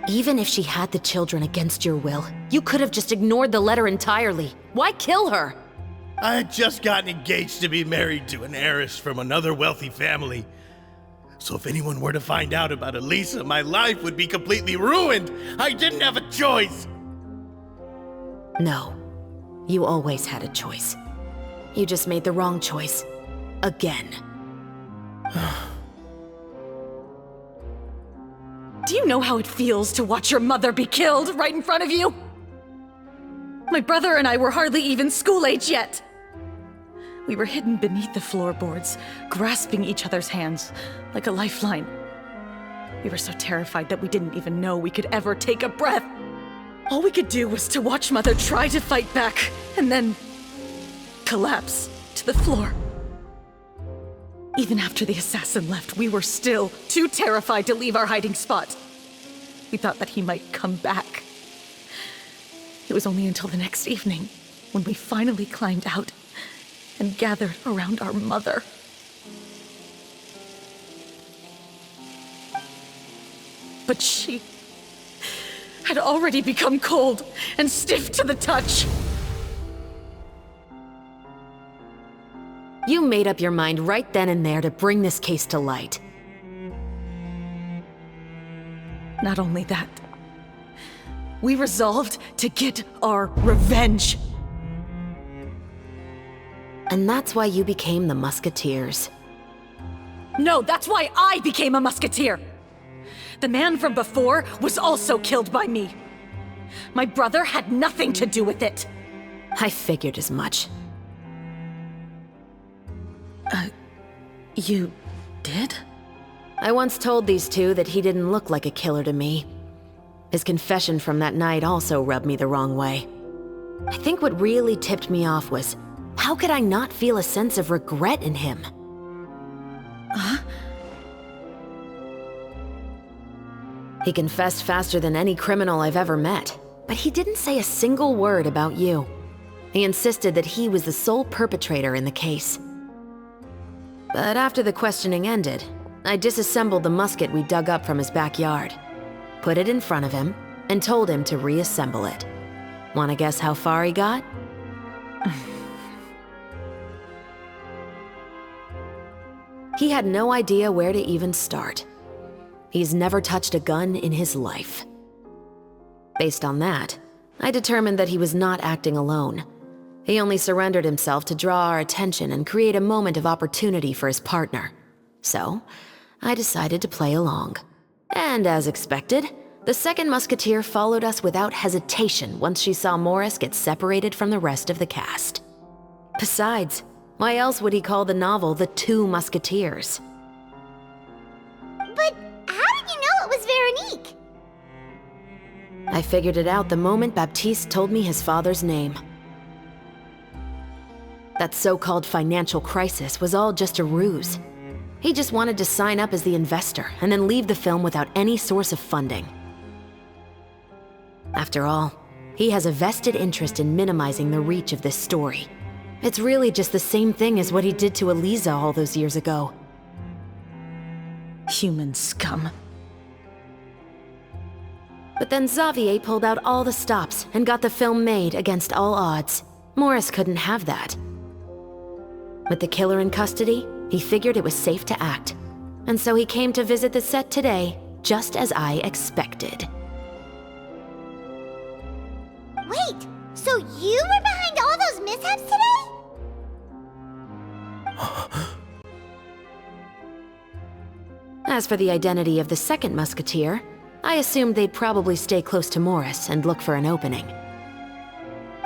Even if she had the children against your will, you could have just ignored the letter entirely. Why kill her? I had just gotten engaged to be married to an heiress from another wealthy family. So if anyone were to find out about Elisa, my life would be completely ruined. I didn't have a choice. No. You always had a choice. You just made the wrong choice. Again. Do you know how it feels to watch your mother be killed right in front of you? My brother and I were hardly even school age yet. We were hidden beneath the floorboards, grasping each other's hands like a lifeline. We were so terrified that we didn't even know we could ever take a breath. All we could do was to watch Mother try to fight back, and then collapse to the floor. Even after the assassin left, we were still too terrified to leave our hiding spot. We thought that he might come back. It was only until the next evening when we finally climbed out and gathered around our mother. But she had already become cold and stiff to the touch. You made up your mind right then and there to bring this case to light. Not only that, we resolved to get our revenge. And that's why you became the Musketeers. No, that's why I became a Musketeer! The man from before was also killed by me. My brother had nothing to do with it. I figured as much. You did? I once told these two that he didn't look like a killer to me. His confession from that night also rubbed me the wrong way. I think what really tipped me off was, how could I not feel a sense of regret in him? Huh? He confessed faster than any criminal I've ever met, but he didn't say a single word about you. He insisted that he was the sole perpetrator in the case. But after the questioning ended, I disassembled the musket we dug up from his backyard, put it in front of him, and told him to reassemble it. Wanna guess how far he got? He had no idea where to even start. He's never touched a gun in his life. Based on that, I determined that he was not acting alone. He only surrendered himself to draw our attention and create a moment of opportunity for his partner. So, I decided to play along. And as expected, the second musketeer followed us without hesitation once she saw Morris get separated from the rest of the cast. Besides, why else would he call the novel The Two Musketeers? But how did you know it was Veronique? I figured it out the moment Baptiste told me his father's name. That so-called financial crisis was all just a ruse. He just wanted to sign up as the investor and then leave the film without any source of funding. After all, he has a vested interest in minimizing the reach of this story. It's really just the same thing as what he did to Eliza all those years ago. Human scum. But then Xavier pulled out all the stops and got the film made against all odds. Morris couldn't have that. With the killer in custody, he figured it was safe to act. And so he came to visit the set today, just as I expected. Wait, so you were behind all those mishaps today? As for the identity of the second musketeer, I assumed they'd probably stay close to Morris and look for an opening.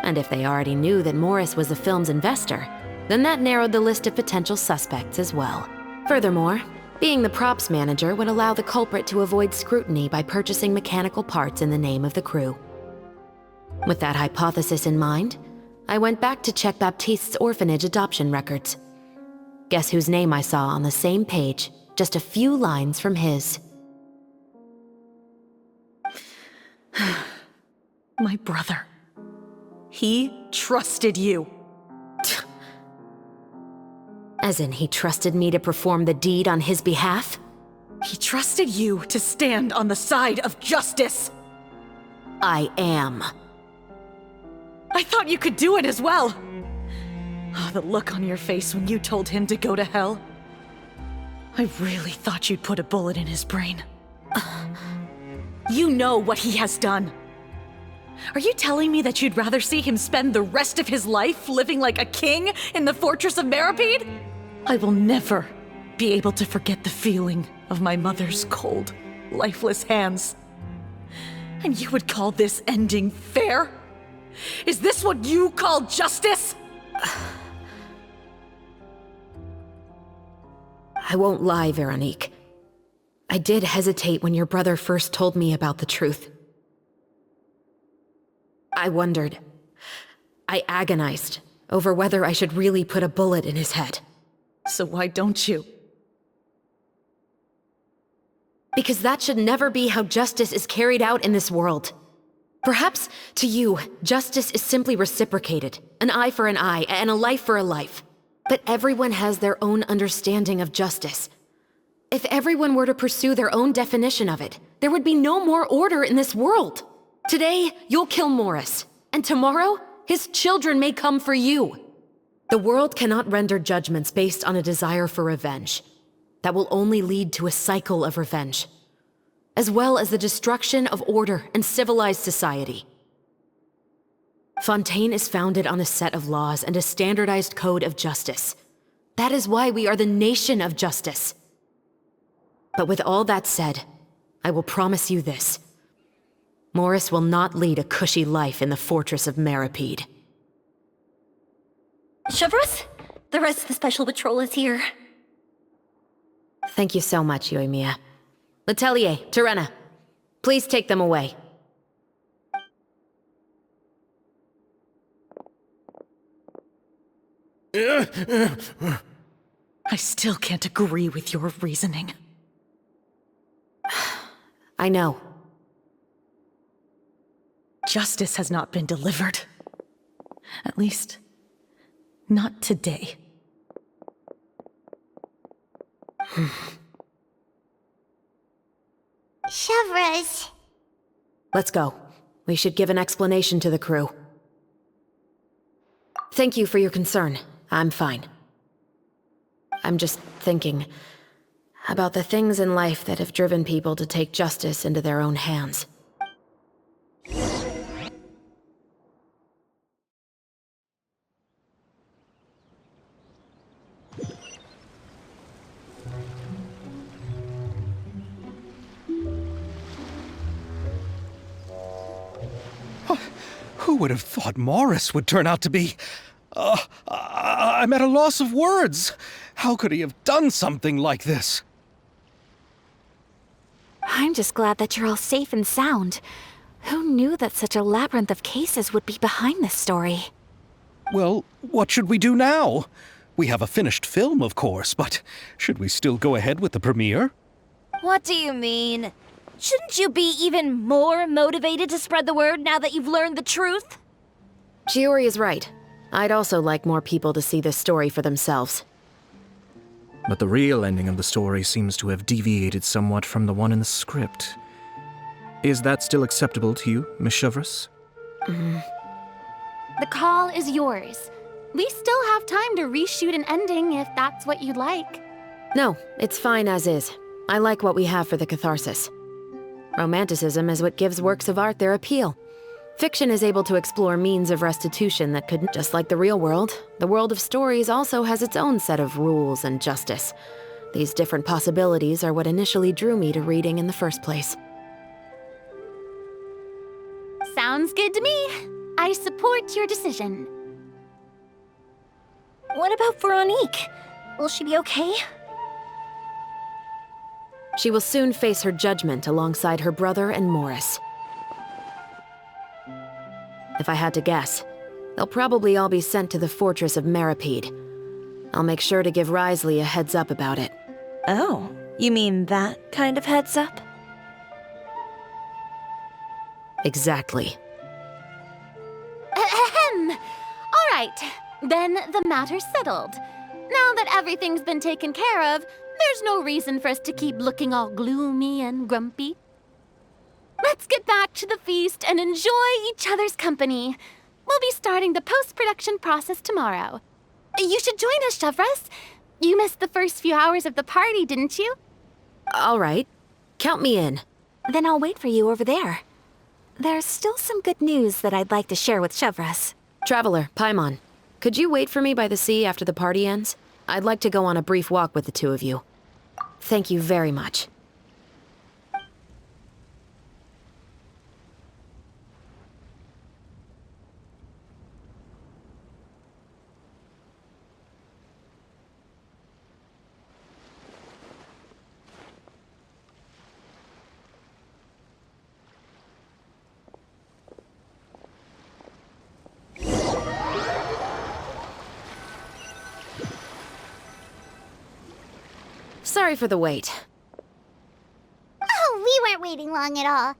And if they already knew that Morris was the film's investor, then that narrowed the list of potential suspects as well. Furthermore, being the props manager would allow the culprit to avoid scrutiny by purchasing mechanical parts in the name of the crew. With that hypothesis in mind, I went back to check Baptiste's orphanage adoption records. Guess whose name I saw on the same page, just a few lines from his. My brother. He trusted you. As in, he trusted me to perform the deed on his behalf? He trusted you to stand on the side of justice. I am. I thought you could do it as well. Oh, the look on your face when you told him to go to hell. I really thought you'd put a bullet in his brain. You know what he has done. Are you telling me that you'd rather see him spend the rest of his life living like a king in the fortress of Meripede? I will never be able to forget the feeling of my mother's cold, lifeless hands. And you would call this ending fair? Is this what you call justice? I won't lie, Veronique. I did hesitate when your brother first told me about the truth. I wondered. I agonized over whether I should really put a bullet in his head. So why don't you? Because that should never be how justice is carried out in this world. Perhaps, to you, justice is simply reciprocated. An eye for an eye, and a life for a life. But everyone has their own understanding of justice. If everyone were to pursue their own definition of it, there would be no more order in this world. Today, you'll kill Morris, and tomorrow, his children may come for you. The world cannot render judgments based on a desire for revenge. That will only lead to a cycle of revenge, as well as the destruction of order and civilized society. Fontaine is founded on a set of laws and a standardized code of justice. That is why we are the nation of justice. But with all that said, I will promise you this. Morris will not lead a cushy life in the fortress of Meripede. Chevros, the rest of the Special Patrol is here. Thank you so much, Yoimiya. Letelier, Terena, please take them away. I still can't agree with your reasoning. I know. Justice has not been delivered. At least, not today. Chevros. Let's go. We should give an explanation to the crew. Thank you for your concern. I'm fine. I'm just thinking about the things in life that have driven people to take justice into their own hands. Who would have thought Morris would turn out to be... I'm at a loss of words. How could he have done something like this? I'm just glad that you're all safe and sound. Who knew that such a labyrinth of cases would be behind this story? Well, what should we do now? We have a finished film, of course, but should we still go ahead with the premiere? What do you mean? Shouldn't you be even more motivated to spread the word now that you've learned the truth? Shiori is right. I'd also like more people to see this story for themselves. But the real ending of the story seems to have deviated somewhat from the one in the script. Is that still acceptable to you, Miss Chevres? The call is yours. We still have time to reshoot an ending if that's what you'd like. No, it's fine as is. I like what we have for the catharsis. Romanticism is what gives works of art their appeal. Fiction is able to explore means of restitution that couldn't, just like the real world. The world of stories also has its own set of rules and justice. These different possibilities are what initially drew me to reading in the first place. Sounds good to me. I support your decision. What about Veronique? Will she be okay? She will soon face her judgment alongside her brother and Morris. If I had to guess, they'll probably all be sent to the fortress of Meripede. I'll make sure to give Risley a heads up about it. Oh, you mean that kind of heads up? Exactly. Ahem. All right, then the matter's settled. Now that everything's been taken care of, there's no reason for us to keep looking all gloomy and grumpy. Let's get back to the feast and enjoy each other's company. We'll be starting the post-production process tomorrow. You should join us, Chevres. You missed the first few hours of the party, didn't you? All right. Count me in. Then I'll wait for you over there. There's still some good news that I'd like to share with Chevres. Traveler, Paimon, could you wait for me by the sea after the party ends? I'd like to go on a brief walk with the two of you. Thank you very much. Sorry for the wait. Oh, we weren't waiting long at all.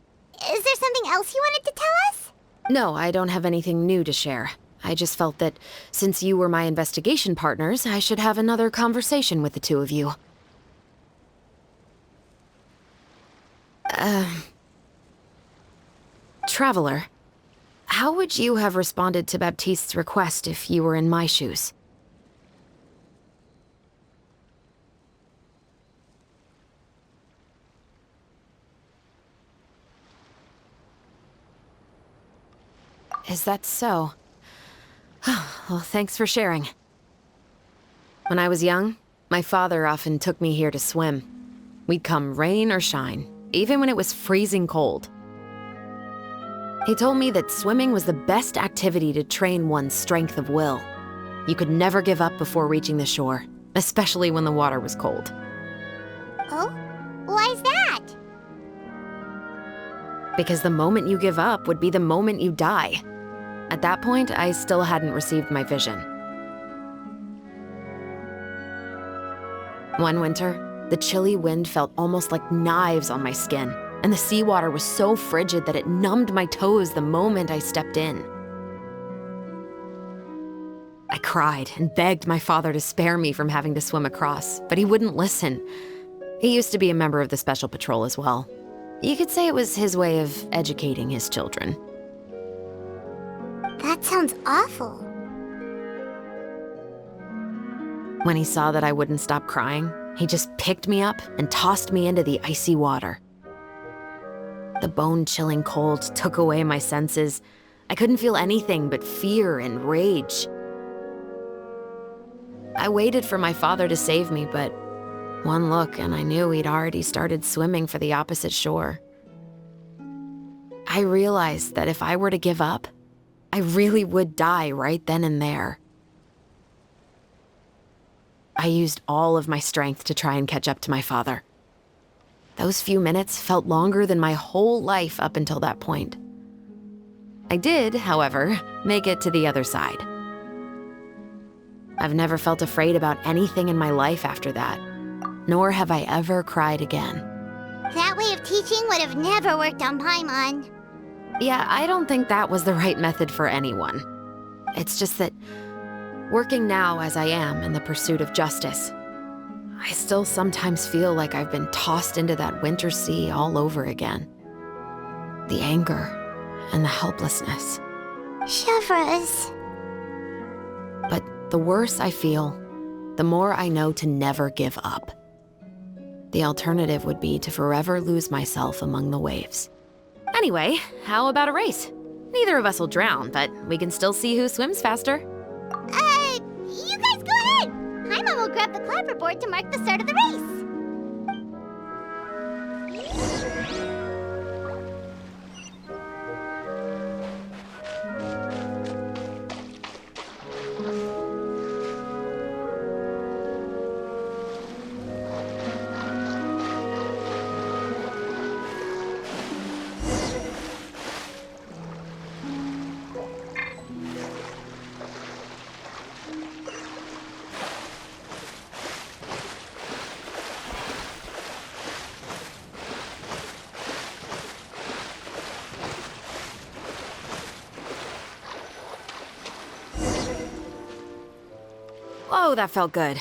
Is there something else you wanted to tell us? No, I don't have anything new to share. I just felt that since you were my investigation partners, I should have another conversation with the two of you. Traveler, how would you have responded to Baptiste's request if you were in my shoes? Is that so? Well, thanks for sharing. When I was young, my father often took me here to swim. We'd come rain or shine, even when it was freezing cold. He told me that swimming was the best activity to train one's strength of will. You could never give up before reaching the shore, especially when the water was cold. Oh? Why's that? Because the moment you give up would be the moment you die. At that point, I still hadn't received my vision. One winter, the chilly wind felt almost like knives on my skin, and the seawater was so frigid that it numbed my toes the moment I stepped in. I cried and begged my father to spare me from having to swim across, but he wouldn't listen. He used to be a member of the Special Patrol as well. You could say it was his way of educating his children. That sounds awful. When he saw that I wouldn't stop crying, he just picked me up and tossed me into the icy water. The bone-chilling cold took away my senses. I couldn't feel anything but fear and rage. I waited for my father to save me, but one look and I knew he'd already started swimming for the opposite shore. I realized that if I were to give up, I really would die right then and there. I used all of my strength to try and catch up to my father. Those few minutes felt longer than my whole life up until that point. I did, however, make it to the other side. I've never felt afraid about anything in my life after that, nor have I ever cried again. That way of teaching would have never worked on Paimon. Yeah, I don't think that was the right method for anyone. It's just that, working now as I am in the pursuit of justice, I still sometimes feel like I've been tossed into that winter sea all over again. The anger and the helplessness. Shavras. But the worse I feel, the more I know to never give up. The alternative would be to forever lose myself among the waves. Anyway, how about a race? Neither of us will drown, but we can still see who swims faster. You guys go ahead! Paimon will grab the clapperboard to mark the start of the race. Whoa, that felt good.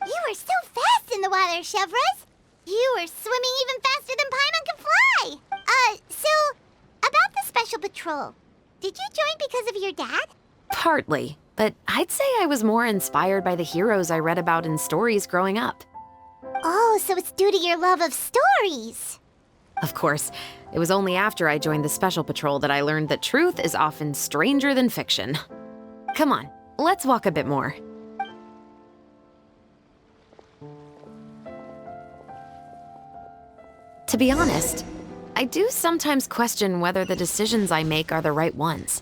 You were so fast in the water, Shavras. You were swimming even faster than Paimon can fly. So, about the Special Patrol, did you join because of your dad? Partly, but I'd say I was more inspired by the heroes I read about in stories growing up. Oh, so it's due to your love of stories. Of course, it was only after I joined the Special Patrol that I learned that truth is often stranger than fiction. Come on, let's walk a bit more. To be honest, I do sometimes question whether the decisions I make are the right ones.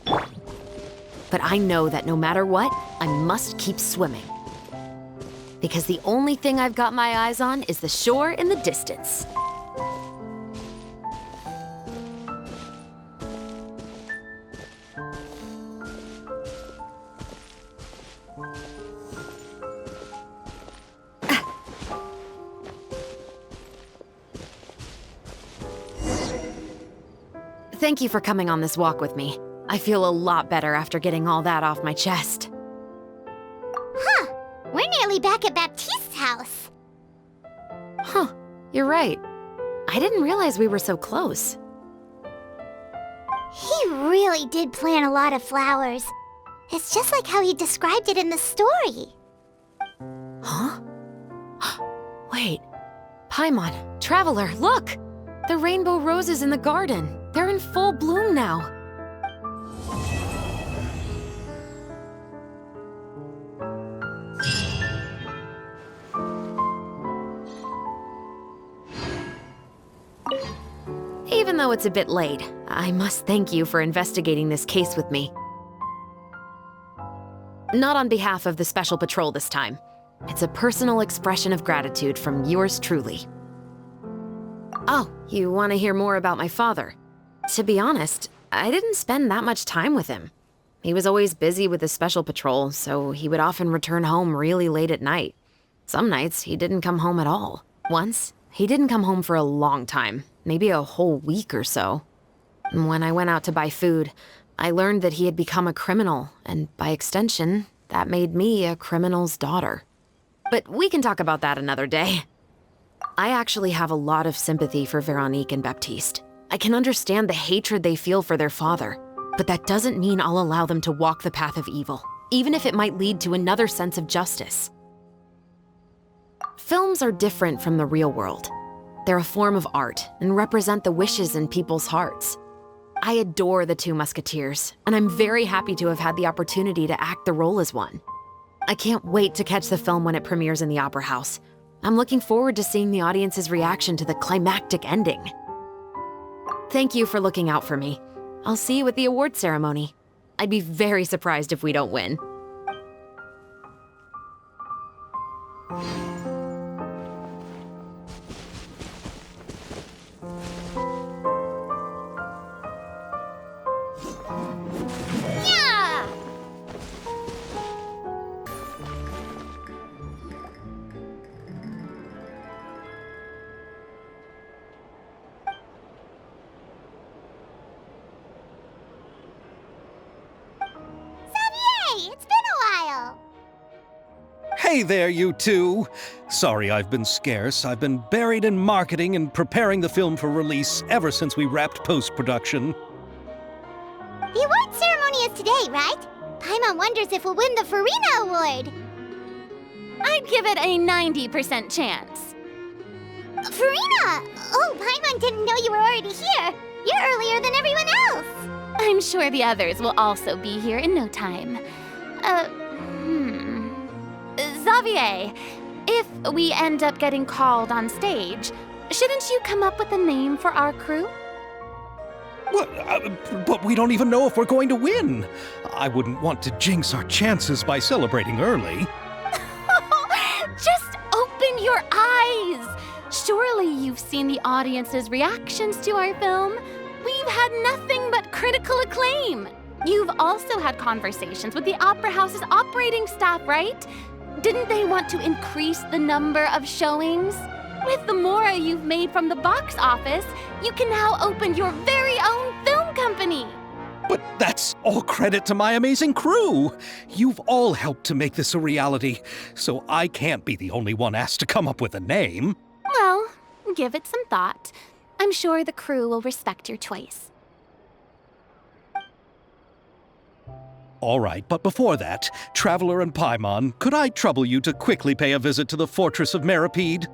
But I know that no matter what, I must keep swimming. Because the only thing I've got my eyes on is the shore in the distance. Thank you for coming on this walk with me. I feel a lot better after getting all that off my chest. Huh. We're nearly back at Baptiste's house. Huh. You're right. I didn't realize we were so close. He really did plant a lot of flowers. It's just like how he described it in the story. Huh? Wait. Paimon, Traveler, look! The rainbow roses in the garden. They're in full bloom now. Even though it's a bit late, I must thank you for investigating this case with me. Not on behalf of the Special Patrol this time. It's a personal expression of gratitude from yours truly. Oh, you want to hear more about my father? To be honest, I didn't spend that much time with him. He was always busy with the Special Patrol, so he would often return home really late at night. Some nights, he didn't come home at all. Once, he didn't come home for a long time, maybe a whole week or so. When I went out to buy food, I learned that he had become a criminal, and by extension, that made me a criminal's daughter. But we can talk about that another day. I actually have a lot of sympathy for Veronique and Baptiste. I can understand the hatred they feel for their father, but that doesn't mean I'll allow them to walk the path of evil, even if it might lead to another sense of justice. Films are different from the real world. They're a form of art and represent the wishes in people's hearts. I adore the two Musketeers, and I'm very happy to have had the opportunity to act the role as one. I can't wait to catch the film when it premieres in the Opera House. I'm looking forward to seeing the audience's reaction to the climactic ending. Thank you for looking out for me. I'll see you at the award ceremony. I'd be very surprised if we don't win. Yeah! Xavier, it's been a while. Hey there, you two! Sorry I've been scarce. I've been buried in marketing and preparing the film for release ever since we wrapped post-production. The award ceremony is today, right? Paimon wonders if we'll win the Farina Award. I'd give it a 90% chance. Farina! Oh, Paimon didn't know you were already here. You're earlier than everyone else. I'm sure the others will also be here in no time. Xavier, if we end up getting called on stage, shouldn't you come up with a name for our crew? What? But we don't even know if we're going to win. I wouldn't want to jinx our chances by celebrating early. Just open your eyes! Surely you've seen the audience's reactions to our film. We've had nothing but critical acclaim. You've also had conversations with the Opera House's operating staff, right? Didn't they want to increase the number of showings? With the more you've made from the box office, you can now open your very own film company. But that's all credit to my amazing crew. You've all helped to make this a reality, so I can't be the only one asked to come up with a name. Well, give it some thought. I'm sure the crew will respect your choice. All right, but before that, Traveler and Paimon, could I trouble you to quickly pay a visit to the Fortress of Meripede?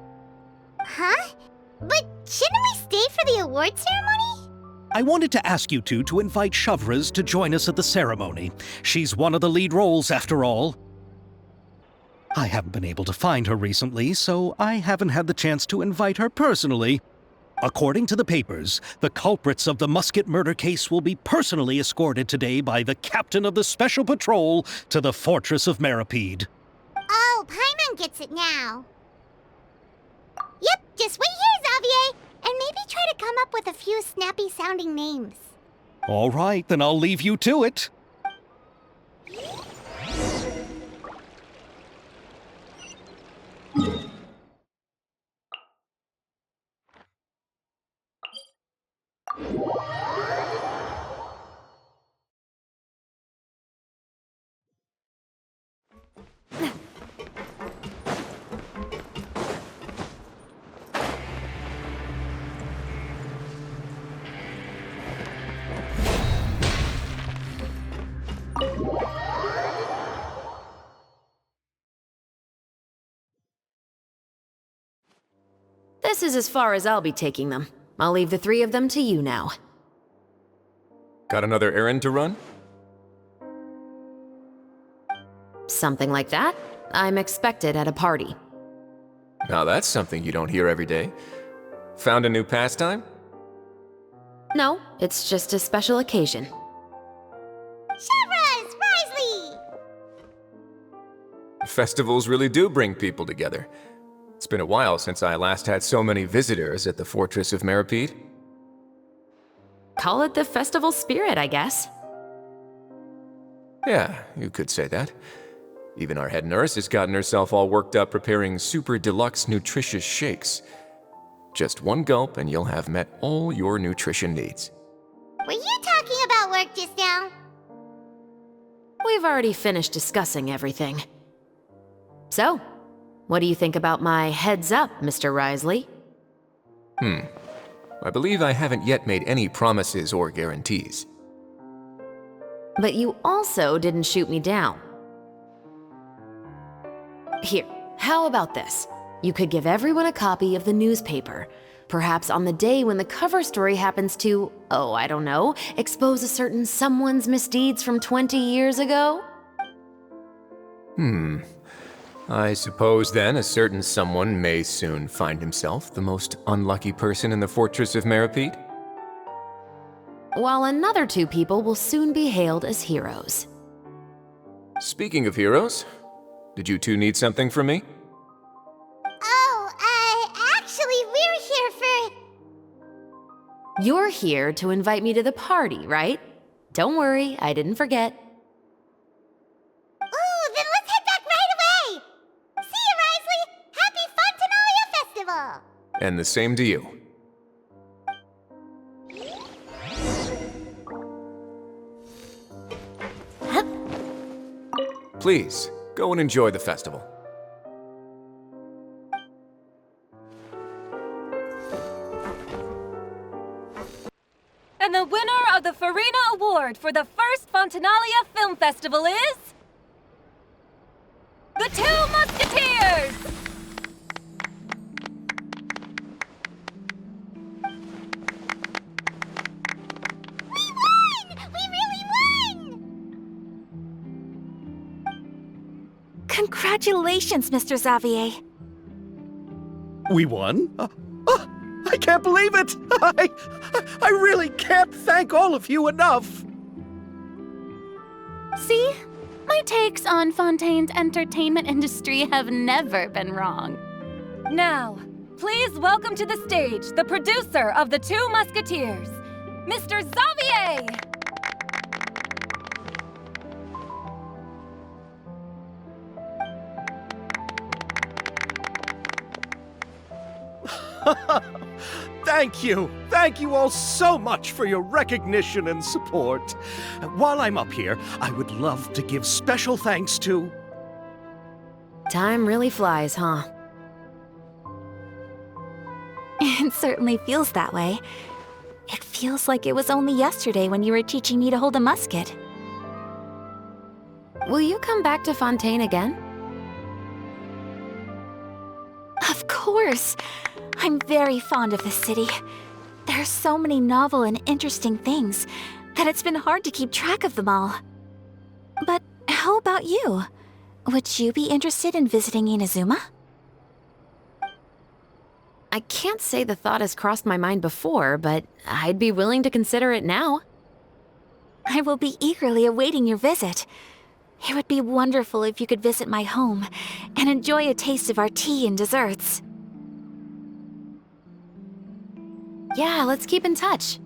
Huh? But shouldn't we stay for the award ceremony? I wanted to ask you two to invite Shavraz to join us at the ceremony. She's one of the lead roles, after all. I haven't been able to find her recently, so I haven't had the chance to invite her personally. According to the papers, the culprits of the Musket murder case will be personally escorted today by the captain of the Special Patrol to the Fortress of Meripede. Oh, Paimon gets it now. Yep, just wait here, Xavier, and maybe try to come up with a few snappy-sounding names. All right, then I'll leave you to it. This is as far as I'll be taking them. I'll leave the three of them to you now. Got another errand to run? Something like that. I'm expected at a party. Now that's something you don't hear every day. Found a new pastime? No, it's just a special occasion. Shavraz! Risley! Festivals really do bring people together. It's been a while since I last had so many visitors at the Fortress of Meripede. Call it the festival spirit, I guess. Yeah, you could say that. Even our head nurse has gotten herself all worked up preparing super deluxe nutritious shakes. Just one gulp and you'll have met all your nutrition needs. Were you talking about work just now? We've already finished discussing everything. So, what do you think about my heads up, Mr. Risley? I believe I haven't yet made any promises or guarantees. But you also didn't shoot me down. Here, how about this? You could give everyone a copy of the newspaper. Perhaps on the day when the cover story happens to, oh, I don't know, expose a certain someone's misdeeds from 20 years ago? I suppose then a certain someone may soon find himself the most unlucky person in the Fortress of Meripede? while another 2 people will soon be hailed as heroes. Speaking of heroes, did you two need something from me? Actually, we're here for... You're here to invite me to the party, right? Don't worry, I didn't forget. Ooh, then let's head back right away! See you, Risley! Happy Fontanalia Festival! And the same to you. Please, go and enjoy the festival. And the winner of the Farina Award for the first Fontanalia Film Festival is... The Two Musketeers! Congratulations, Mr. Xavier. We won? I can't believe it! I really can't thank all of you enough! See? My takes on Fontaine's entertainment industry have never been wrong. Now, please welcome to the stage the producer of The Two Musketeers, Mr. Xavier! Thank you! Thank you all so much for your recognition and support. While I'm up here, I would love to give special thanks to... Time really flies, huh? It certainly feels that way. It feels like it was only yesterday when you were teaching me to hold a musket. Will you come back to Fontaine again? Of course! I'm very fond of this city. There are so many novel and interesting things that it's been hard to keep track of them all. But how about you? Would you be interested in visiting Inazuma? I can't say the thought has crossed my mind before, but I'd be willing to consider it now. I will be eagerly awaiting your visit. It would be wonderful if you could visit my home and enjoy a taste of our tea and desserts. Yeah, let's keep in touch.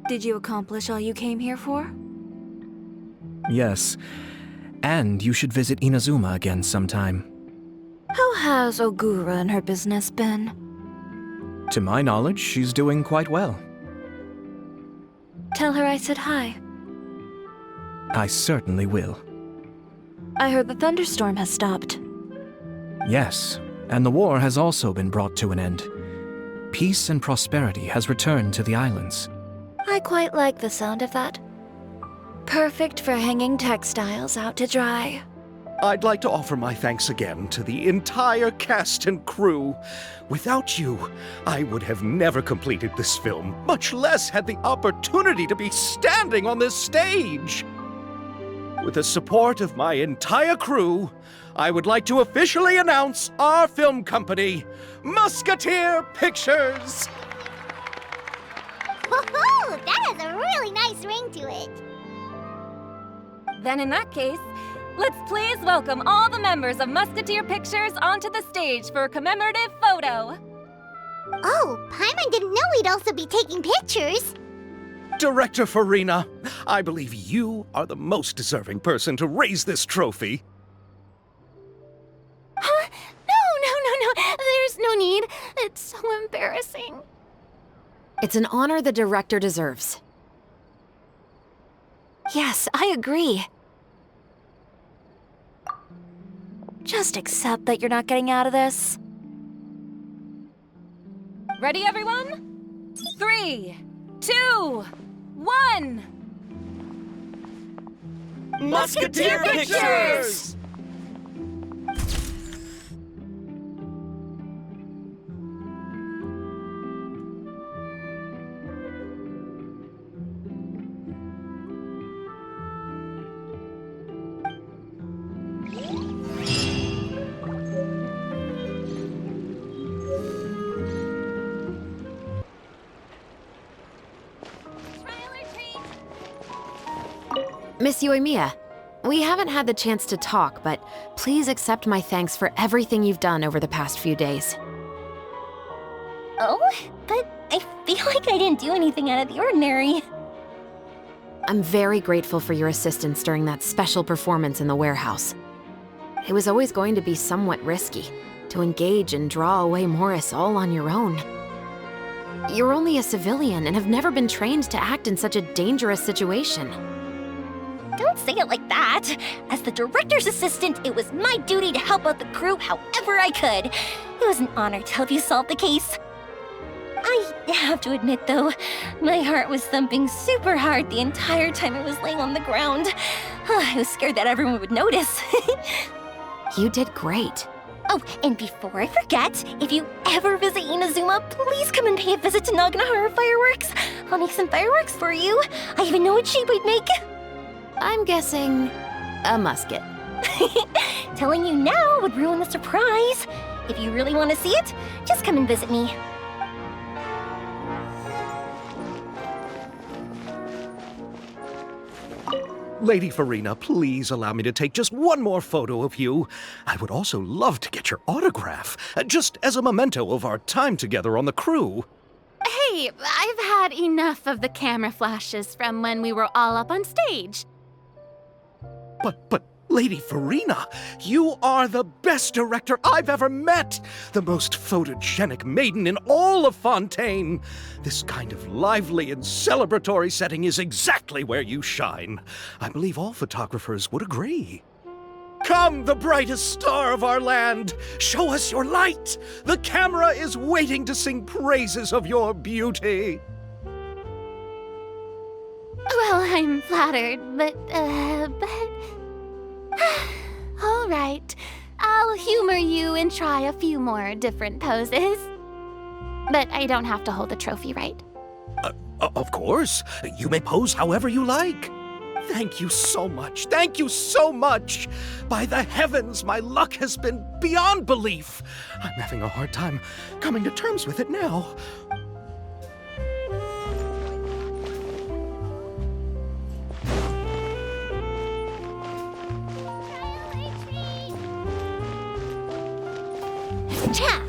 Did you accomplish all you came here for? Yes. And you should visit Inazuma again sometime. How has Ogura and her business been? To my knowledge, she's doing quite well. Tell her I said hi. I certainly will. I heard the thunderstorm has stopped. Yes, and the war has also been brought to an end. Peace and prosperity has returned to the islands. I quite like the sound of that. Perfect for hanging textiles out to dry. I'd like to offer my thanks again to the entire cast and crew. Without you, I would have never completed this film, much less had the opportunity to be standing on this stage. With the support of my entire crew, I would like to officially announce our film company, Musketeer Pictures! Woohoo! That has a really nice ring to it. Then in that case, let's please welcome all the members of Musketeer Pictures onto the stage for a commemorative photo. Oh, Paimon didn't know we'd also be taking pictures. Director Farina, I believe you are the most deserving person to raise this trophy. Huh? No. There's no need. It's so embarrassing. It's an honor the director deserves. Yes, I agree. Just accept that you're not getting out of this. Ready, everyone? 3, 2, 1. Musketeer Pictures! Miss Yoimiya, we haven't had the chance to talk, but please accept my thanks for everything you've done over the past few days. Oh, but I feel like I didn't do anything out of the ordinary. I'm very grateful for your assistance during that special performance in the warehouse. It was always going to be somewhat risky to engage and draw away Morris all on your own. You're only a civilian and have never been trained to act in such a dangerous situation. Don't say it like that. As the director's assistant, it was my duty to help out the crew however I could. It was an honor to help you solve the case. I have to admit, though, my heart was thumping super hard the entire time I was laying on the ground. I was scared that everyone would notice. You did great. Oh, and before I forget, if you ever visit Inazuma, please come and pay a visit to Naganohara Fireworks. I'll make some fireworks for you. I even know what shape I'd make. I'm guessing a musket. Telling you now would ruin the surprise. If you really want to see it, just come and visit me. Lady Farina, please allow me to take just one more photo of you. I would also love to get your autograph, just as a memento of our time together on the crew. Hey, I've had enough of the camera flashes from when we were all up on stage. But, Lady Farina, you are the best director I've ever met! The most photogenic maiden in all of Fontaine! This kind of lively and celebratory setting is exactly where you shine. I believe all photographers would agree. Come, the brightest star of our land! Show us your light! The camera is waiting to sing praises of your beauty! Well, I'm flattered, but... All right. I'll humor you and try a few more different poses. But I don't have to hold the trophy, right? Of course. You may pose however you like. Thank you so much. Thank you so much. By the heavens, my luck has been beyond belief. I'm having a hard time coming to terms with it now. Cha!